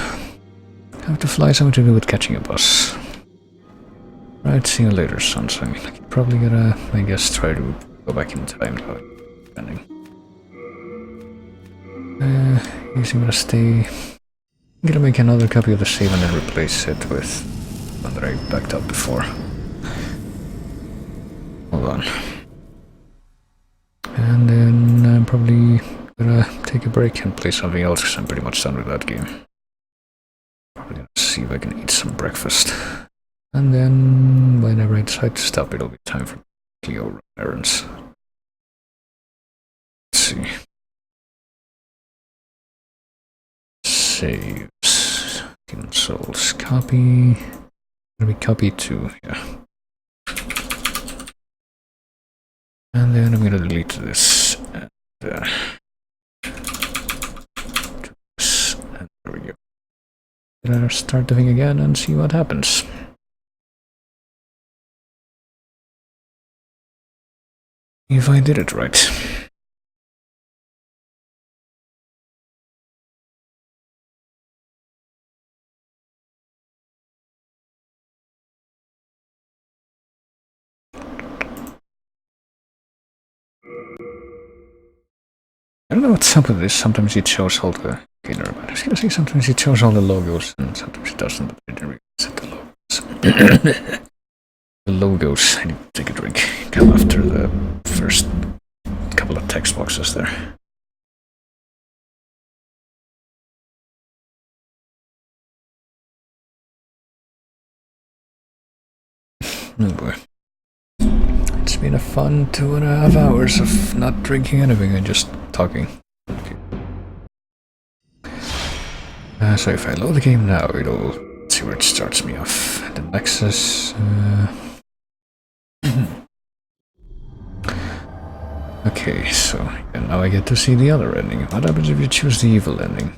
Have to fly somewhere to do with catching a bus. Right, see you later, Sunshine. Like, probably gotta, I guess, try to go back in time though, depending. Guess I'm gonna stay. I'm gonna make another copy of the save and then replace it with one that I backed up before. Hold on. And then I'm probably gonna take a break and play something else because I'm pretty much done with that game. Probably gonna see if I can eat some breakfast. And then whenever I decide to stop, it'll be time for Cleo run errands. Let's see. Saves. Demon Souls. Copy. Gonna be copy 2, yeah. And then And I'm gonna delete this. And, this. And there we go. Gonna start the thing again and see what happens. If I did it right. I don't know what's up with this. Sometimes it shows all the... Okay, never mind. I was gonna say sometimes it shows all the logos and sometimes it doesn't, but I didn't really set the logos. The logos. I need to take a drink. Come after the first couple of text boxes there. Oh boy. It's been a fun 2.5 hours of not drinking anything and just talking. Okay. So if I load the game now, it'll see where it starts me off. The Nexus. Okay, so and now I get to see the other ending. What happens if you choose the evil ending?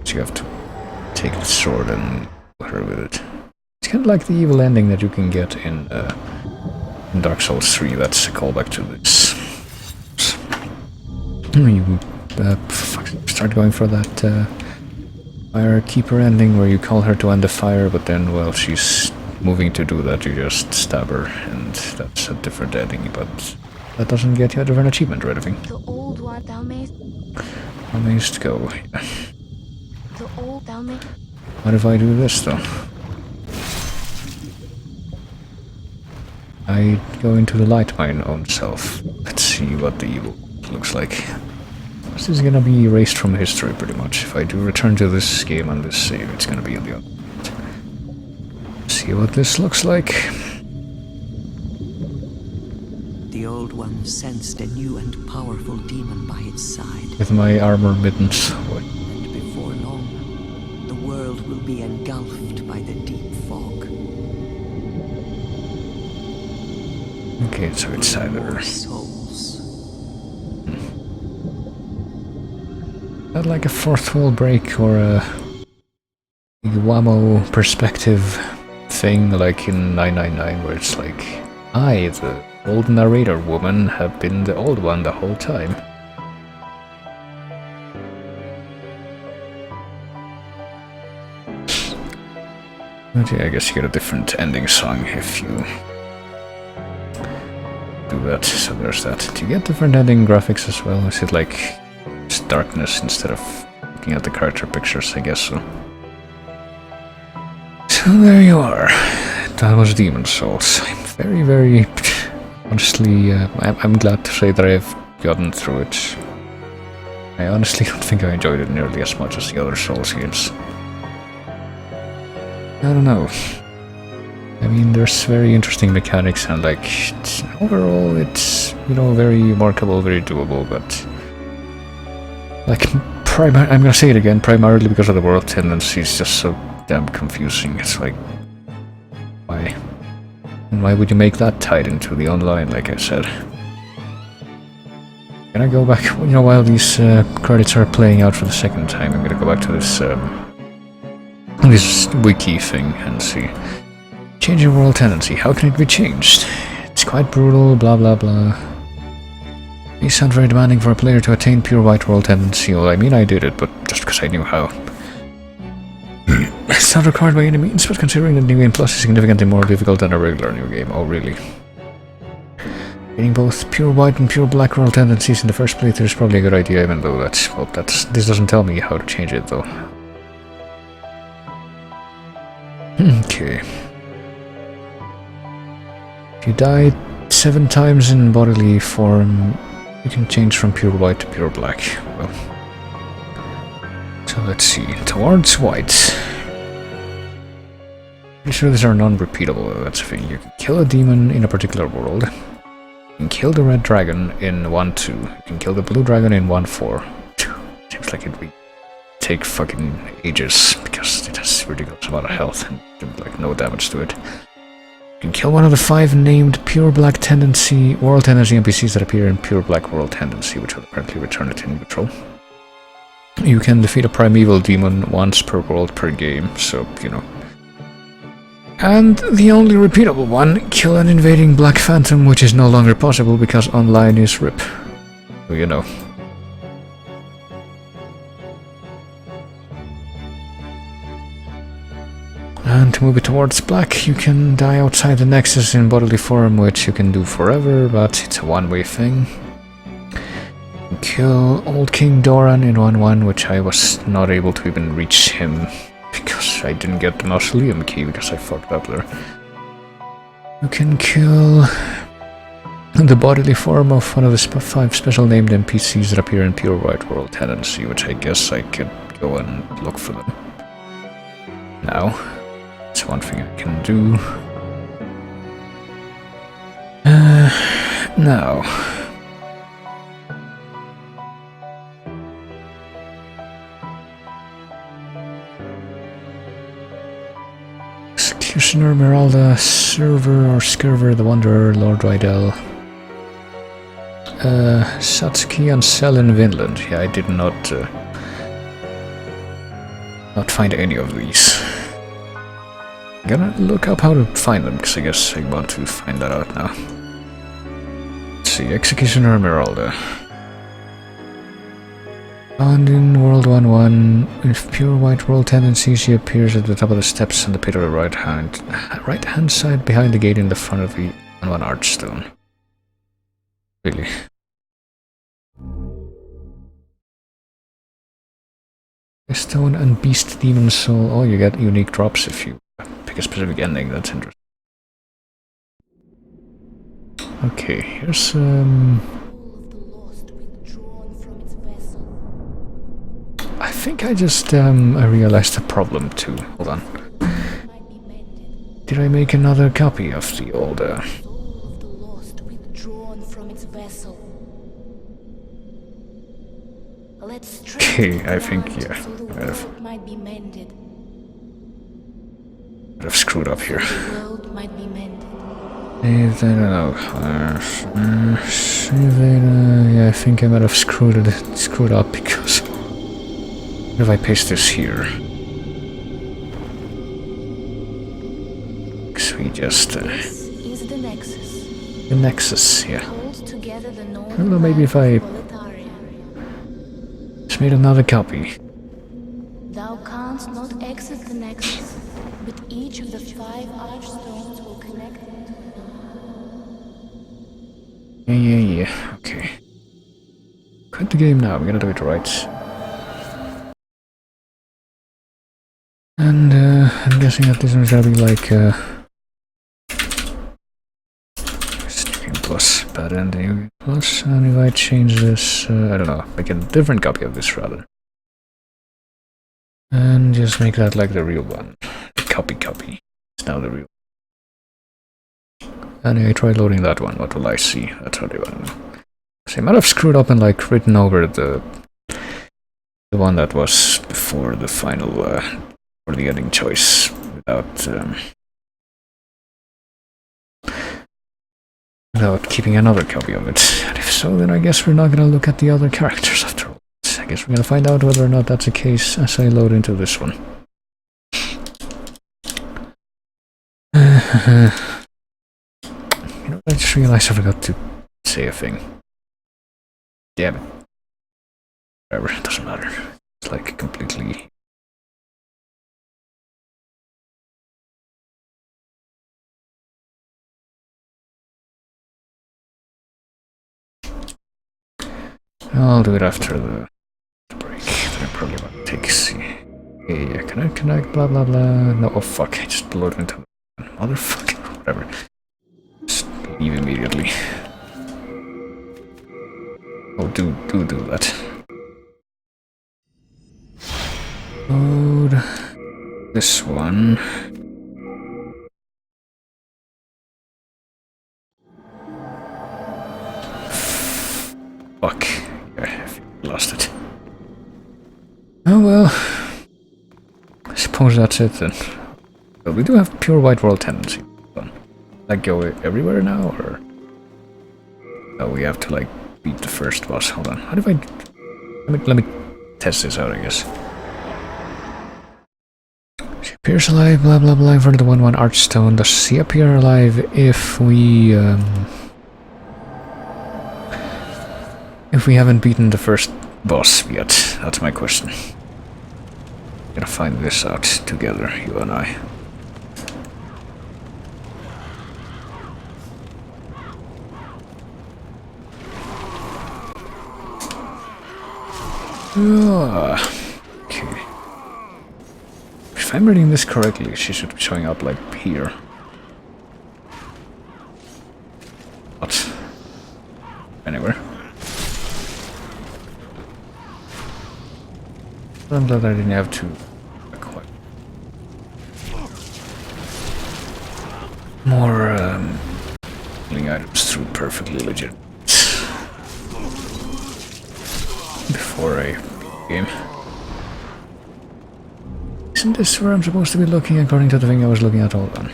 So you have to take the sword and kill her with it. It's kind of like the evil ending that you can get in Dark Souls 3. That's a callback to this. You start going for that Fire Keeper ending where you call her to end the fire, but then while she's moving to do that, you just stab her, and that's a different ending, but that doesn't get you a different achievement or anything. The old one thou mayst... Thou mayst go. The old thou mayst... What if I do this, though? I go into the light mine own self. Let's see what the evil looks like. This is gonna be erased from history, pretty much. If I do return to this game on this save, it's gonna be in the other. See what this looks like. The Old One sensed a new and powerful demon by its side. With my armor mittens. What? And before long, the world will be engulfed by the deep fog. Okay, so it's either... Souls. Not like a fourth wall break or a Wamo perspective thing like in 999 where it's like, I, the old narrator woman, have been the old one the whole time. But yeah, I guess you get a different ending song if you do that, so there's that. Do you get different ending graphics as well? Is it like just darkness instead of looking at the character pictures, I guess so. So there you are. That was Demon Souls. I'm very, honestly, I'm glad to say that I've gotten through it. I honestly don't think I enjoyed it nearly as much as the other Souls games. I don't know. I mean, there's very interesting mechanics and like, overall it's, you know, very remarkable, very doable, but like, I'm gonna say it again, primarily because of the world tendency, it's just so damn confusing. It's like, why? And why would you make that tied into the online, like I said? Can I go back, you know, while these credits are playing out for the second time, I'm gonna go back to this, this wiki thing and see. Changing world tendency, how can it be changed? It's quite brutal, blah blah blah. These sound very demanding for a player to attain pure white world tendency. Well, I mean, I did it, but just because I knew how. It's not required by any means, but considering that New Game Plus is significantly more difficult than a regular new game. Oh, really? Getting both pure white and pure black world tendencies in the first playthrough is probably a good idea, even though that's... Well, this doesn't tell me how to change it, though. Okay. If you die 7 times in bodily form, you can change from pure white to pure black. Well, so let's see. Towards white. Pretty sure these are non-repeatable, that's the thing. You can kill a demon in a particular world. You can kill the red dragon in 1-2. You can kill the blue dragon in 1-4. Seems like it would take fucking ages, because it has ridiculous amount of health and like no damage to it. You can kill one of the 5 named Pure Black Tendency World Tendency NPCs that appear in Pure Black World Tendency, which will apparently return it to neutral. You can defeat a primeval demon once per world per game, so, you know. And the only repeatable one, kill an invading Black Phantom, which is no longer possible because online is RIP. So, you know. And to move it towards black, you can die outside the Nexus in bodily form, which you can do forever, but it's a one-way thing. Kill Old King Doran in 1-1, which I was not able to even reach him because I didn't get the Mausoleum key because I fucked up there. You can kill the bodily form of one of the 5 special named NPCs that appear in Pure White World Tendency, which I guess I could go and look for them. Now, that's one thing I can do. Now. Executioner, Meralda, Server or Skurver, the Wanderer, Lord Rydell. Satsuki and Cell in Vinland. Yeah, I did not find any of these. I'm gonna look up how to find them, because I guess I want to find that out now. Let's see, Executioner Meralda. Found in World 1-1, with Pure White World Tendency, she appears at the top of the steps on the pit of the right hand side behind the gate in the front of the 1-1 Archstone. Really? Stone and Beast Demon Soul. Oh, you get unique drops if you pick a specific ending, that's interesting. Okay, here's I think I just I realized a problem too. Hold on. Did I make another copy of the old Okay, I think yeah. I've screwed up here. I don't know. Yeah, I think I might have screwed up because what if I paste this here? So we just the Nexus, yeah. I don't know, maybe if I just made another copy. Thou canst not exit the Nexus, but each of the 5 archstones will connect them to Yeah, okay. Quit the game now, we're gonna do it right. And I'm guessing that this one's gonna be like plus bad ending plus, and if I change this, I don't know, make a different copy of this rather. And just make that like the real one. The copy. It's now the real one. And I try loading that one, what will I see? That's what I want to know. So I might have screwed up and like written over the one that was before the final or the ending choice without keeping another copy of it. And if so, then I guess we're not gonna look at the other characters after all. I guess we're gonna find out whether or not that's the case as I load into this one. You know, I just realized I forgot to say a thing. Damn it. Whatever, it doesn't matter. It's like completely... I'll do it after the break. I probably want to take C. Yeah, connect, blah blah blah. No, oh fuck, I just loaded into the motherfucker, whatever. Just leave immediately. Oh, do that. Load this one. Fuck. I lost it. Oh well. I suppose that's it then. But we do have Pure White World Tendency. like go everywhere now, or no? We have to like beat the first boss. Hold on. How do I? Let me test this out, I guess. She appears alive, blah blah blah, in front of the 1/1 archstone. Does she appear alive if we haven't beaten the first boss yet? That's my question. Gonna find this out together, you and I. Okay. If I'm reading this correctly, she should be showing up like here. But anywhere. I'm glad I didn't have to acquire more healing items through perfectly legit before I game. Isn't this where I'm supposed to be looking according to the thing I was looking at? Hold on.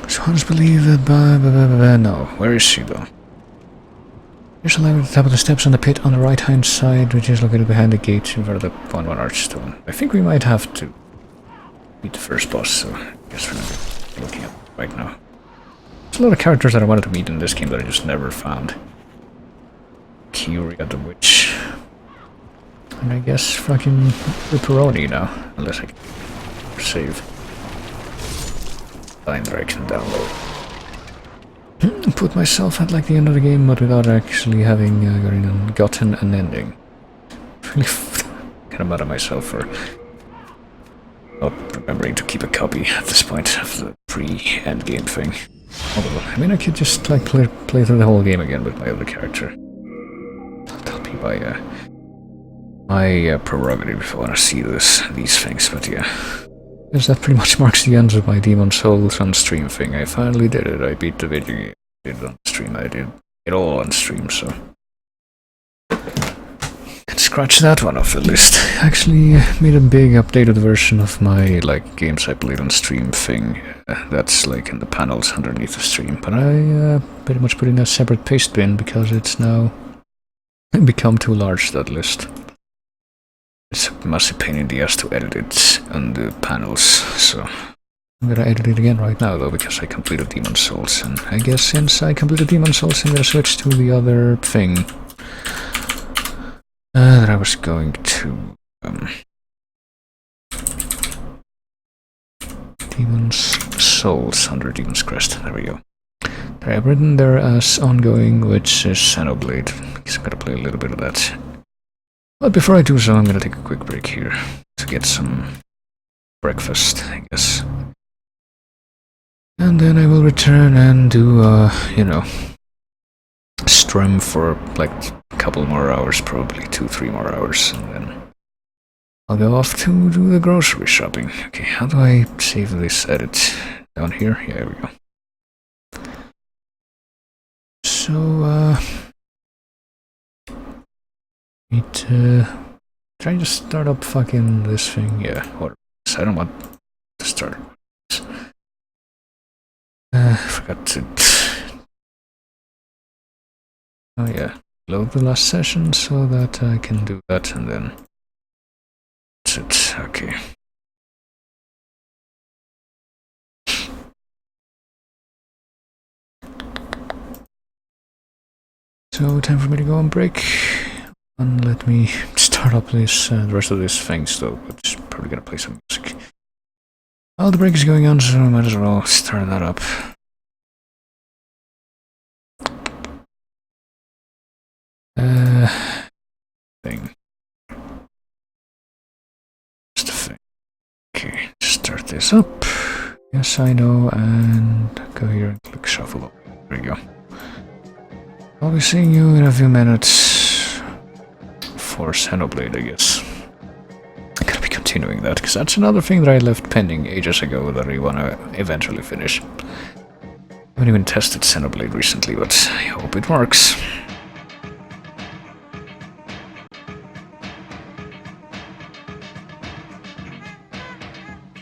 So I just believe that no. Where is she though? Here's a line at the top of the steps on the pit on the right hand side, which is located behind the gate in front of the 1/1 archstone. I think we might have to beat the first boss, so I guess we're not looking at it right now. There's a lot of characters that I wanted to meet in this game that I just never found. Kyria the Witch. And I guess fucking Pepperoni now, unless I can save. Binder I can download. Put myself at like the end of the game, but without actually having gotten an ending. Really kind of mad at myself for not remembering to keep a copy at this point of the pre-end game thing. Although, I mean, I could just like play through the whole game again with my other character. That'll be my prerogative if I want to see these things, but yeah. Because that pretty much marks the end of my Demon Souls on stream thing. I finally did it. I beat the video game. I did it on stream. I did it all on stream, so can scratch that one off the list. I actually made a big updated version of my like games I played on stream thing. That's like in the panels underneath the stream, but I pretty much put in a separate paste bin because it's now become too large, that list. It's a massive pain in the ass to edit it on the panels, so I'm gonna edit it again right now though because I completed Demon Souls, and I guess since I completed Demon Souls I'm gonna switch to the other thing that I was going to Demon's Souls under Demon's Crest. There we go. I have written there as ongoing, which is Xenoblade, because I'm gonna play a little bit of that. But before I do so, I'm gonna take a quick break here to get some breakfast, I guess. And then I will return and do, stream for like a couple more hours, probably 2-3 more hours, and then I'll go off to do the grocery shopping. Okay, how do I save this edit? Down here? Yeah, there we go. So, try to start up fucking this thing, yeah, or I don't want to start. Forgot to. Oh yeah, load the last session so that I can do that, and then that's it. Okay. So time for me to go on break. And let me start up this the rest of these things though, but it's probably gonna play some music. Well, the break is going on, so I might as well start that up. Thing. Just a thing. Okay, start this up. Yes, I know, and go here and click shuffle. There we go. I'll be seeing you in a few minutes for Xenoblade, I guess. I'm gonna be continuing that, because that's another thing that I left pending ages ago that I wanna eventually finish. I haven't even tested Xenoblade recently, but I hope it works.